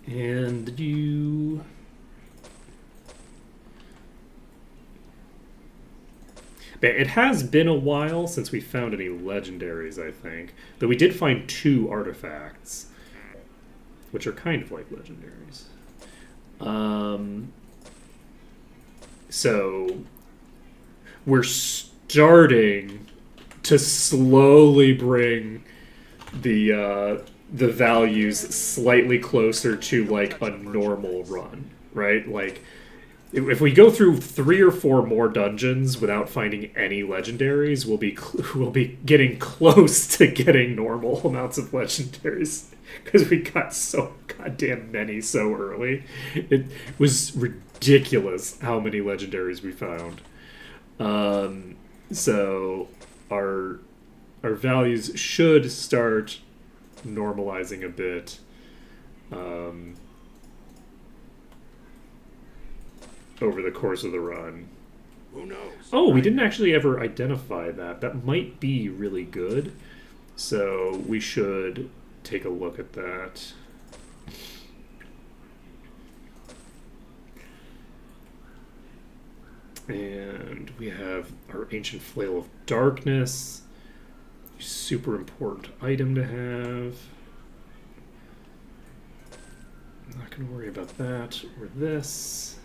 S2: And you. But it has been a while since we found any legendaries, I think. Though we did find 2 artifacts, which are kind of like legendaries. So we're starting to slowly bring the values slightly closer to like a normal run, right? Like if we go through 3 or 4 more dungeons without finding any legendaries, we'll be getting close to getting normal amounts of legendaries because we got so goddamn many so early. It was ridiculous how many legendaries we found. So our values should start normalizing a bit over the course of the run.
S3: Who knows?
S2: Oh, we didn't actually ever identify that. That might be really good. So we should take a look at that. And we have our Ancient Flail of Darkness. Super important item to have. I'm not going to worry about that or this.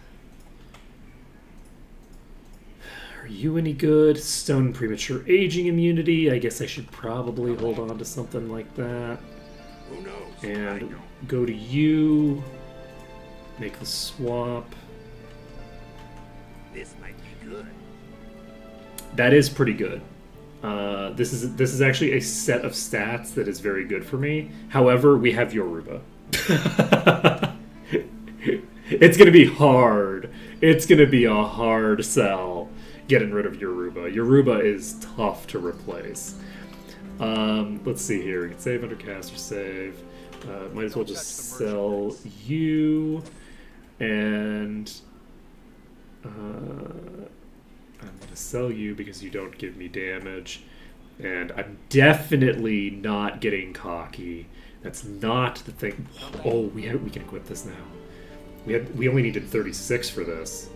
S2: Are you any good? Stone Premature Aging Immunity. I guess I should probably hold on to something like that.
S3: Who knows?
S2: And go to you. Make the swap.
S3: This might be good.
S2: That is pretty good. This is actually a set of stats that is very good for me. However, we have Yoruba. It's going to be hard It's gonna be a hard sell getting rid of Yoruba. Yoruba is tough to replace. Let's see here. We can save under caster save. Might as well just sell you. And I'm gonna sell you because you don't give me damage. And I'm definitely not getting cocky. That's not the thing. Oh, we can equip this now. We only needed 36 for this.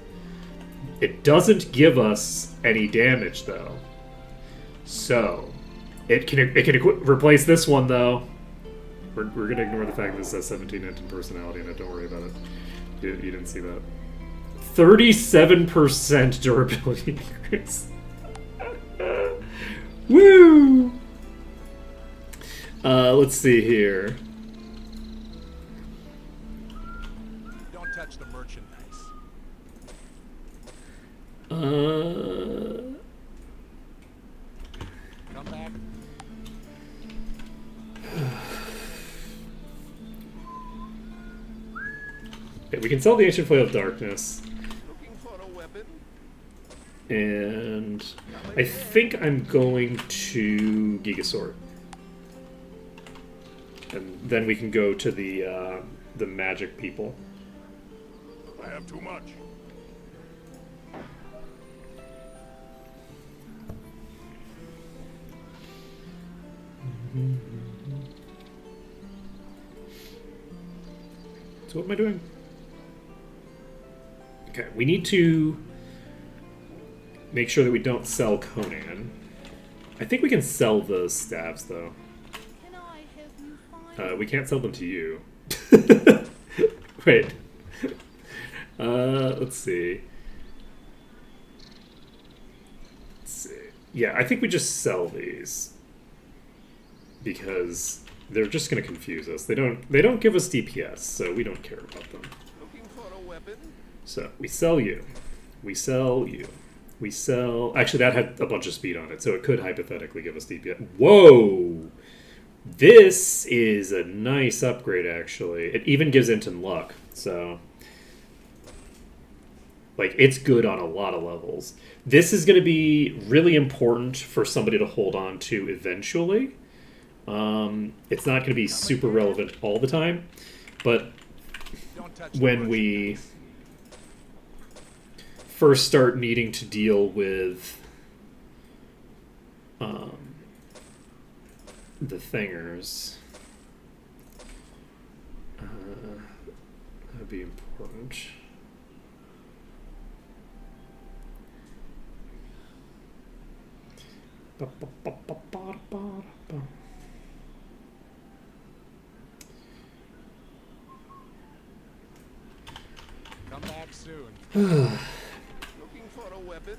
S2: It doesn't give us any damage though. So it can replace this one though. We're gonna ignore the fact that this says 17 int in personality, and don't worry about it. You didn't see that. 37% durability increase. Woo! Let's see here.
S3: Don't touch the merchandise. Come back.
S2: Okay, we can sell the Ancient Flail of Darkness.
S3: Looking for a weapon?
S2: And I think I'm going to Gigasort. And then we can go to the magic people.
S6: I have too much.
S2: So what am I doing? Okay, we need to make sure that we don't sell Conan. I think we can sell the staves, though.
S7: Can I help you find
S2: We can't sell them to you. Wait. Let's see. Yeah, I think we just sell these. Because they're just going to confuse us. They don't give us DPS, so we don't care about them.
S3: Looking for a weapon?
S2: So, we sell you. We sell you. We sell... Actually, that had a bunch of speed on it, so it could hypothetically give us DPS. Whoa! This is a nice upgrade, actually. It even gives Inton luck, so... Like, it's good on a lot of levels. This is going to be really important for somebody to hold on to eventually. It's not going to be super relevant all the time, but when we first start needing to deal with the thingers, that'd be important.
S3: Come back soon. Looking for a weapon?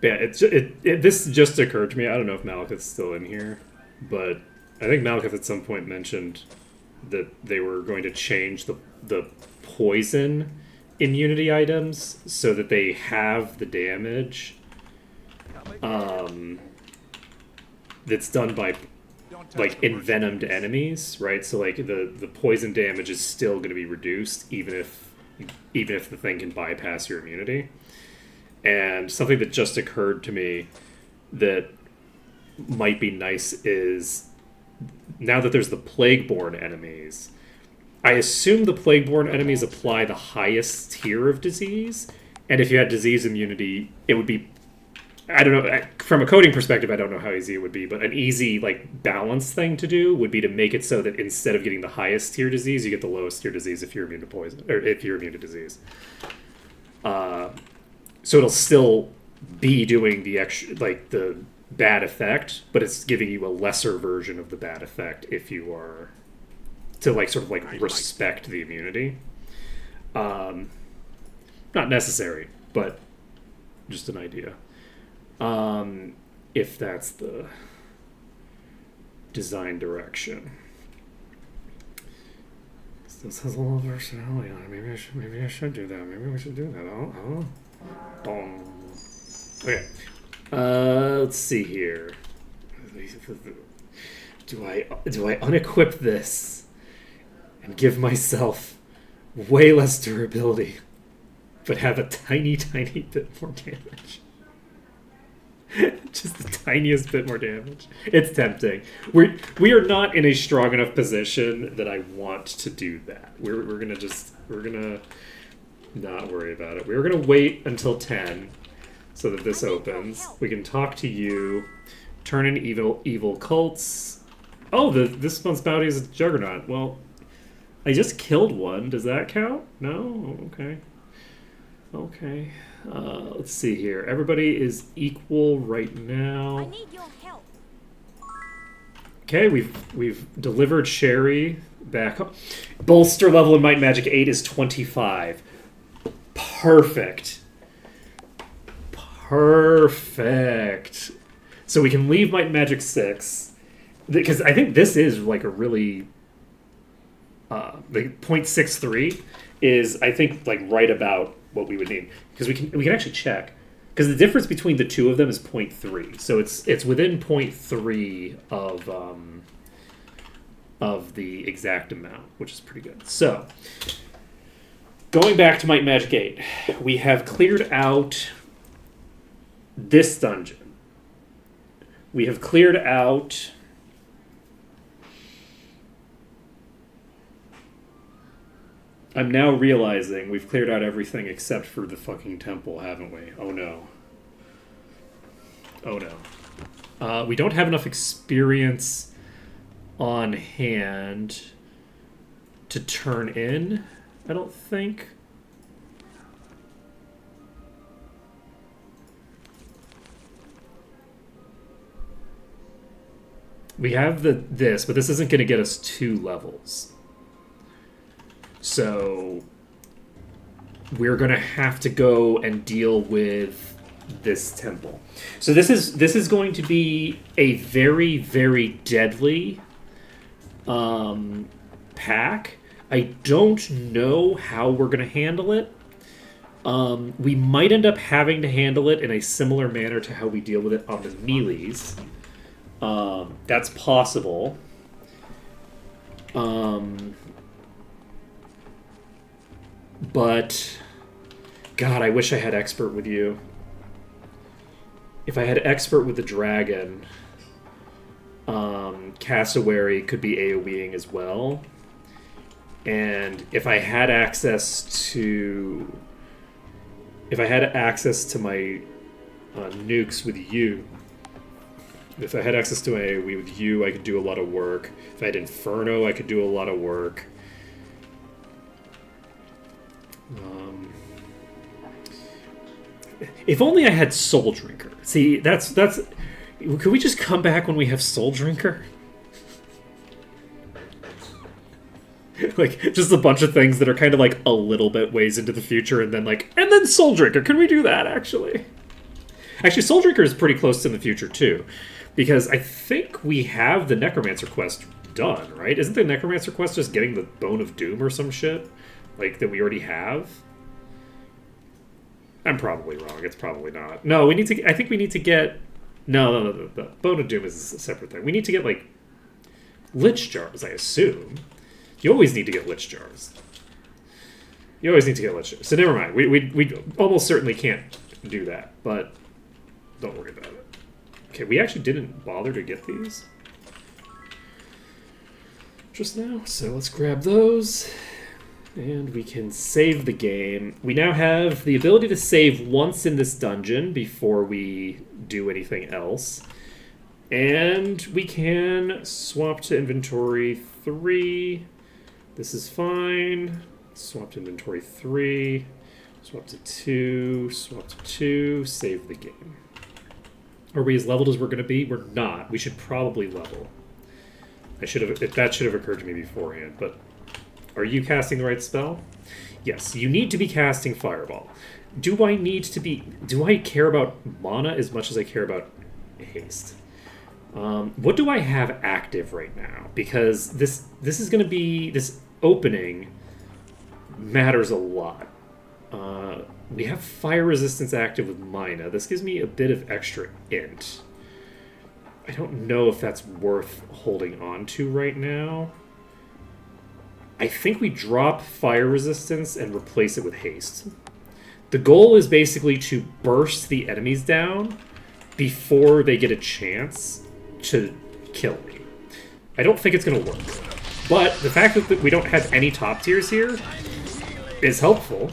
S2: Yeah, this just occurred to me. I don't know if Malekith's still in here, but I think Malekith at some point mentioned that they were going to change the poison immunity items so that they have the damage that's done by like envenomed enemies, right? So like the poison damage is still going to be reduced even if the thing can bypass your immunity. And something that just occurred to me that might be nice is now that there's the Plagueborn enemies, I assume the Plagueborn enemies apply the highest tier of disease, and if you had disease immunity, it would be, I don't know, from a coding perspective, I don't know how easy it would be, but an easy, like, balance thing to do would be to make it so that instead of getting the highest tier disease, you get the lowest tier disease if you're immune to poison, or if you're immune to disease. So it'll still be doing the extra, like, the bad effect, but it's giving you a lesser version of the bad effect if you are to like sort of like respect the immunity. Not necessary, but just an idea. If that's the design direction. Still has a little personality on it. Maybe I should do that. Maybe we should do that. Oh. Okay. Let's see here. Do I unequip this and give myself way less durability, but have a tiny, tiny bit more damage. Just the tiniest bit more damage. It's tempting. We are not in a strong enough position that I want to do that. We're gonna not worry about it. We're gonna wait until 10 so that this opens. We can talk to you. Turn in evil cults. Oh, this month's bounty is a juggernaut. Well, I just killed one. Does that count? No? Oh, okay. Okay. Let's see here. Everybody is equal right now.
S7: I need your help.
S2: Okay, we've delivered Sherry back up. Bolster level in Might Magic 8 is 25. Perfect. Perfect. So we can leave Might Magic 6. Because I think this is like a really... the 0.63 is, I think, like right about what we would need. Because we can actually check. Because the difference between the two of them is 0.3. So it's within 0.3 of the exact amount, which is pretty good. So, going back to Might and Magic 8, we have cleared out this dungeon. We have cleared out... I'm now realizing we've cleared out everything except for the fucking temple, haven't we? Oh no. Oh no. We don't have enough experience on hand to turn in, I don't think. We have this, but this isn't going to get us 2 levels. So we're going to have to go and deal with this temple. So this is going to be a very, very deadly pack. I don't know how we're going to handle it. We might end up having to handle it in a similar manner to how we deal with it on the melees. That's possible. But, God, I wish I had expert with you. If I had expert with the dragon, cassowary could be AoEing as well. And if I had access to... If I had access to my nukes with you... If I had access to AoE with you, I could do a lot of work. If I had Inferno, I could do a lot of work. If only I had Soul Drinker. See, that's. Could we just come back when we have Soul Drinker? Like, just a bunch of things that are kind of like a little bit ways into the future, and then Soul Drinker. Can we do that, actually? Actually, Soul Drinker is pretty close to the future, too. Because I think we have the Necromancer quest done, right? Isn't the Necromancer quest just getting the Bone of Doom or some shit? Like, that we already have? I'm probably wrong. It's probably not. No, we need to... I think we need to get... No. The Bone of Doom is a separate thing. We need to get, like, Lich Jars, I assume. You always need to get Lich Jars. You always need to get Lich Jars. So never mind. We almost certainly can't do that, but don't worry about it. Okay, we actually didn't bother to get these just now, so let's grab those. And we can save the game. We now have the ability to save once in this dungeon before we do anything else. And we can swap to inventory 3. This is fine. Swap to inventory 3. Swap to 2. Swap to 2. Save the game. Are we as leveled as we're going to be? We're not. We should probably level. That should have occurred to me beforehand, but... Are you casting the right spell? Yes, you need to be casting Fireball. Do I care about mana as much as I care about haste? What do I have active right now? Because this is going to be... This opening matters a lot. We have Fire Resistance active with Mina. This gives me a bit of extra int. I don't know if that's worth holding on to right now. I think we drop fire resistance and replace it with haste. The goal is basically to burst the enemies down before they get a chance to kill me. I don't think it's going to work. But the fact that we don't have any top tiers here is helpful.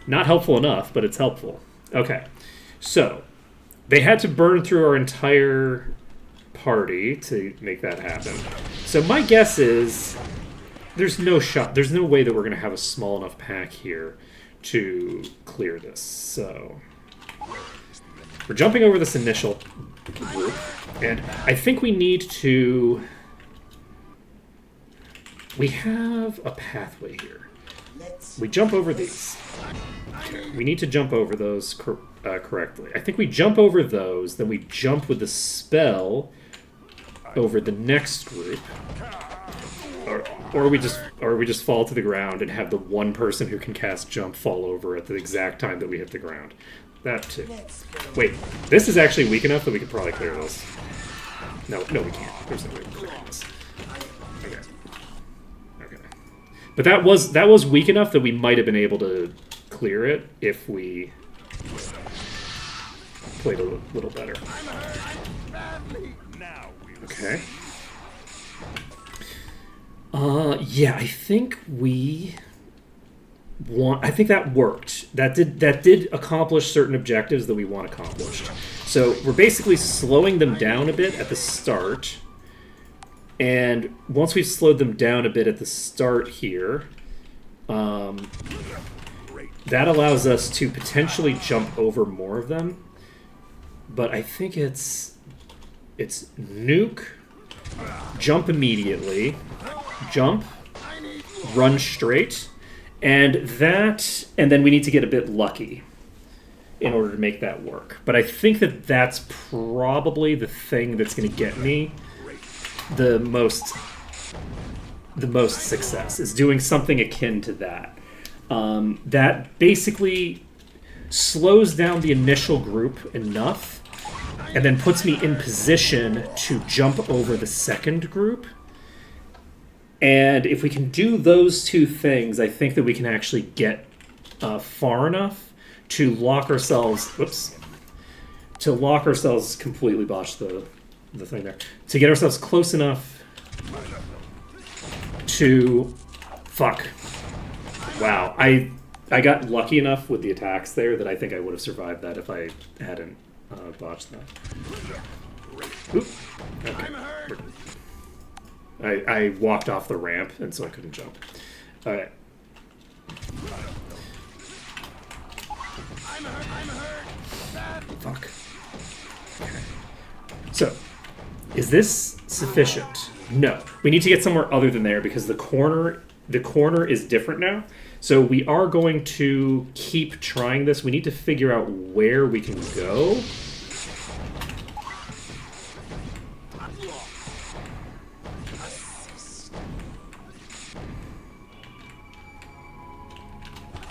S2: Not helpful enough, but it's helpful. Okay, so they had to burn through our entire party to make that happen. So my guess is there's no way that we're going to have a small enough pack here to clear this. So we're jumping over this initial group, and I think we need to... We have a pathway here. We jump over these. Okay, we need to jump over those correctly. I think we jump over those, then we jump with the spell over the next group. Or we just fall to the ground and have the one person who can cast jump fall over at the exact time that we hit the ground. That too. Wait, this is actually weak enough that we could probably clear this. No, we can't. There's no way to clear this. Okay. But that was weak enough that we might have been able to clear it if we played a little better. Okay. Yeah, I think that worked. That did accomplish certain objectives that we want accomplished. So we're basically slowing them down a bit at the start. And once we've slowed them down a bit at the start here, that allows us to potentially jump over more of them. But I think it's nuke, jump immediately, jump, run straight, and then we need to get a bit lucky in order to make that work. But I think that that's probably the thing that's going to get me the most success, is doing something akin to that. That basically slows down the initial group enough and then puts me in position to jump over the second group. And if we can do those two things, I think that we can actually get far enough to lock ourselves... Whoops. To lock ourselves... Completely botch the thing there. To get ourselves close enough to... Fuck. Wow. I got lucky enough with the attacks there that I think I would have survived that if I hadn't botched that. Oop. Okay. I walked off the ramp, and so I couldn't jump. Alright. Fuck. Okay. So, is this sufficient? No. We need to get somewhere other than there because the corner is different now. So we are going to keep trying this. We need to figure out where we can go.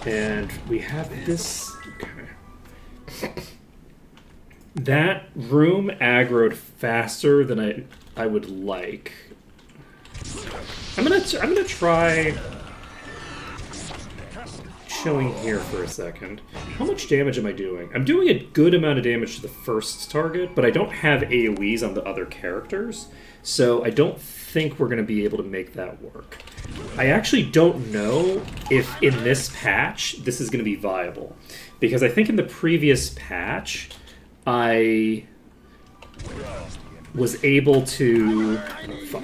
S2: And we have this... Okay. That room aggroed faster than I would like. I'm gonna try chilling here for a second. How much damage am I doing? I'm doing a good amount of damage to the first target, but I don't have AoEs on the other characters, so I don't think we're going to be able to make that work. I actually don't know if in this patch this is going to be viable, because I think in the previous patch I was able to... Fuck.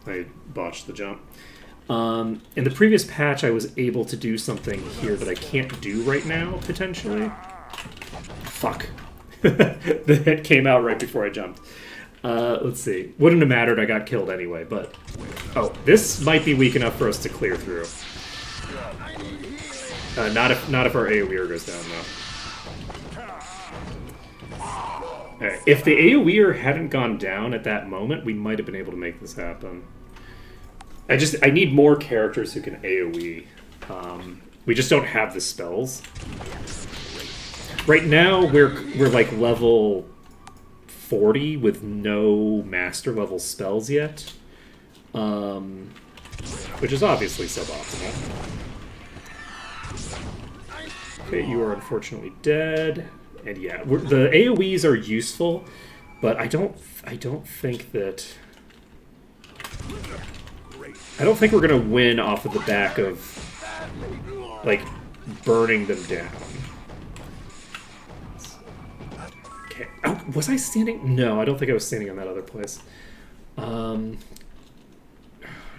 S2: I botched the jump. In the previous patch, I was able to do something here that I can't do right now, potentially. Fuck. The hit came out right before I jumped. Let's see. Wouldn't have mattered, I got killed anyway, but... Oh, this might be weak enough for us to clear through. Not if our AoEer goes down, though. Right. If the AoEer hadn't gone down at that moment, we might have been able to make this happen. I need more characters who can AoE. We just don't have the spells. Right now, we're like level 40 with no master level spells yet. which is obviously suboptimal. Okay, you are unfortunately dead. And yeah, the AoEs are useful, but I don't think that... I don't think we're gonna win off of the back of, like, burning them down. Okay. Oh, was I standing? No, I don't think I was standing on that other place.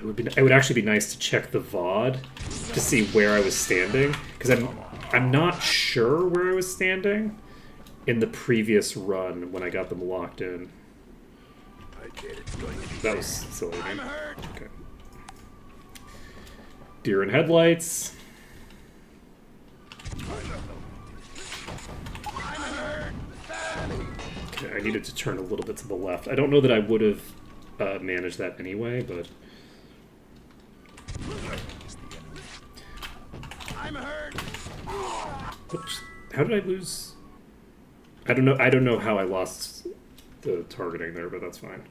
S2: It would actually be nice to check the VOD to see where I was standing, because I'm not sure where I was standing in the previous run when I got them locked in. That was silly. Okay. Deer in headlights. Okay, I needed to turn a little bit to the left. I don't know that I would have managed that anyway, but... Oops. How did I lose? I don't know. I don't know how I lost the targeting there, but that's fine.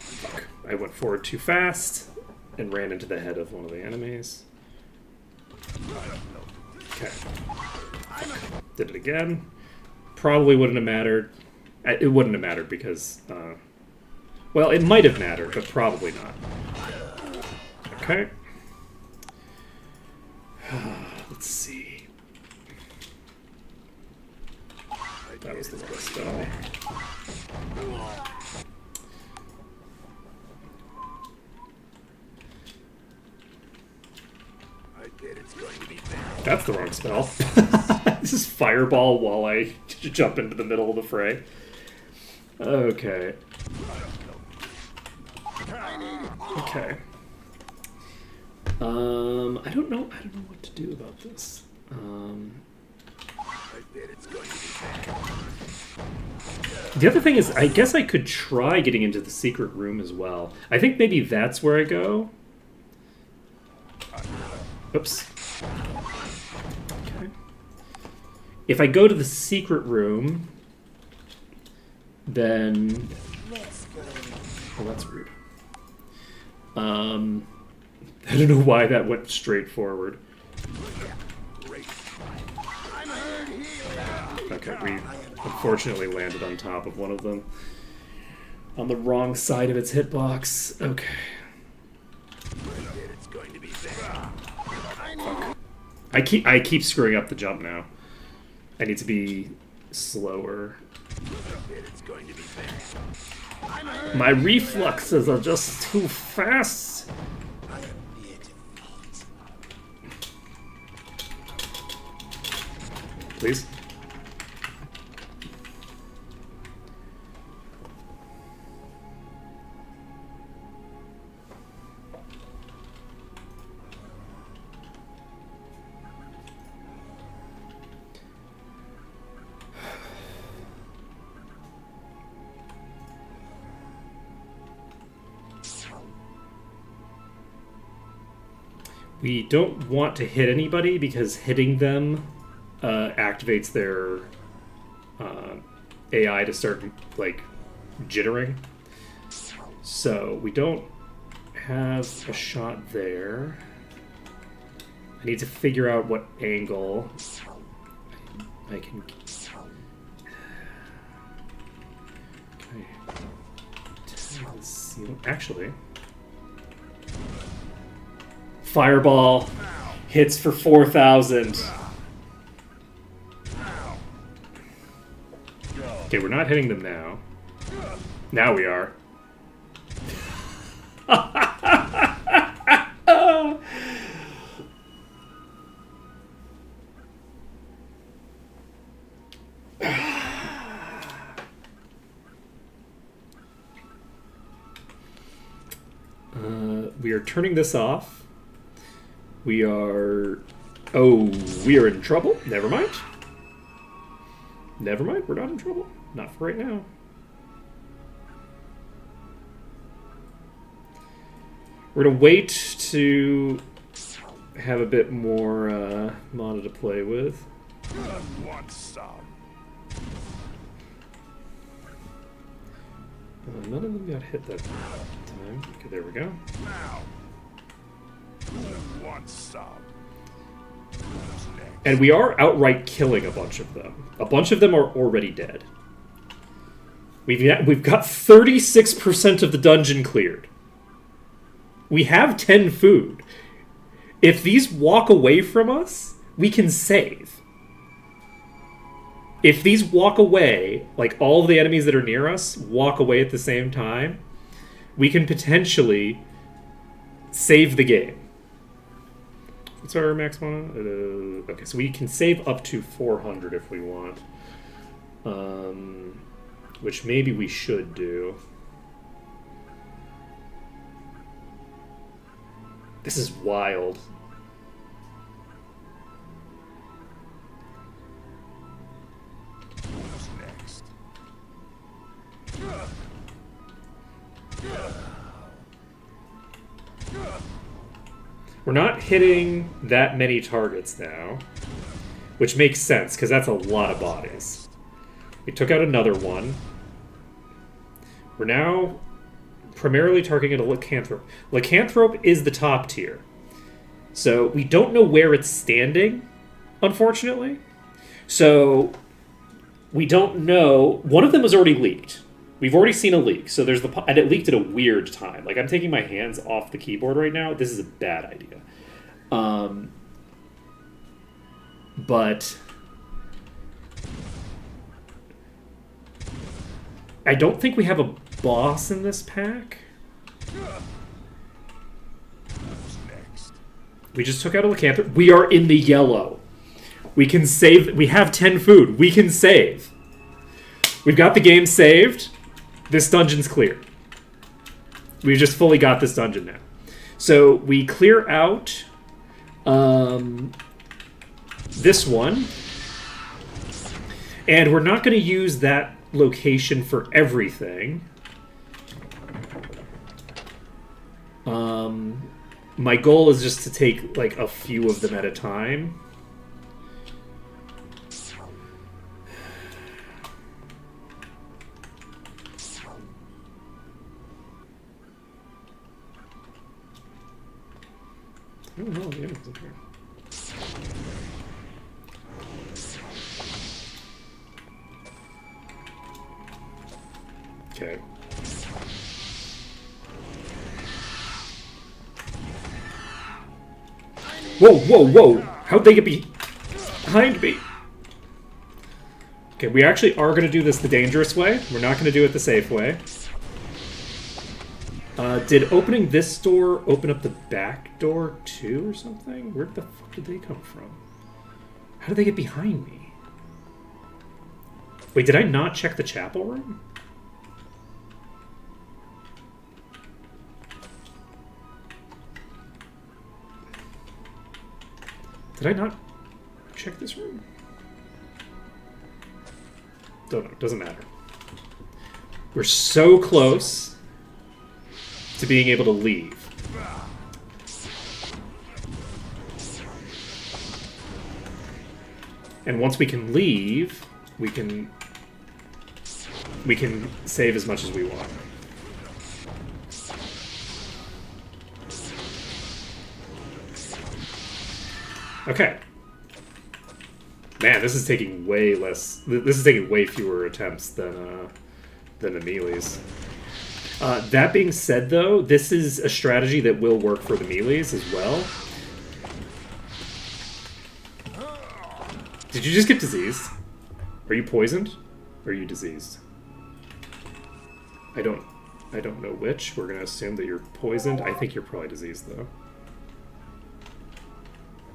S2: Fuck. I went forward too fast and ran into the head of one of the enemies. Okay. Fuck. Did it again. Probably wouldn't have mattered. It wouldn't have mattered because... well, it might have mattered, but probably not. Okay. Let's see. That was the wrong spell. That's the wrong spell. This is fireball while I jump into the middle of the fray. Okay. Okay. I don't know what to do about this. The other thing is, I guess I could try getting into the secret room as well. I think maybe that's where I go. Oops. Okay. If I go to the secret room, then... Oh, that's rude. I don't know why that went straight forward. Okay, we unfortunately landed on top of one of them. On the wrong side of its hitbox. Okay. Fuck. I keep screwing up the jump now. I need to be slower. My reflexes are just too fast. Please. We don't want to hit anybody because hitting them activates their AI to start, like, jittering. So we don't have a shot there. I need to figure out what angle I can... Okay. Actually... Fireball hits for 4,000. Okay, we're not hitting them now. Now we are. We are turning this off. We are... Oh, we are in trouble. Never mind. Never mind, we're not in trouble. Not for right now. We're going to wait to have a bit more mana to play with.
S6: I want some.
S2: None of them got hit that time. Okay, there we go.
S6: Now, who wants some? Who's next?
S2: And we are outright killing a bunch of them. A bunch of them are already dead. We've got 36% of the dungeon cleared. We have 10 food. If these walk away from us, we can save. If these walk away, like all of the enemies that are near us walk away at the same time, we can potentially save the game. What's our max mana? Okay, so we can save up to 400 if we want. Which maybe we should do. This is wild.
S6: Who's next?
S2: We're not hitting that many targets now, which makes sense, because that's a lot of bodies. We took out another one. We're now primarily targeting a Lycanthrope. Lycanthrope is the top tier. So we don't know where it's standing, unfortunately. So we don't know. One of them was already leaked. We've already seen a leak. So there's and it leaked at a weird time. Like, I'm taking my hands off the keyboard right now. This is a bad idea. But I don't think we have a boss in this pack.
S6: Who's next?
S2: We just took out a Lycanthrope. We are in the yellow. We can save. We have 10 food. We can save. We've got the game saved. This dungeon's clear. We've just fully got this dungeon now. So we clear out this one. And we're not going to use that location for everything. My goal is just to take like a few of them at a time. Oh no, the enemy's in here. Okay. Whoa, whoa, whoa! How'd they get behind me? Okay, we actually are going to do this the dangerous way. We're not going to do it the safe way. Did opening this door open up the back door too or something? Where the fuck did they come from? How did they get behind me? Wait, did I not check the chapel room? Did I not check this room? Don't know. Doesn't matter. We're so close to being able to leave. And once we can leave, we can save as much as we want. Okay. Man, this is taking way less. This is taking way fewer attempts than the melees. That being said, though, this is a strategy that will work for the melees as well. Did you just get diseased? Are you poisoned? Or are you diseased? I don't know which. We're gonna assume that you're poisoned. I think you're probably diseased, though.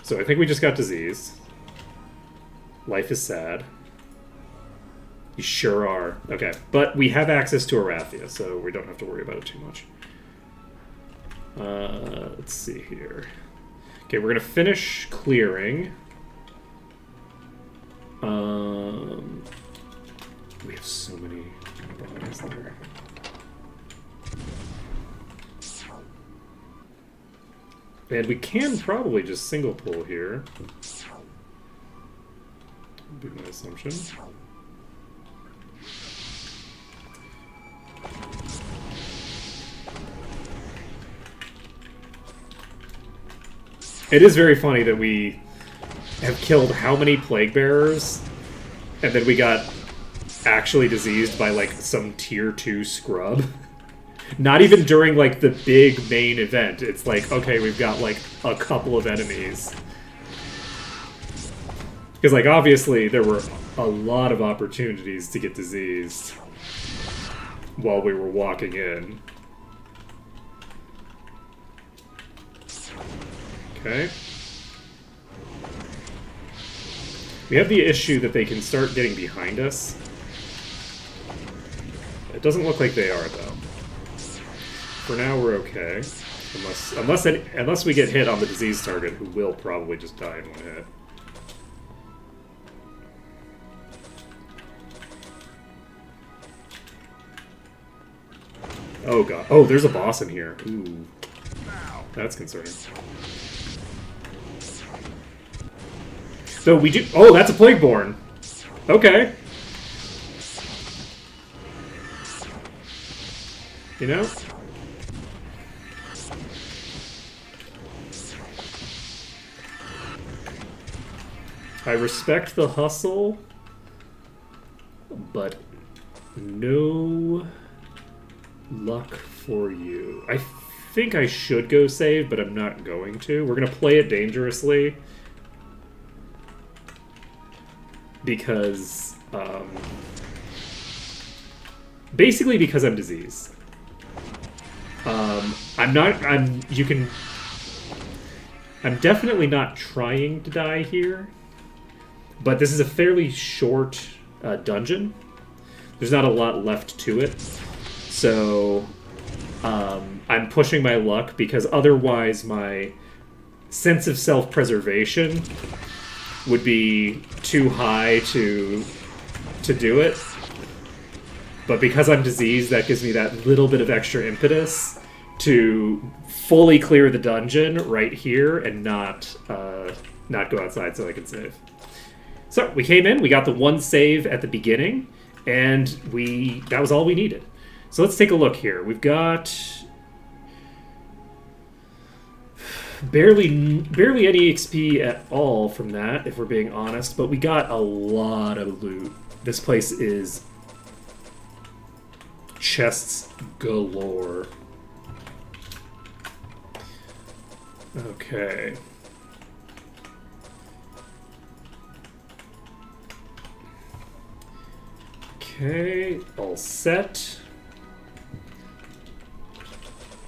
S2: So I think we just got diseased. Life is sad. You sure are. Okay, but we have access to Arathia, so we don't have to worry about it too much. Let's see here. Okay, we're gonna finish clearing. We have so many bodies there. And we can probably just single pull here. Would be my assumption. It is very funny that we have killed how many plague bearers, and then we got actually diseased by like some tier 2 scrub. Not even during like the big main event. It's like, okay, we've got like a couple of enemies. Because like obviously there were a lot of opportunities to get diseased while we were walking in. Okay. We have the issue that they can start getting behind us. It doesn't look like they are, though. For now, we're okay. Unless we get hit on the disease target, who will probably just die in one hit. Oh god. Oh, there's a boss in here. Ooh. That's concerning. So we do... Oh, that's a Plagueborn. Okay. You know? I respect the hustle, but no luck for you. I think I should go save, but I'm not going to. We're going to play it dangerously. Because, basically because I'm diseased. I'm definitely not trying to die here. But this is a fairly short dungeon. There's not a lot left to it. So, I'm pushing my luck because otherwise my sense of self-preservation would be too high to do it. But because I'm diseased, that gives me that little bit of extra impetus to fully clear the dungeon right here and not go outside so I can save. So we came in, we got the one save at the beginning, and that was all we needed. So let's take a look here. We've got barely any XP at all from that, if we're being honest, but we got a lot of loot. This place is chests galore. Okay. Okay, all set.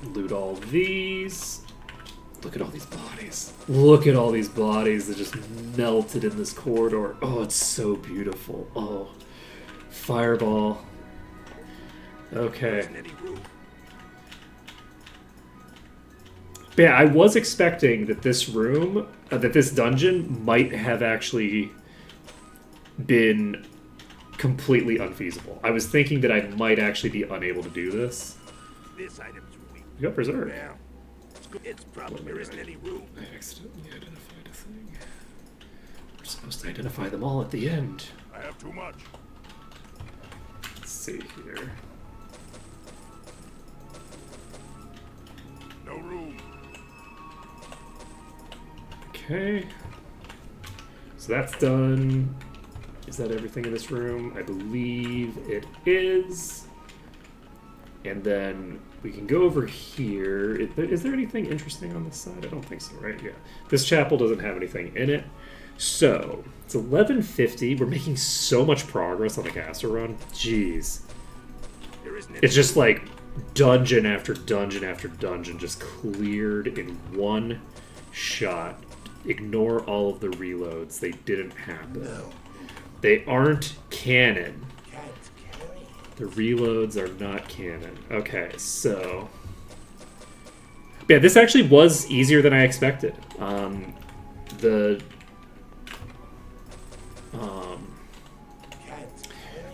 S2: Loot all these. Look at all these bodies. Look at all these bodies that just melted in this corridor. Oh, it's so beautiful. Oh, fireball. Okay. But yeah, I was expecting that this room, that this dungeon might have actually been completely unfeasible. I was thinking that I might actually be unable to do this.
S3: This item's weak.
S2: You got preserved.
S3: Now, it's probably there isn't any room.
S2: I accidentally identified a thing. We're supposed to identify them all at the end.
S6: I have too much.
S2: Let's see here.
S6: No room.
S2: Okay. So that's done. Is that everything in this room? I believe it is. And then we can go over here. Is there anything interesting on this side? I don't think so, right? Yeah. This chapel doesn't have anything in it. So, it's 11:50. We're making so much progress on the caster run. Jeez. It's just like dungeon after dungeon after dungeon just cleared in one shot. Ignore all of the reloads. They didn't happen.
S4: No.
S2: They aren't canon.
S4: Can't carry.
S2: The reloads are not canon. Okay, so... Yeah, this actually was easier than I expected.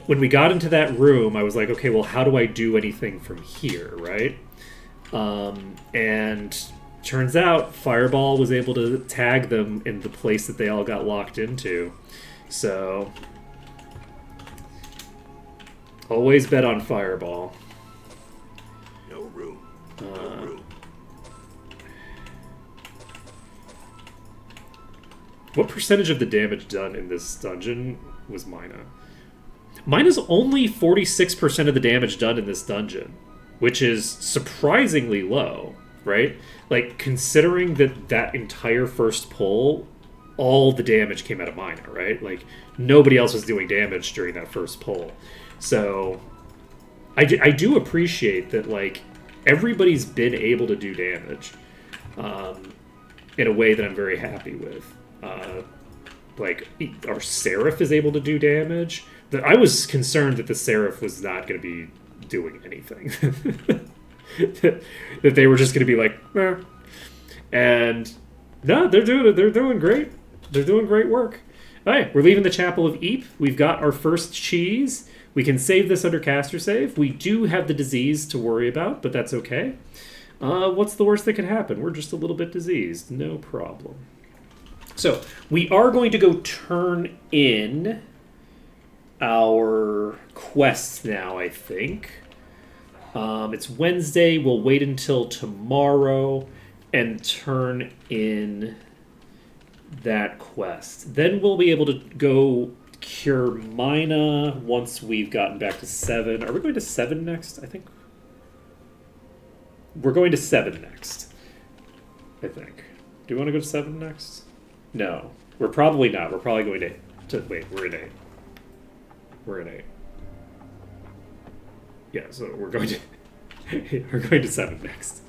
S2: When we got into that room, I was like, okay, well, how do I do anything from here, right? And turns out Fireball was able to tag them in the place that they all got locked into. So, always bet on Fireball.
S3: No room. No room.
S2: What percentage of the damage done in this dungeon was Mina? Mina's only 46% of the damage done in this dungeon, which is surprisingly low, right? Like, considering that entire first pull, all the damage came out of Mina, right? Like, nobody else was doing damage during that first pull. So, I do appreciate that, like, everybody's been able to do damage in a way that I'm very happy with. Like, our Seraph is able to do damage. I was concerned that the Seraph was not going to be doing anything. that they were just going to be like, eh. And no, they're doing great. They're doing great work. All right, we're leaving the Chapel of Eep. We've got our first cheese. We can save this under caster save. We do have the disease to worry about, but that's okay. What's the worst that could happen? We're just a little bit diseased. No problem. So, we are going to go turn in our quests now, I think. It's Wednesday. We'll wait until tomorrow and turn in that quest. Then we'll be able to go cure Mina once we've gotten back to 7. Are we going to 7 next? I think we're going to 7 next. I think. Do you want to go to 7 next? No. We're probably not. We're probably going to wait, we're in 8. We're in 8. Yeah, so we're going to 7 next.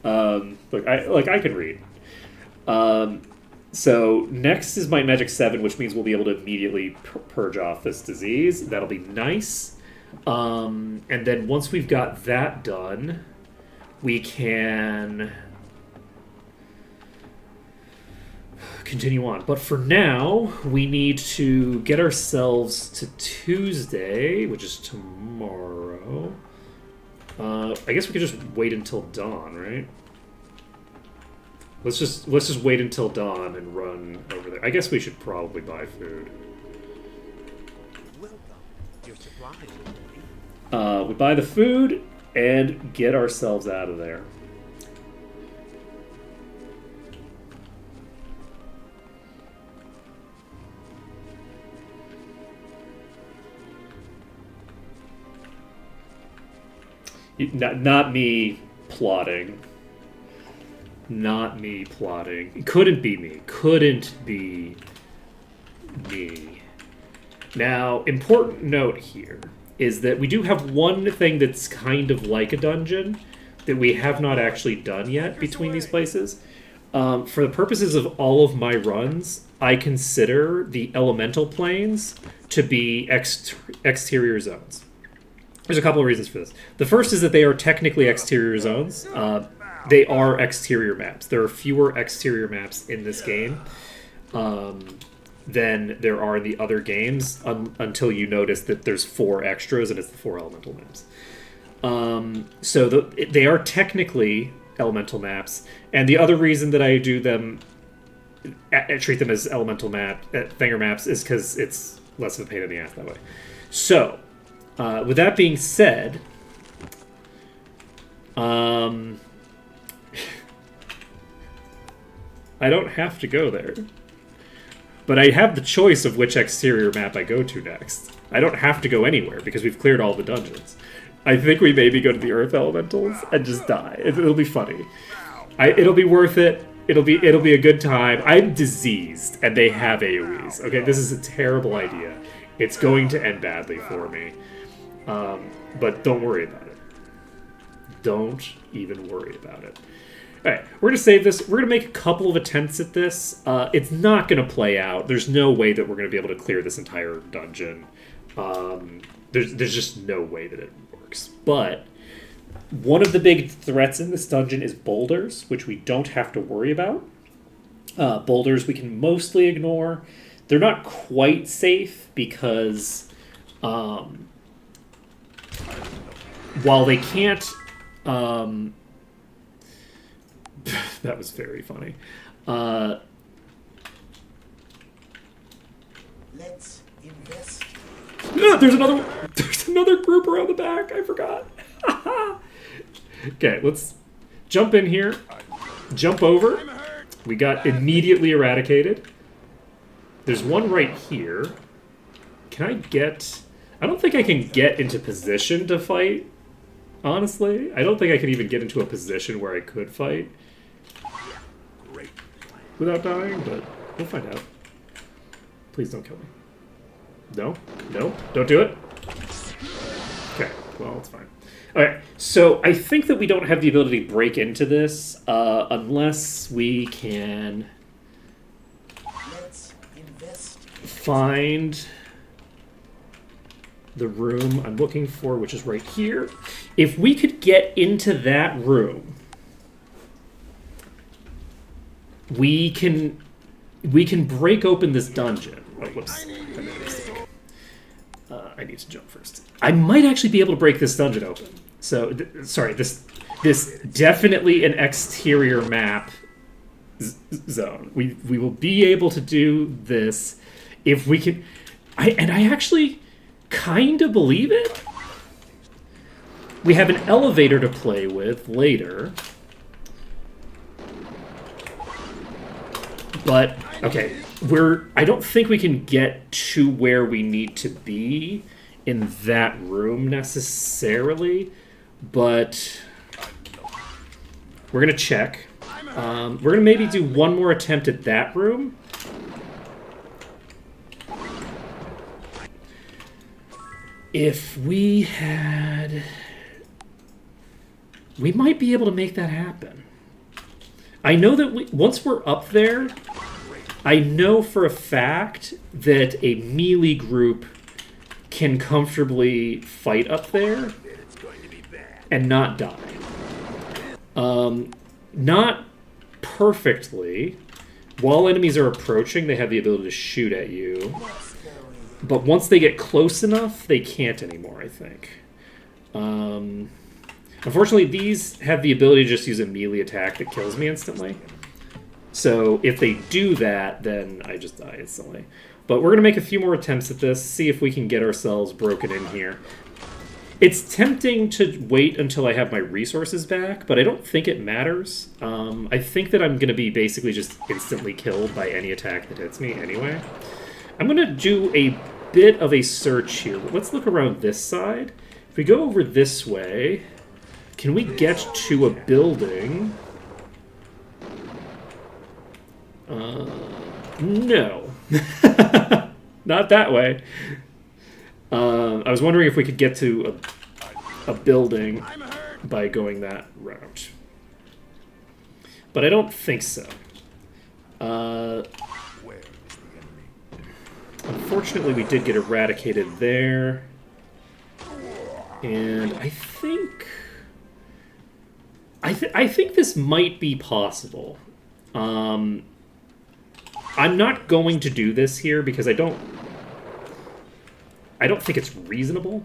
S2: Look, I can read. So next is my Magic 7, which means we'll be able to immediately purge off this disease. That'll be nice. And then once we've got that done, we can continue on. But for now, we need to get ourselves to Tuesday, which is tomorrow. I guess we could just wait until dawn, right? Let's just wait until dawn and run over there. I guess we should probably buy food.
S3: Welcome. Your supplies are ready.
S2: We buy the food and get ourselves out of there. Not me plotting. Not me plotting. It couldn't be me. Couldn't be me. Now, important note here is that we do have one thing that's kind of like a dungeon that we have not actually done yet between these places. For the purposes of all of my runs, I consider the elemental planes to be exterior zones. There's a couple of reasons for this. The first is that they are technically exterior zones. They are exterior maps. There are fewer exterior maps in this game than there are in the other games until you notice that there's 4 extras and it's the 4 elemental maps. So they are technically elemental maps. And the other reason that I do them, treat them as elemental thinger maps, is because it's less of a pain in the ass that way. So, with that being said, I don't have to go there. But I have the choice of which exterior map I go to next. I don't have to go anywhere because we've cleared all the dungeons. I think we maybe go to the Earth Elementals and just die. It'll be funny. It'll be worth it. It'll be a good time. I'm diseased and they have AoEs. Okay, this is a terrible idea. It's going to end badly for me. But don't worry about it. Don't even worry about it. Alright, we're going to save this. We're going to make a couple of attempts at this. It's not going to play out. There's no way that we're going to be able to clear this entire dungeon. There's just no way that it works. But one of the big threats in this dungeon is boulders, which we don't have to worry about. Boulders we can mostly ignore. They're not quite safe because while they can't... that was very funny.
S4: Let's invest.
S2: No, there's another group around the back. I forgot. Okay, let's jump in here. Jump over. We got immediately eradicated. There's one right here. Can I get... I don't think I can get into position to fight, honestly. I don't think I can even get into a position where I could fight without dying, but we'll find out. Please don't kill me. No? No? Don't do it? Okay, well, it's fine. Alright, so I think that we don't have the ability to break into this unless we can
S4: Let's invest.
S2: find the room I'm looking for, which is right here. If we could get into that room, we can break open this dungeon. Oh, whoops. I made a mistake. I need to jump first. I might actually be able to break this dungeon open. So, sorry, this definitely an exterior map zone. We will be able to do this if we can. I actually kind of believe it. We have an elevator to play with later. But, okay, I don't think we can get to where we need to be in that room necessarily, but we're going to check. We're going to maybe do one more attempt at that room. If we had... We might be able to make that happen. I know that once we're up there, I know for a fact that a melee group can comfortably fight up there and not die. Not perfectly. While enemies are approaching, they have the ability to shoot at you. But once they get close enough, they can't anymore, I think. Unfortunately, these have the ability to just use a melee attack that kills me instantly. So if they do that, then I just die instantly. But we're going to make a few more attempts at this, see if we can get ourselves broken in here. It's tempting to wait until I have my resources back, but I don't think it matters. I think that I'm going to be basically just instantly killed by any attack that hits me anyway. I'm going to do a bit of a search here. Let's look around this side. If we go over this way, can we get to a building? No. Not that way. I was wondering if we could get to a building by going that route. But I don't think so. Unfortunately, we did get eradicated there. And I think... I think this might be possible. I'm not going to do this here because I don't think it's reasonable.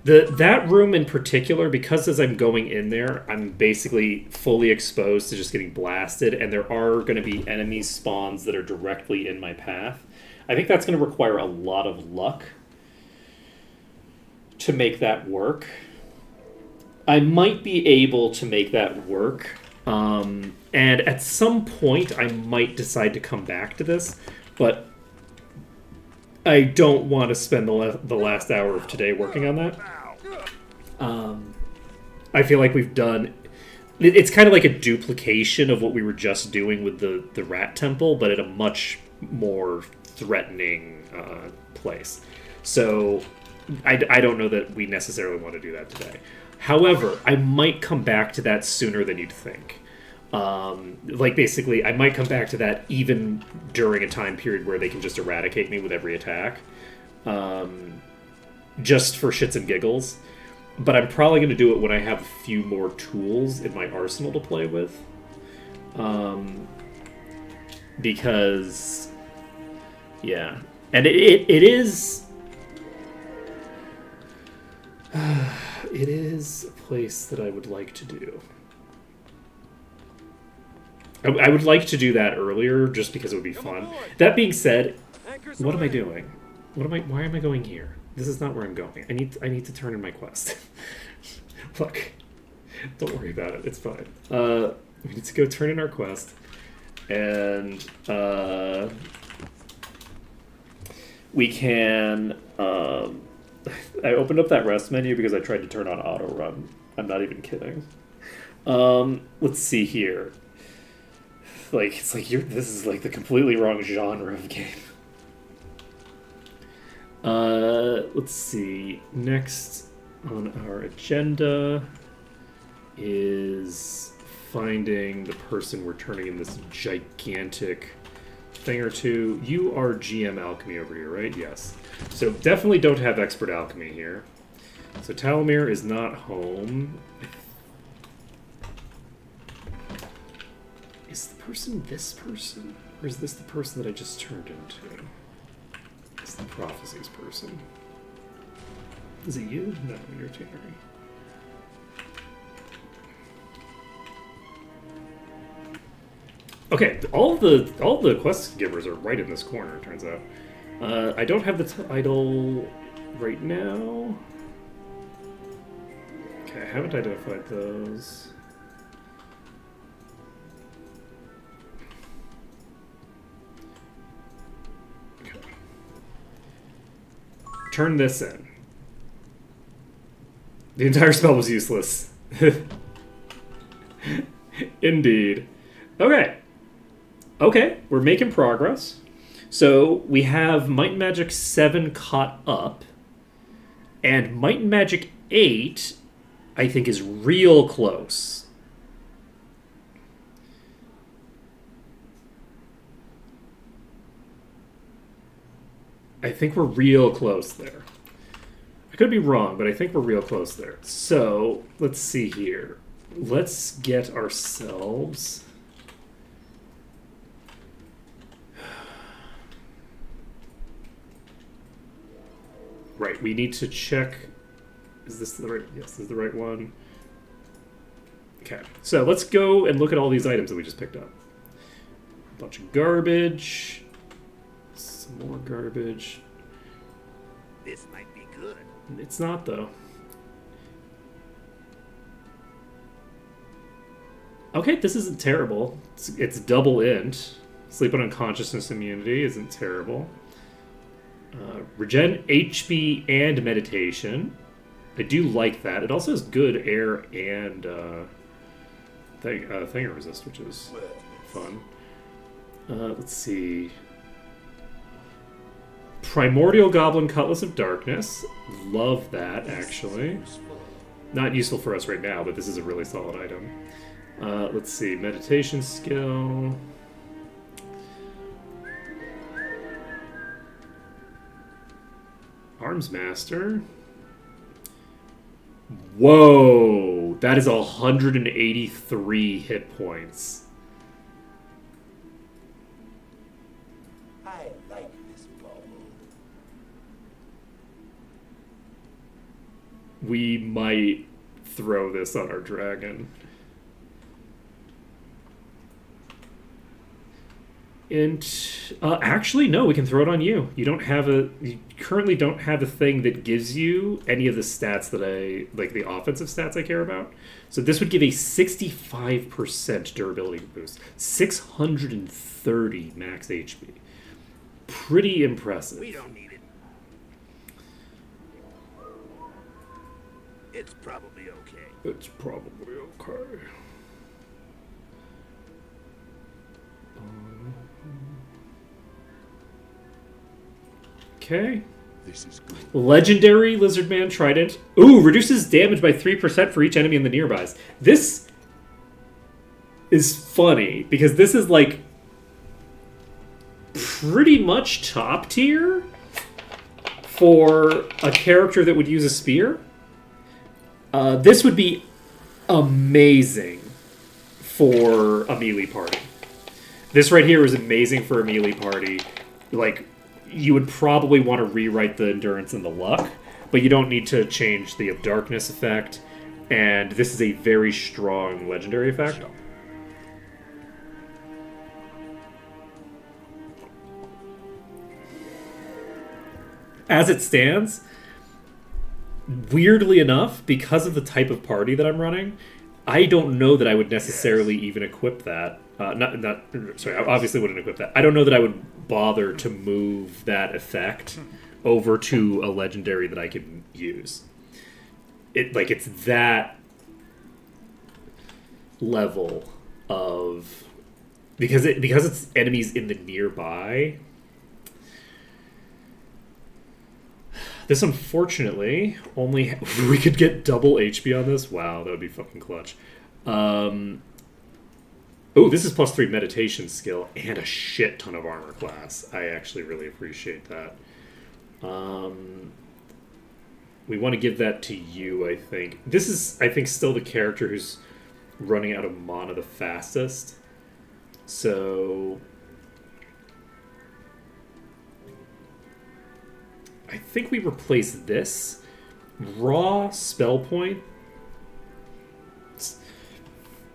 S2: That room in particular, because as I'm going in there, I'm basically fully exposed to just getting blasted, and there are going to be enemy spawns that are directly in my path. I think that's going to require a lot of luck to make that work. I might be able to make that work. And at some point, I might decide to come back to this, but I don't want to spend the last hour of today working on that. I feel like we've done... It's kind of like a duplication of what we were just doing with the Rat Temple, but at a much more threatening place. So I don't know that we necessarily want to do that today. However, I might come back to that sooner than you'd think. Like, basically, I might come back to that even during a time period where they can just eradicate me with every attack. Just for shits and giggles. But I'm probably going to do it when I have a few more tools in my arsenal to play with. Because... yeah. And it is... it is a place that I would like to do. I would like to do that earlier, just because it would be fun. That being said, what am I doing? Why am I going here? This is not where I'm going. I need to turn in my quest. Look, don't worry about it. It's fine. We need to go turn in our quest. And we can... I opened up that rest menu because I tried to turn on auto run. I'm not even kidding. Let's see here. Like, it's like this is like the completely wrong genre of game. Let's see. Next on our agenda is finding the person we're turning in this gigantic thing or two. You are GM Alchemy over here, right? Yes. So definitely don't have Expert Alchemy here. So Talamir is not home. Is the person this person? Or is this the person that I just turned into? It's the Prophecies person. Is it you? No, you're Terry. Okay, all the quest givers are right in this corner, it turns out. I don't have the title right now. Okay, I haven't identified those. Okay. Turn this in. The entire spell was useless. Indeed. Okay. Okay, we're making progress. So we have Might and Magic 7 caught up. And Might and Magic 8, I think, is real close. I think we're real close there. I could be wrong, but I think we're real close there. So, let's see here. Let's get ourselves... Right, we need to check... Is this the right... Yes, this is the right one. Okay, so let's go and look at all these items that we just picked up. A bunch of garbage. Some more garbage.
S3: This might be good.
S2: It's not, though. Okay, this isn't terrible. It's double int. Sleep on unconsciousness immunity isn't terrible. Regen HP and meditation. I do like that. It also has good air and thing resist, which is fun. Let's see. Primordial Goblin Cutlass of Darkness. Love that, actually. Not useful for us right now, but this is a really solid item. Let's see. Meditation skill. Arms Master. Whoa! That is 183 hit points.
S4: I like this bubble.
S2: We might throw this on our dragon. Actually, no, we can throw it on you. You currently don't have a thing that gives you any of the stats that like the offensive stats I care about. So this would give a 65% durability boost, 630 max HP. Pretty impressive.
S3: We don't need it. It's probably okay.
S2: It's probably okay. Okay.
S6: This is good.
S2: Legendary Lizardman Trident. Ooh, reduces damage by 3% for each enemy in the nearbys. This is funny because this is like pretty much top tier for a character that would use a spear. This would be amazing for a melee party. This right here is amazing for a melee party. Like, you would probably want to rewrite the endurance and the luck, but you don't need to change the darkness effect. And this is a very strong legendary effect. As it stands, weirdly enough, because of the type of party that I'm running, I don't know that I would necessarily even equip that Not. Sorry, I obviously wouldn't equip that. I don't know that I would bother to move that effect over to a legendary that I could use. It's that level of because it's enemies in the nearby. This unfortunately only we could get double HP on this. Wow, that would be fucking clutch. Oh, this is +3 meditation skill and a shit ton of armor class. I actually really appreciate that. We want to give that to you, I think. This is, I think, still the character who's running out of mana the fastest. So I think we replace this. Raw spell point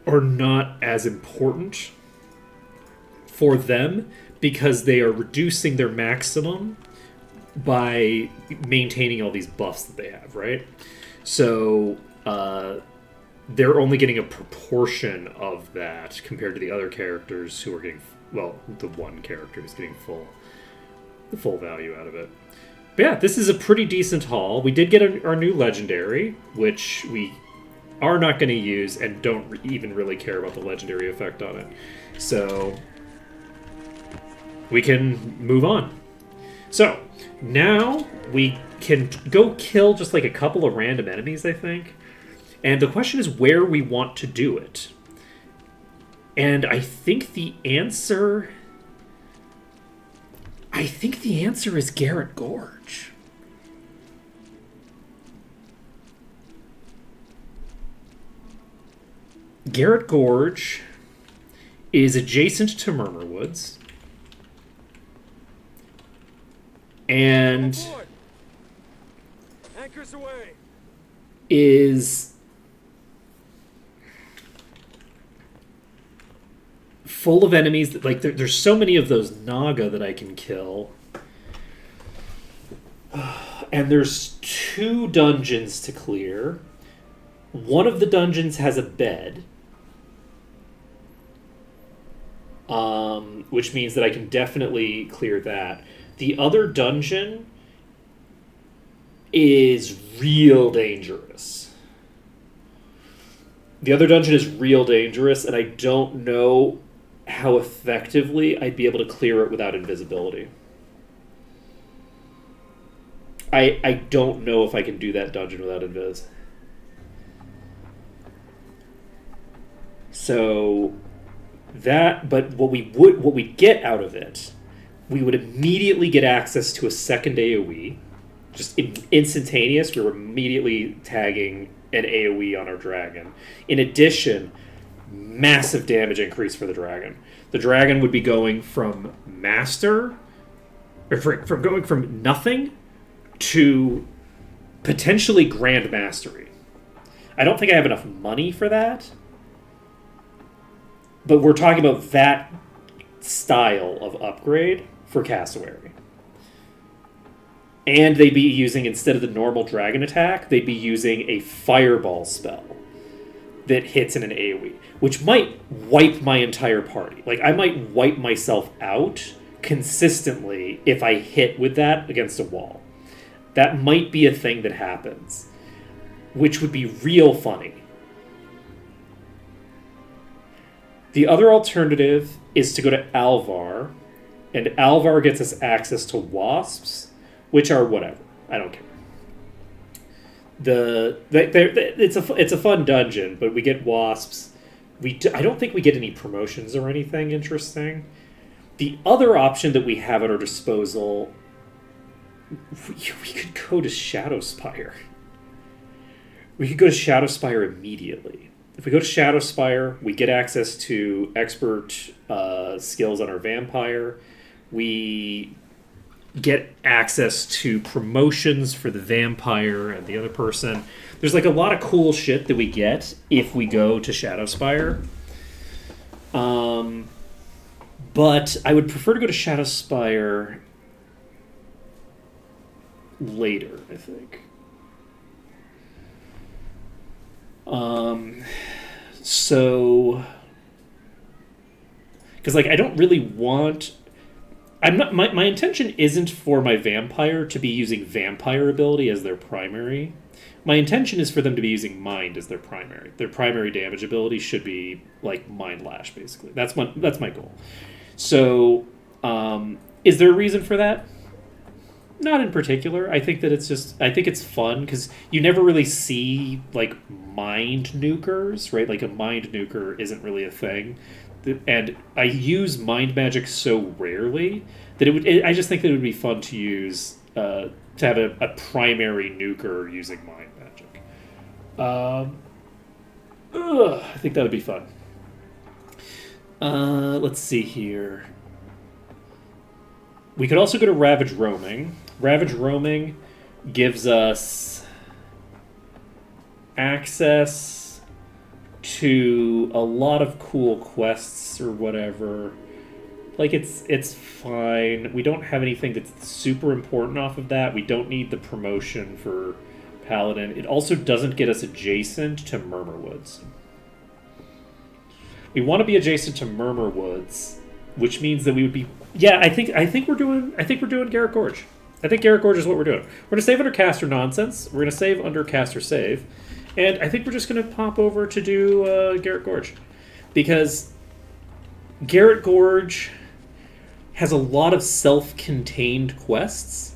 S2: are not as important for them because they are reducing their maximum by maintaining all these buffs that they have, right? So they're only getting a proportion of that compared to the other characters who are getting, well, the one character who's getting the full value out of it. But yeah, this is a pretty decent haul. We did get our new legendary, which we are not going to use and don't even really care about the legendary effect on it. So we can move on. So now we can go kill just like a couple of random enemies, I think. And the question is where we want to do it. And I think the answer is Garrett Gorge. Garrett Gorge is adjacent to Murmur Woods. And
S3: Anchors away.
S2: Is full of enemies that, like, there's so many of those Naga that I can kill. And there's 2 dungeons to clear. One of the dungeons has a bed. Which means that I can definitely clear that. The other dungeon is real dangerous. And I don't know how effectively I'd be able to clear it without invisibility. I don't know if I can do that dungeon without invis. So that, but what we get out of it, we would immediately get access to a second AoE, just instantaneous. We were immediately tagging an AoE on our dragon. In addition, massive damage increase for the dragon. The dragon would be going from master, or from going from nothing to potentially grand mastery. I don't think I have enough money for that. But we're talking about that style of upgrade for Cassowary. And they'd be using, instead of the normal dragon attack, they'd be using a fireball spell that hits in an AoE, which might wipe my entire party. Like, I might wipe myself out consistently if I hit with that against a wall. That might be a thing that happens, which would be real funny. The other alternative is to go to Alvar, and Alvar gets us access to wasps, which are whatever. I don't care. It's a fun dungeon, but we get wasps. I don't think we get any promotions or anything interesting. The other option that we have at our disposal, we could go to Shadowspire. We could go to Shadowspire immediately. If we go to Shadowspire, we get access to expert skills on our vampire. We get access to promotions for the vampire and the other person. There's like a lot of cool shit that we get if we go to Shadowspire. But I would prefer to go to Shadowspire later, I think. So Because like I don't really want. I'm not. My intention isn't for my vampire to be using vampire ability as their primary. My intention is for them to be using mind as their primary. Their primary damage ability should be like mind lash, basically. That's my goal. So, is there a reason for that? Not in particular. I think that I think it's fun because you never really see like mind nukers, right? Like a mind nuker isn't really a thing, and I use mind magic so rarely that I just think that it would be fun to use to have a primary nuker using mind magic. I think that would be fun. Let's see here. We could also go to Ravage Roaming. Ravage Roaming gives us access to a lot of cool quests or whatever. Like, it's fine. We don't have anything that's super important off of that. We don't need the promotion for Paladin. It also doesn't get us adjacent to Murmur Woods. We want to be adjacent to Murmur Woods, which means that we would be... Yeah, I think we're doing Garrett Gorge. I think Garrett Gorge is what we're doing. We're going to save under Caster Nonsense. We're going to save under Caster Save. And I think we're just going to pop over to do Garrett Gorge. Because Garrett Gorge has a lot of self-contained quests.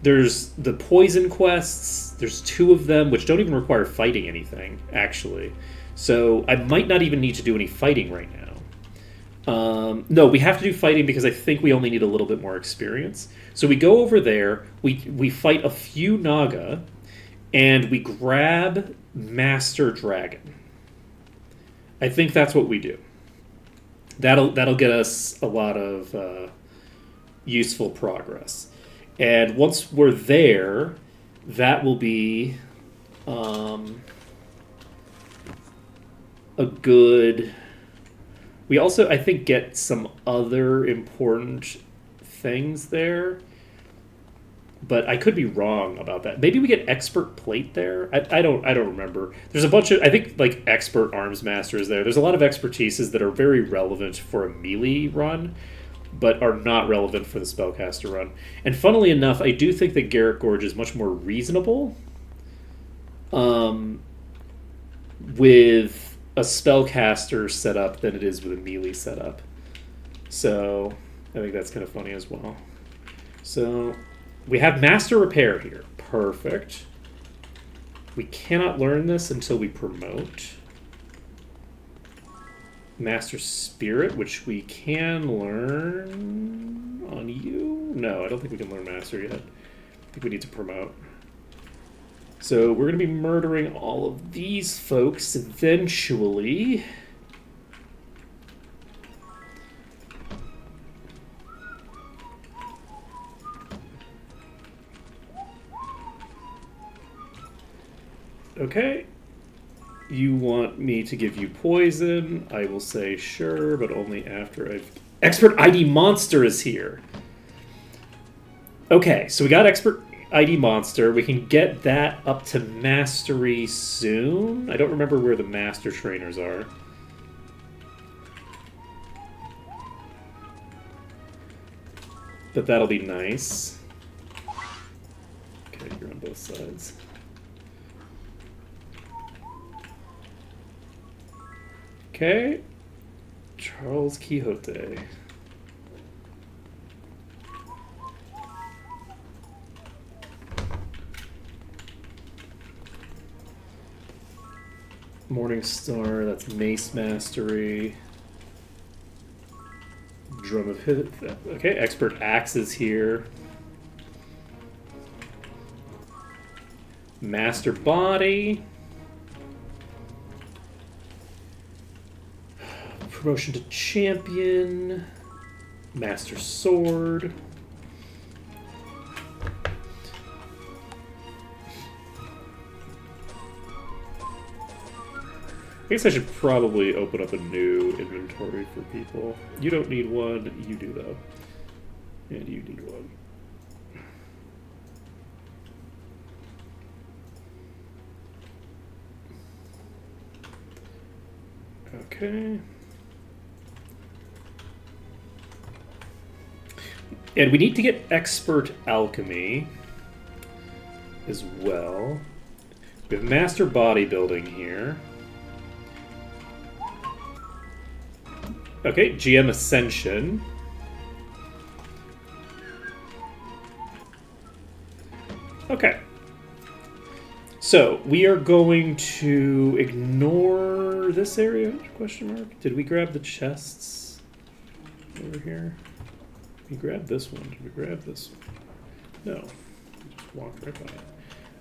S2: There's the poison quests. There's 2 of them, which don't even require fighting anything, actually. So I might not even need to do any fighting right now. No, we have to do fighting because I think we only need a little bit more experience. So we go over there, we fight a few Naga, and we grab Master Dragon. I think that's what we do. That'll get us a lot of useful progress. And once we're there, that will be a good... We also, I think, get some other important things there. But I could be wrong about that. Maybe we get Expert Plate there? I don't remember. There's a bunch of, I think, like, Expert Arms Masters there. There's a lot of expertises that are very relevant for a melee run, but are not relevant for the Spellcaster run. And funnily enough, I do think that Garrett Gorge is much more reasonable with a Spellcaster setup than it is with a melee setup. So I think that's kind of funny as well. So we have Master Repair here. Perfect. We cannot learn this until we promote. Master Spirit, which we can learn on you. No, I don't think we can learn Master yet. I think we need to promote. So we're going to be murdering all of these folks eventually. Okay. You want me to give you poison? I will say sure, but only after I've... Expert ID Monster is here! Okay, so we got Expert ID Monster. We can get that up to Mastery soon. I don't remember where the Master Trainers are. But that'll be nice. Okay, you're on both sides. Okay. Charles Quixote. Morning Star, that's Mace Mastery. Drum of Hit. Okay, Expert Axe is here. Master Body. Promotion to Champion. Master Sword. I guess I should probably open up a new inventory for people. You don't need one, you do though. And you need one. Okay. And we need to get expert alchemy as well. We have master bodybuilding here. Okay, GM ascension. Okay. So, we are going to ignore this area? Question mark. Did we grab the chests over here? We grabbed this one. Did we grab this one? No. We just walked right by it.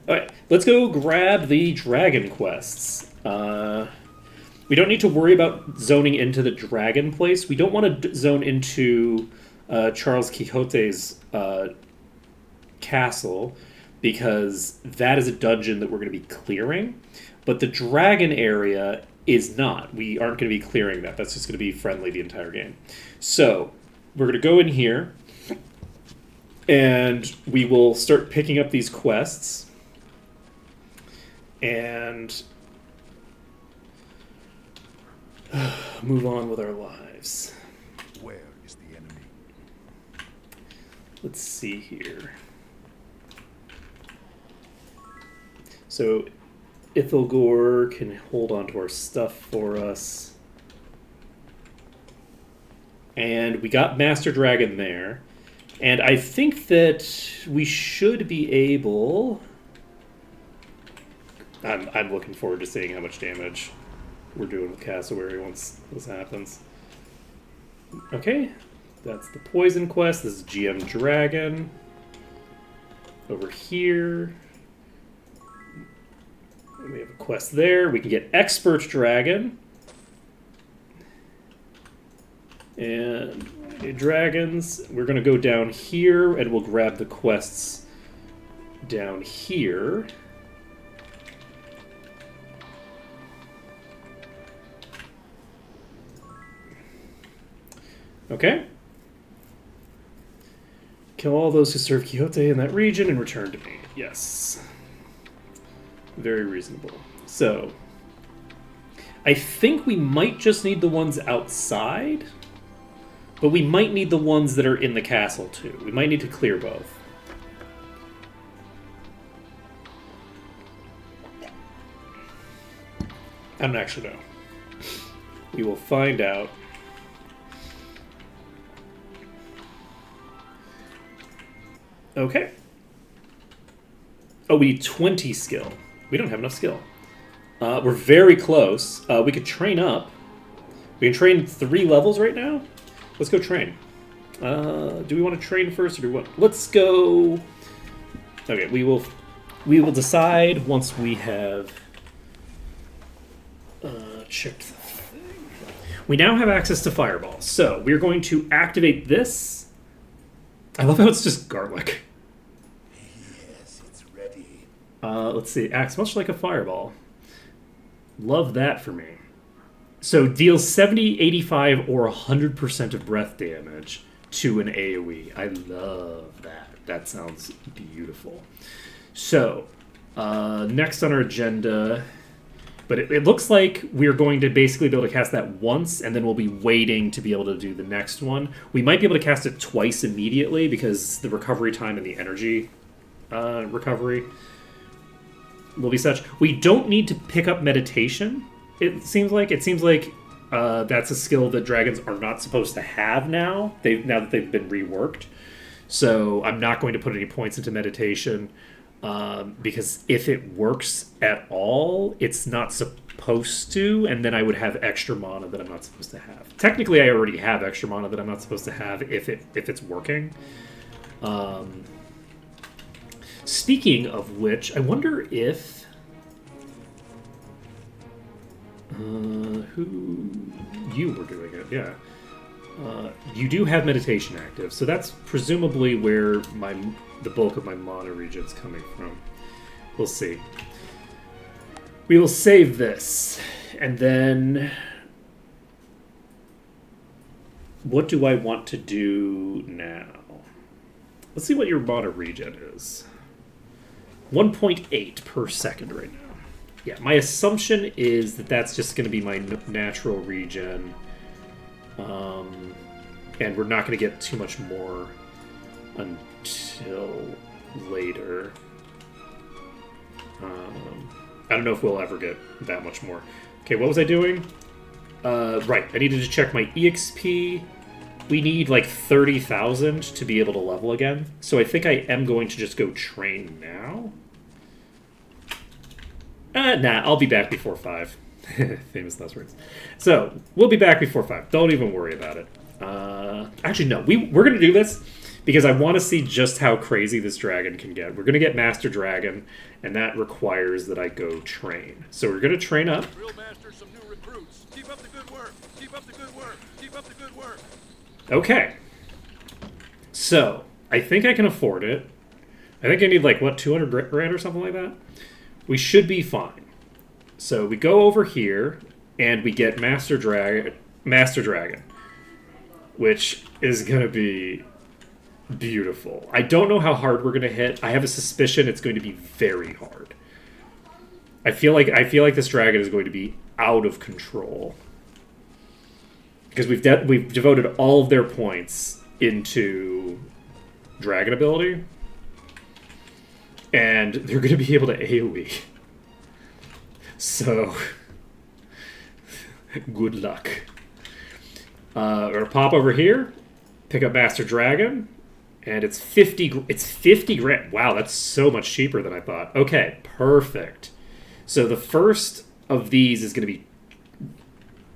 S2: Alright, let's go grab the dragon quests. We don't need to worry about zoning into the dragon place. We don't want to zone into Charles Quixote's castle, because that is a dungeon that we're going to be clearing. But the dragon area is not. We aren't going to be clearing that. That's just going to be friendly the entire game. So, we're going to go in here, and we will start picking up these quests. And move on with our lives.
S6: Where is the enemy?
S2: Let's see here. So, Ithilgor can hold on to our stuff for us. And we got Master Dragon there. And I think that we should be able... I'm looking forward to seeing how much damage we're doing with Cassowary once this happens. Okay, that's the poison quest. This is GM Dragon. Over here, we have a quest there. We can get Expert Dragon. And dragons. We're going to go down here, and we'll grab the quests down here. Okay. Kill all those who serve Quixote in that region and return to me. Yes. Very reasonable. So, I think we might just need the ones outside, but we might need the ones that are in the castle too. We might need to clear both. I don't actually know. We will find out. Okay. Oh, we need 20 skill. We don't have enough skill. We're very close. We could train up. We can train 3 levels right now. Let's go train. Do we want to train first or do what? Let's go. Okay, we will decide once we have checked the thing. We now have access to fireballs, so we're going to activate this. I love how it's just garlic.
S4: Yes, it's ready.
S2: Let's see. Acts much like a fireball. Love that for me. So deals 70, 85, or 100% of breath damage to an AoE. I love that. That sounds beautiful. So, next on our agenda... But it looks like we're going to basically be able to cast that once, and then we'll be waiting to be able to do the next one. We might be able to cast it twice immediately, because the recovery time and the energy recovery will be such. We don't need to pick up meditation, it seems like. It seems like that's a skill that dragons are not supposed to have now, now that they've been reworked. So I'm not going to put any points into meditation. Because if it works at all, it's not supposed to, and then I would have extra mana that I'm not supposed to have. Technically, I already have extra mana that I'm not supposed to have if it's working. Speaking of which, I wonder if... who... You were doing it, yeah. You do have meditation active, so that's presumably where the bulk of my mana region's coming from. We'll see. We will save this, and then what do I want to do now? Let's see what your mana regen is. 1.8 per second right now. Yeah, my assumption is that that's just going to be my natural regen. And we're not going to get too much more until later. I don't know if we'll ever get that much more. Okay, what was I doing? Right, I needed to check my EXP. We need like 30,000 to be able to level again. So I think I am going to just go train now. Nah, I'll be back before 5. Famous last words. So, we'll be back before 5. Don't even worry about it. Actually, no. We're going to do this because I want to see just how crazy this dragon can get. We're going to get Master Dragon, and that requires that I go train. So we're going to train up.
S6: Drill master some new recruits. Keep up the good work. Keep up the good work. Keep up the good work.
S2: Okay. So, I think I can afford it. I think I need like, what, 200 grand or something like that? We should be fine. So we go over here, and we get Master Dragon, which is going to be beautiful. I don't know how hard we're going to hit. I have a suspicion it's going to be very hard. I feel like this dragon is going to be out of control. Because we've devoted all of their points into dragon ability. And they're going to be able to AoE. So, good luck. We're going to pop over here, pick up Master Dragon, and it's 50 grand. Wow, that's so much cheaper than I thought. Okay, perfect. So the first of these is going to be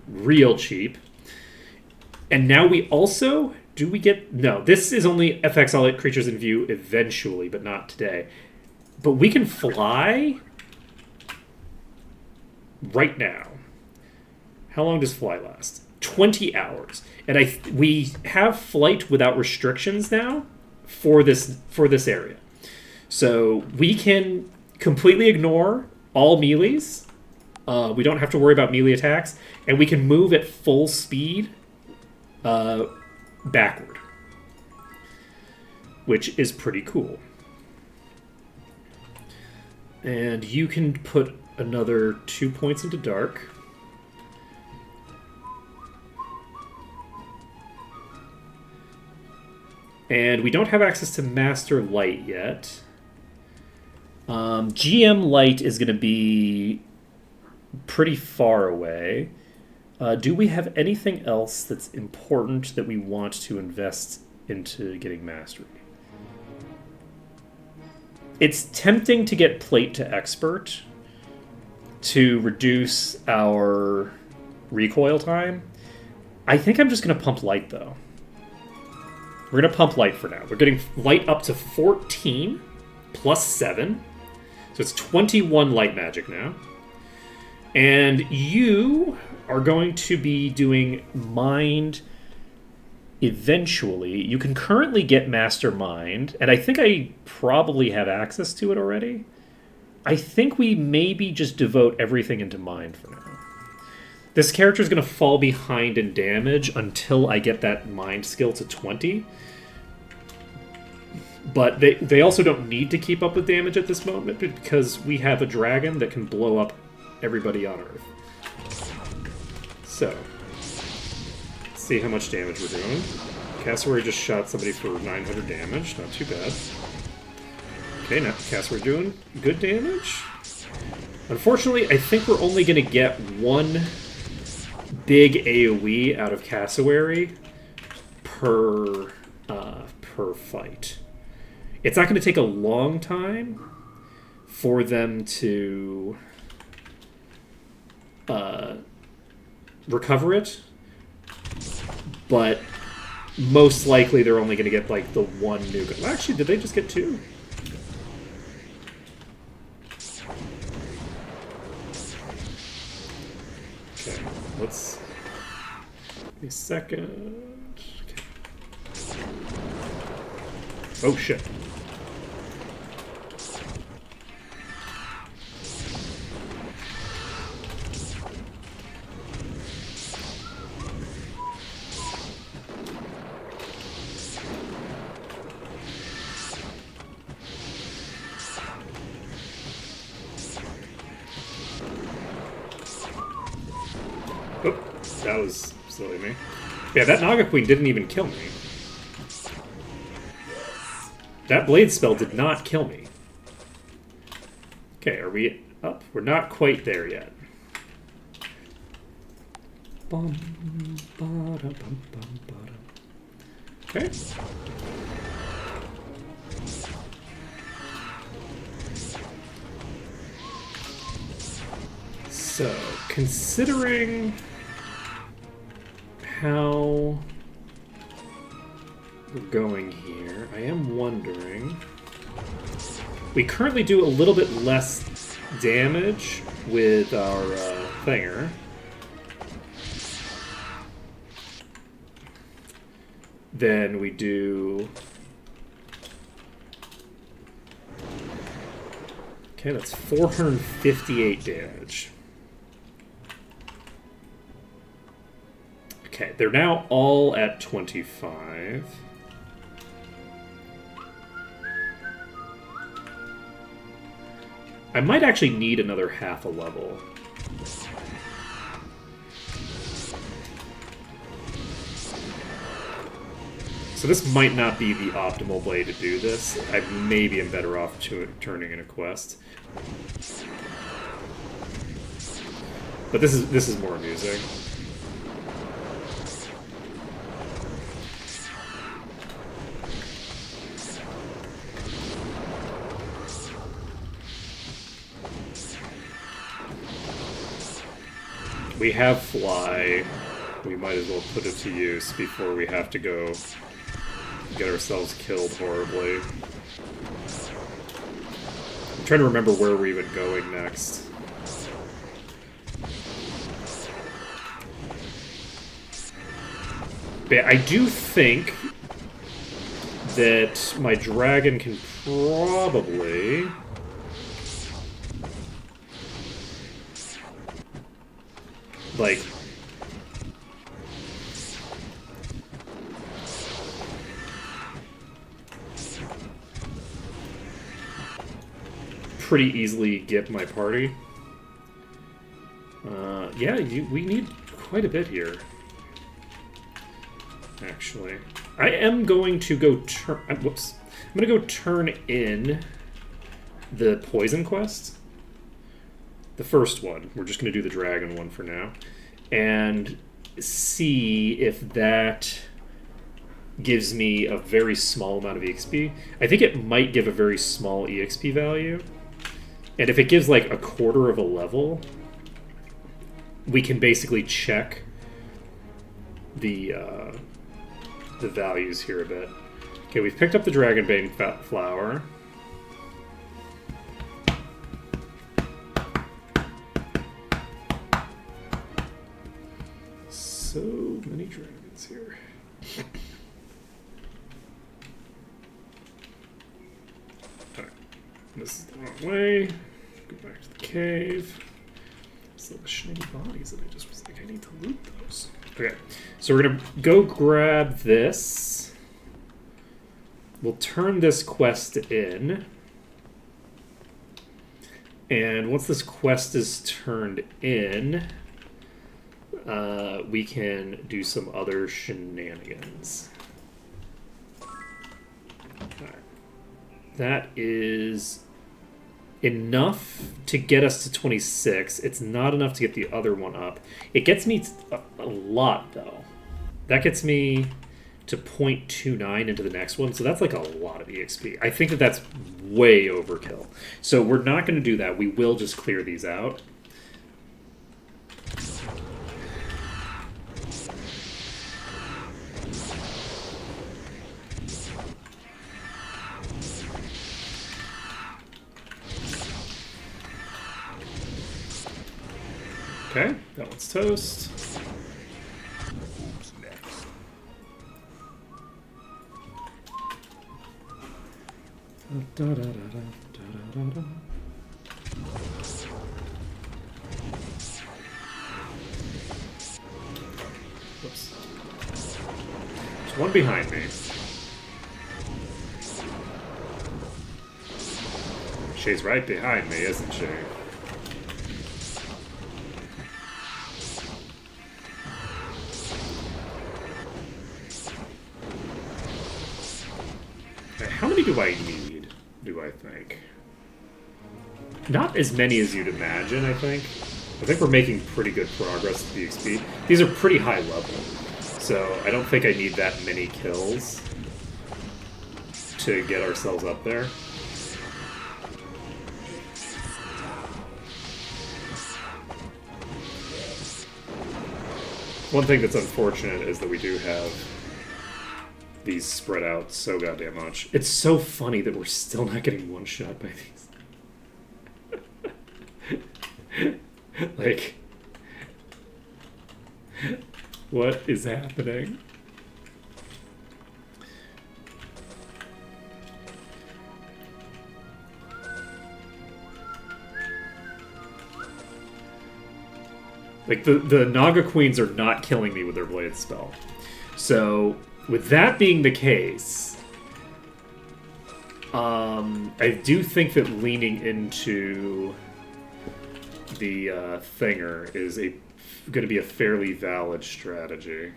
S2: real cheap. And now we also, do we get, no, this is only FX all creatures in view eventually, but not today. But we can fly right now. How long does fly last? 20 hours. And we have flight without restrictions now for this area. So we can completely ignore all melees. We don't have to worry about melee attacks. And we can move at full speed backward. Which is pretty cool. And you can put another 2 points into dark. And we don't have access to Master Light yet. GM Light is going to be pretty far away. Do we have anything else that's important that we want to invest into getting Mastery? It's tempting to get Plate to Expert to reduce our recoil time. I think I'm just going to pump Light, though. We're going to pump Light for now. We're getting Light up to 14 plus 7. So it's 21 Light Magic now. And you are going to be doing Mind eventually. You can currently get Master Mind, and I think I probably have access to it already. I think we maybe just devote everything into Mind for now. This character is going to fall behind in damage until I get that Mind skill to 20. But they also don't need to keep up with damage at this moment because we have a dragon that can blow up everybody on Earth. So, let's see how much damage we're doing. Cassowary just shot somebody for 900 damage. Not too bad. Okay, now Cassowary doing good damage. Unfortunately, I think we're only going to get one big AoE out of Cassowary per fight. It's not going to take a long time for them to recover it, but most likely they're only going to get like the one new gun. Well, actually, did they just get two? Okay, let's give me a second. Okay. Oh shit. That was silly of me. Yeah, that Naga Queen didn't even kill me. That blade spell did not kill me. Okay, are we up? We're not quite there yet. Bum, ba-da, bum, bum, ba-da. Okay. So, considering how we're going here, I am wondering... We currently do a little bit less damage with our thinger. Than we do... Okay, that's 458 damage. Okay, they're now all at 25. I might actually need another half a level. So this might not be the optimal way to do this. I maybe am better off turning in a quest. But this is more amusing. We have fly. We might as well put it to use before we have to go get ourselves killed horribly. I'm trying to remember where we're even going next. But I do think that my dragon can probably... like... pretty easily get my party. Yeah, we need quite a bit here. Actually. I am going to go turn... whoops. I'm going to go turn in the poison quest. The first one. We're just going to do the dragon one for now. And see if that gives me a very small amount of EXP. I think it might give a very small EXP value. And if it gives like a quarter of a level, we can basically check the values here a bit. Okay, we've picked up the Dragonbane flower. So many dragons here. Alright, this is the wrong way. Go back to the cave. So the shiny bodies that I just was like, I need to loot those. Okay, so we're gonna go grab this. We'll turn this quest in. And once this quest is turned in, we can do some other shenanigans. Alright. That is enough to get us to 26. It's not enough to get the other one up. It gets me a lot, though. That gets me to 0.29 into the next one, so that's like a lot of EXP. I think that that's way overkill. So we're not going to do that. We will just clear these out. Okay, that one's toast.
S4: Who's next?
S2: Whoops. There's one behind me. She's right behind me, isn't she? How many do I need, do I think? Not as many as you'd imagine, I think. I think we're making pretty good progress with the XP. These are pretty high level, so I don't think I need that many kills to get ourselves up there. One thing that's unfortunate is that we do have these spread out so goddamn much. It's so funny that we're still not getting one shot by these. Like, what is happening? Like, the Naga Queens are not killing me with their Blade spell. So, with that being the case, I do think that leaning into the Thinger is going to be a fairly valid strategy.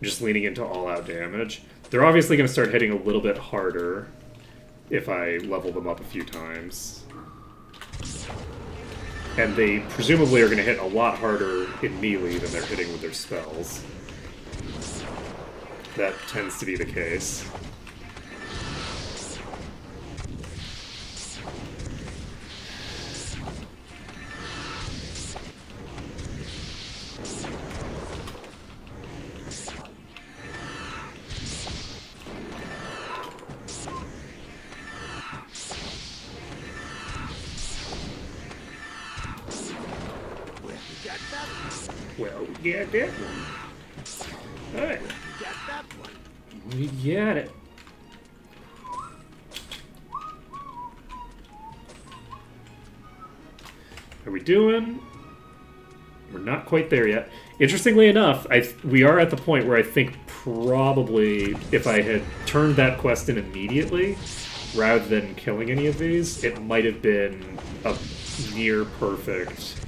S2: Just leaning into all-out damage. They're obviously going to start hitting a little bit harder if I level them up a few times. And they presumably are going to hit a lot harder in melee than they're hitting with their spells. That tends to be the case. Well, we got that one. Alright.
S3: Got that one.
S2: We got it. Are we doing? We're not quite there yet. Interestingly enough, we are at the point where I think probably if I had turned that quest in immediately, rather than killing any of these, it might have been a near perfect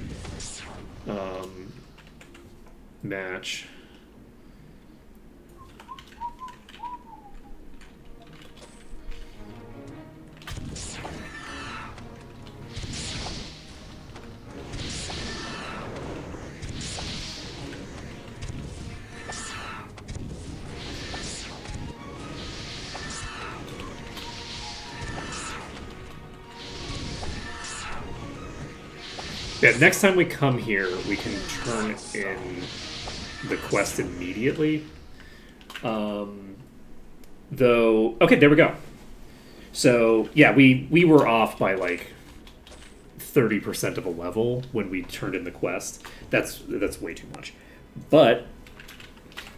S2: match. Yeah, next time we come here, we can turn in the quest immediately. Though, okay, there we go. So, yeah, we were off by like 30% of a level when we turned in the quest. That's way too much. But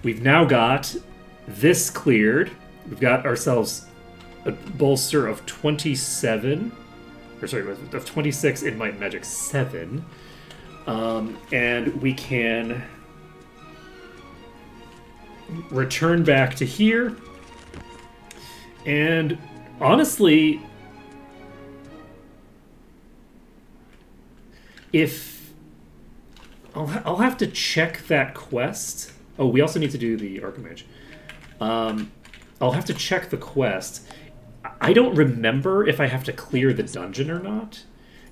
S2: we've now got this cleared. We've got ourselves a bolster of 27. Or sorry, of 26 in Might and Magic 7. And we can return back to here. And honestly, if I'll have to check that quest. Oh, we also need to do the Archimage. I'll have to check the quest. I don't remember if I have to clear the dungeon or not.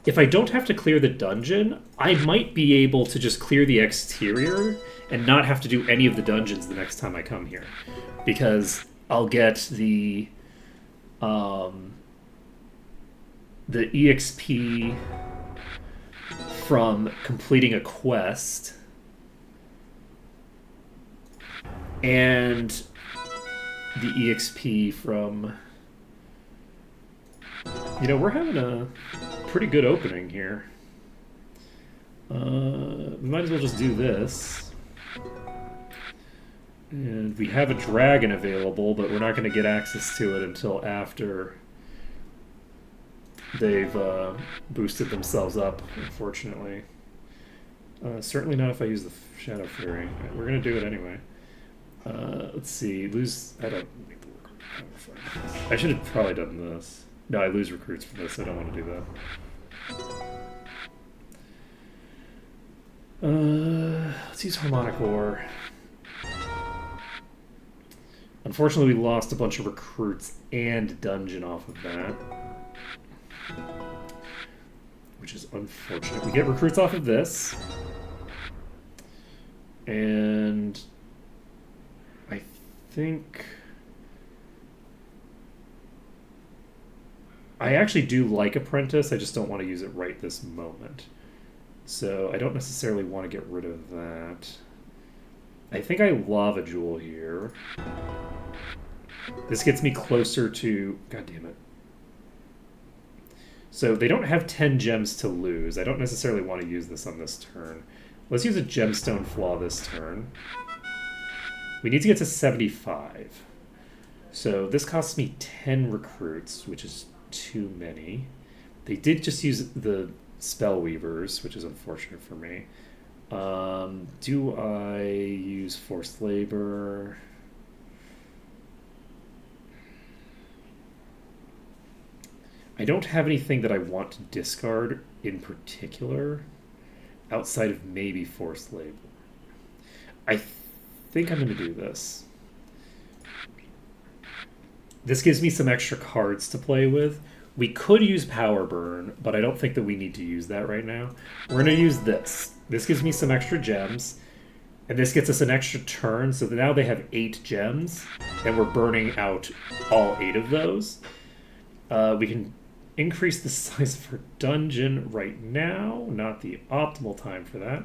S2: If I don't have to clear the dungeon, I might be able to just clear the exterior and not have to do any of the dungeons the next time I come here. Because I'll get the EXP from completing a quest and the EXP from... You know, we're having a pretty good opening here. We might as well just do this. And we have a dragon available, but we're not going to get access to it until after they've boosted themselves up, unfortunately. Certainly not if I use the Shadow Fury. We're going to do it anyway. Let's see. I don't need the work. I should have probably done this. No, I lose recruits for this. I don't want to do that. Let's use Harmonic War. Unfortunately, we lost a bunch of recruits and dungeon off of that. Which is unfortunate. We get recruits off of this. And I think I actually do like Apprentice, I just don't want to use it right this moment. So I don't necessarily want to get rid of that. I think I Lava Jewel here. This gets me closer to... God damn it. So they don't have 10 gems to lose. I don't necessarily want to use this on this turn. Let's use a Gemstone Flaw this turn. We need to get to 75. So this costs me 10 recruits, which is too many. They did just use the Spellweavers, which is unfortunate for me. Do I use Forced Labor? I don't have anything that I want to discard in particular, outside of maybe Forced Labor. I think I'm going to do this. This gives me some extra cards to play with. We could use Power Burn, but I don't think that we need to use that right now. We're going to use this. This gives me some extra gems, and this gets us an extra turn, so that now they have 8 gems, and we're burning out all 8 of those. We can increase the size of our dungeon right now. Not the optimal time for that.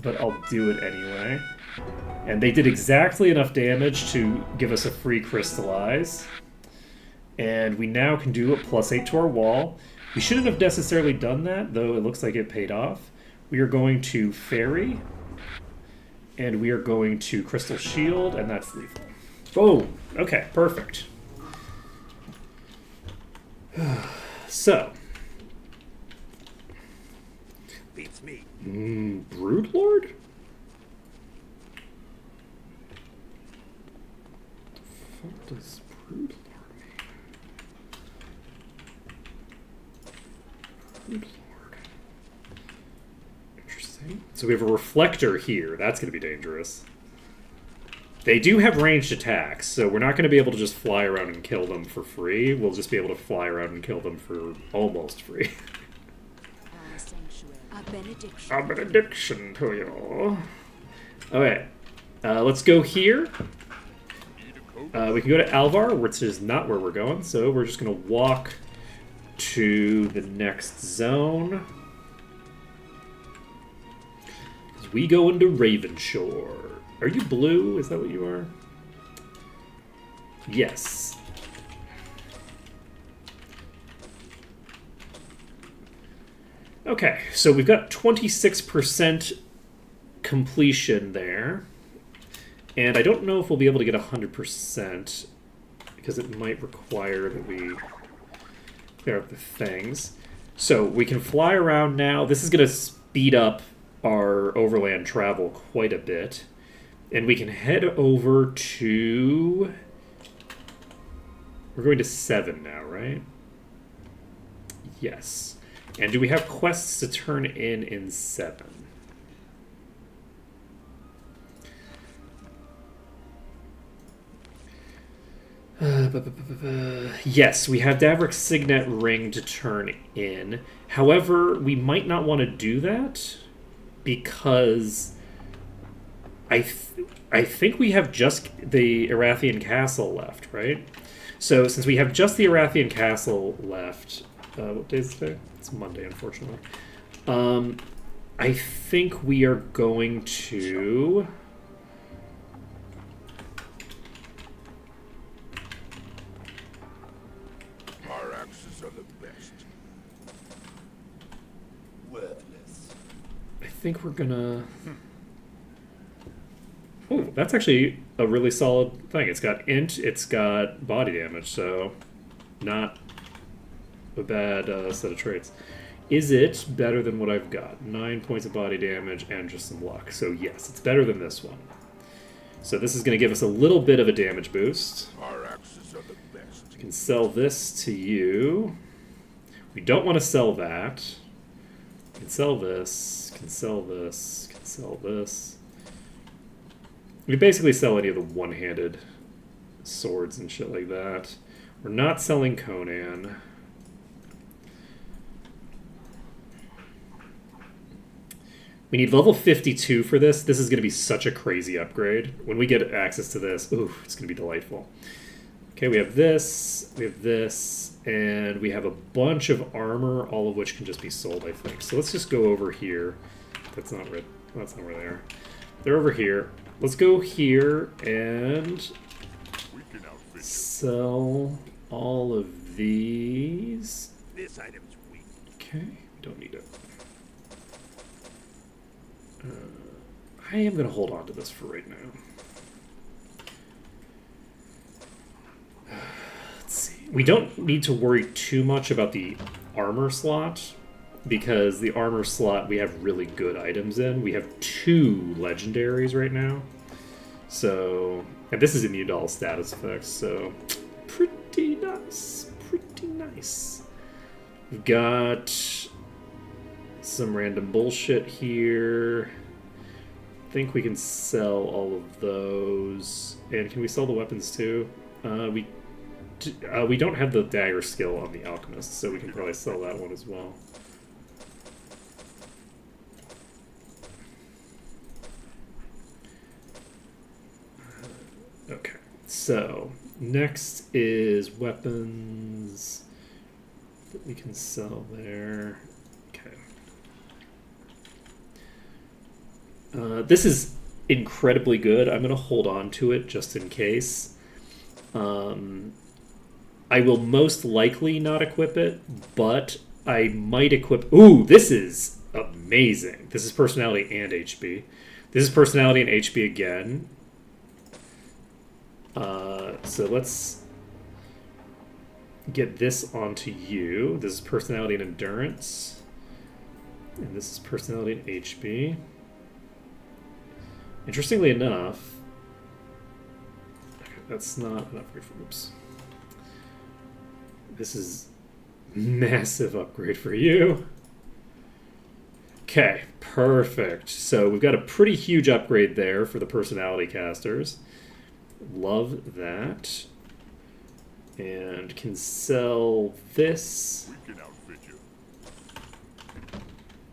S2: But I'll do it anyway. And they did exactly enough damage to give us a free Crystallize. And we now can do a +8 to our wall. We shouldn't have necessarily done that, though it looks like it paid off. We are going to Fairy. And we are going to Crystal Shield, and that's lethal. Oh, okay, perfect. So.
S3: Beats me.
S2: Broodlord? What does Broodlord mean? Broodlord. Interesting. So we have a Reflector here. That's going to be dangerous. They do have ranged attacks, so we're not going to be able to just fly around and kill them for free. We'll just be able to fly around and kill them for almost free. A benediction to you. Okay, let's go here. We can go to Alvar, which is not where we're going, so we're just going to walk to the next zone. As we go into Ravenshore. Are you blue? Is that what you are? Yes. Okay, so we've got 26% completion there. And I don't know if we'll be able to get 100%, because it might require that we clear up the things. So we can fly around now. This is going to speed up our overland travel quite a bit. And we can head over to... We're going to 7 now, right? Yes. And do we have quests to turn in 7? Yes, we have Davrick's Signet Ring to turn in. However, we might not want to do that because I think we have just the Erathian Castle left, right? So since we have just the Erathian Castle left, what day is it today? It's Monday, unfortunately. I think we are going to...
S4: Our axes are the best. Worthless.
S2: I think we're gonna... Oh, that's actually a really solid thing. It's got int, it's got body damage, so not a bad set of traits. Is it better than what I've got? 9 points of body damage and just some luck. So yes, it's better than this one. So this is going to give us a little bit of a damage boost.
S4: Our axes are the best.
S2: We can sell this to you. We don't want to sell that. We can sell this, can sell this, can sell this. We basically sell any of the one-handed swords and shit like that. We're not selling Conan. We need level 52 for this. This is going to be such a crazy upgrade. When we get access to this, ooh, it's going to be delightful. Okay, we have this, and we have a bunch of armor, all of which can just be sold, I think. So let's just go over here. That's not where they are. They're over here. Let's go here and sell all of these.
S3: This item's weak.
S2: Okay, we don't need it. I am going to hold on to this for right now. Let's see. We don't need to worry too much about the armor slot, because the armor slot we have really good items in. We have 2 legendaries right now. So, and this is immune to all status effects, so pretty nice. Pretty nice. We've got some random bullshit here. I think we can sell all of those. And can we sell the weapons too? We don't have the dagger skill on the alchemist, so we can probably sell that one as well. Okay, so next is weapons that we can sell there. Okay. This is incredibly good. I'm going to hold on to it just in case. I will most likely not equip it, but I might equip... Ooh, this is amazing. This is personality and HP. This is personality and HP again. So let's get this onto you. This is personality and endurance. And this is personality and HP. Interestingly enough... Okay, that's not an upgrade for... Oops. This is massive upgrade for you. Okay, perfect. So we've got a pretty huge upgrade there for the personality casters. Love that. And can sell this.
S4: We can outfit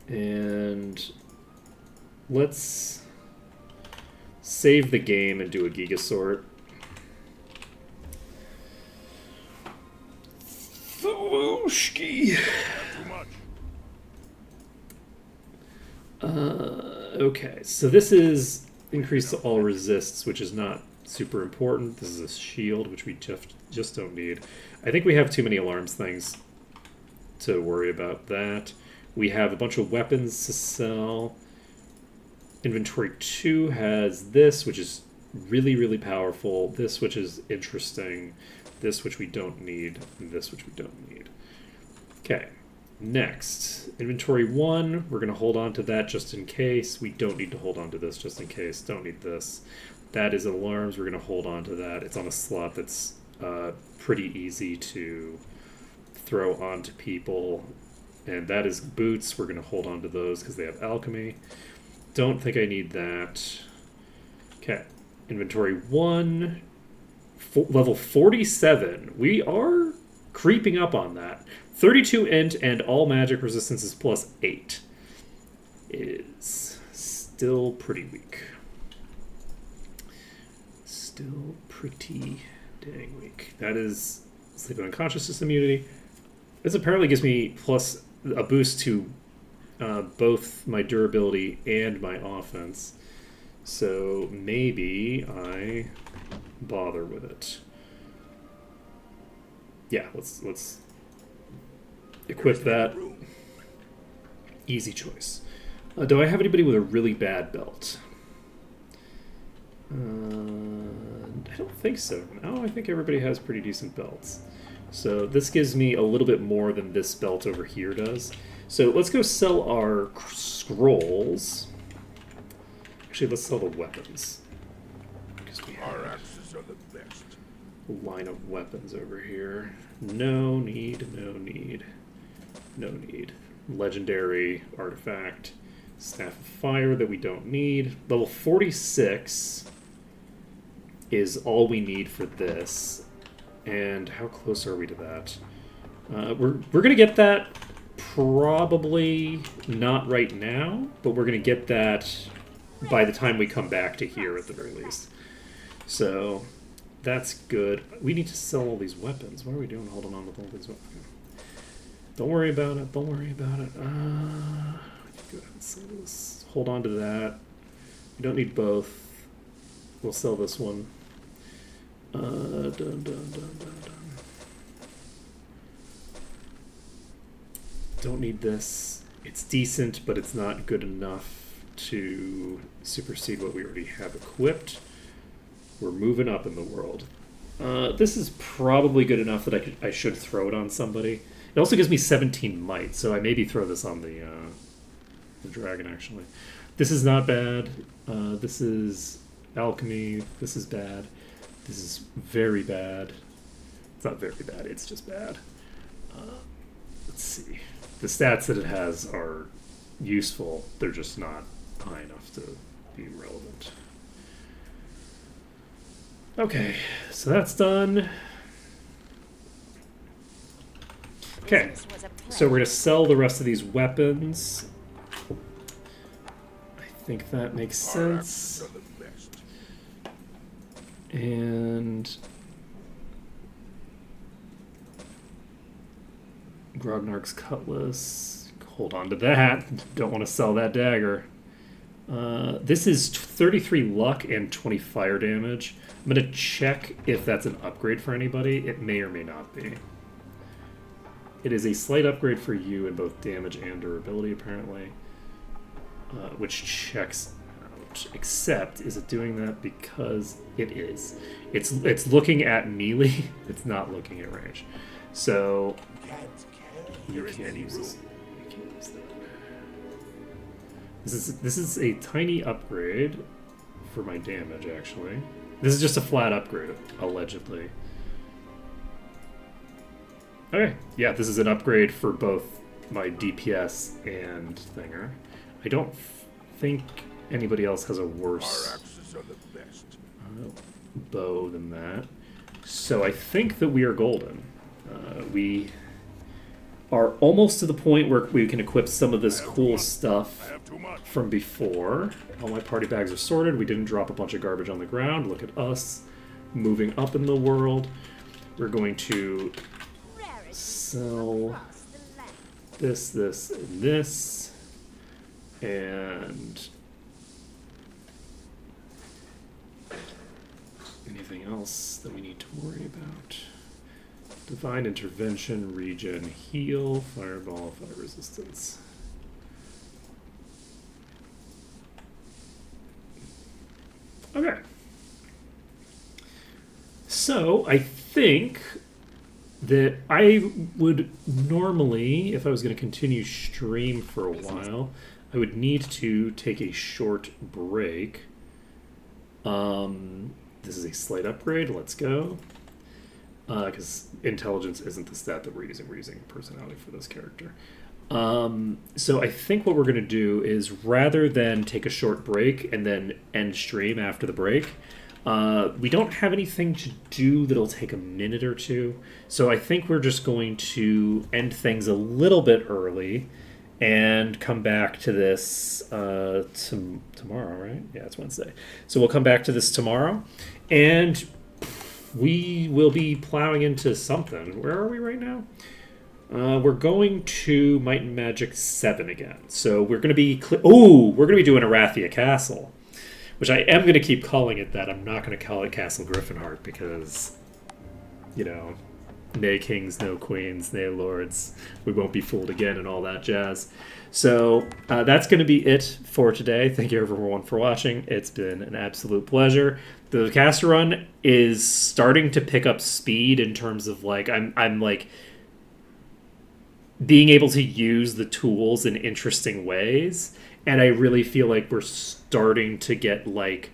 S4: you.
S2: And let's save the game and do a Gigasort. Wooshki.
S4: Too much.
S2: Okay, so this is increase to all resists, which is not super important. This is a shield, which we just don't need. I think we have too many alarms things to worry about that. We have a bunch of weapons to sell. Inventory 2 has this, which is really, really powerful. This, which is interesting. This, which we don't need. And this, which we don't need. Okay. Next, inventory 1, we're going to hold on to that just in case. We don't need to hold on to this just in case. Don't need this. That is alarms. We're going to hold on to that. It's on a slot that's pretty easy to throw onto people. And that is boots. We're going to hold on to those because they have alchemy. Don't think I need that. Okay. Inventory 1, level 47. We are creeping up on that. 32 int and all magic resistance is +8. Is still pretty weak. Still pretty dang weak. That is sleep and unconsciousness immunity. This apparently gives me plus a boost to both my durability and my offense. So maybe I bother with it. Yeah, let's equip that. Easy choice. Do I have anybody with a really bad belt? I don't think so. No, I think everybody has pretty decent belts. So this gives me a little bit more than this belt over here does. So let's go sell our scrolls. Actually, let's sell the weapons. Because we have
S4: Our axes are the best.
S2: a line of weapons over here. No need, no need. No need. Legendary artifact. Staff of Fire that we don't need. Level 46. is all we need for this. And how close are we to that? We're going to get that probably not right now, but we're going to get that by the time we come back to here at the very least. So that's good. We need to sell all these weapons. What are we doing holding on with all these weapons? Don't worry about it. Don't worry about it. Go ahead and sell this. Hold on to that. We don't need both. We'll sell this one. Done. Don't need this. It's decent, but it's not good enough to supersede what we already have equipped. We're moving up in the world. This is probably good enough that I should throw it on somebody. It also gives me 17 might, so I maybe throw this on the dragon, actually. This is not bad. This is alchemy. This is bad. This is very bad. It's not very bad, it's just bad. Let's see. The stats that it has are useful. They're just not high enough to be relevant. Okay, so that's done. Okay, so we're going to sell the rest of these weapons. I think that makes sense. And Grognark's cutlass. Hold on to that. Don't want to sell that dagger. This is 33 luck and 20 fire damage. I'm going to check if that's an upgrade for anybody. It may or may not be. It is a slight upgrade for you in both damage and durability, apparently. Which checks out. Except, is it doing that because it is? It's looking at melee. It's not looking at range. So you can't use this. You can't use that. This is a tiny upgrade for my damage, actually. This is just a flat upgrade, allegedly. Okay, yeah, this is an upgrade for both my DPS and thinger. I don't think anybody else has a worse bow than that. So I think that we are golden. We are almost to the point where we can equip some of this cool stuff from before. All my party bags are sorted. We didn't drop a bunch of garbage on the ground. Look at us moving up in the world. We're going to sell this, and this, and anything else that we need to worry about. Divine intervention, regen, heal, fireball, fire resistance. Okay. So I think that I would normally, if I was going to continue stream for a while, I would need to take a short break. This is a slight upgrade. Let's go. Because intelligence isn't the stat that we're using. We're using personality for this character. So I think what we're going to do is, rather than take a short break and then end stream after the break, we don't have anything to do that'll take a minute or two. So I think we're just going to end things a little bit early and come back to this tomorrow, right? Yeah, it's Wednesday. So we'll come back to this tomorrow, and we will be plowing into something. Where are we right now? We're going to Might and Magic 7 again. So we're going to be... we're going to be doing Arathia Castle, which I am going to keep calling it that. I'm not going to call it Castle Griffinheart because, you know, nay kings, no queens, nay lords. We won't be fooled again and all that jazz. So that's going to be it for today. Thank you everyone for watching. It's been an absolute pleasure. The caster run is starting to pick up speed in terms of, like, I'm like being able to use the tools in interesting ways, and I really feel like we're starting to get, like,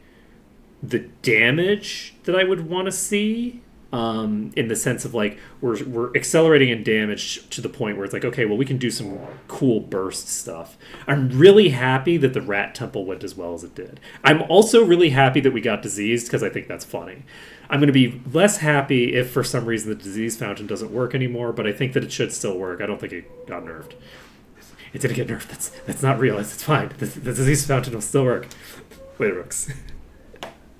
S2: the damage that I would want to see in the sense of like we're accelerating in damage to the point where it's like, okay, well, we can do some cool burst stuff. I'm really happy that the rat temple went as well as it did. I'm also really happy that we got diseased because I think that's funny. I'm going to be less happy if for some reason the disease fountain doesn't work anymore, but I think that it should still work. I don't think it got nerfed. It didn't get nerfed. That's not real. It's fine. The disease fountain will still work. Later, Brooks.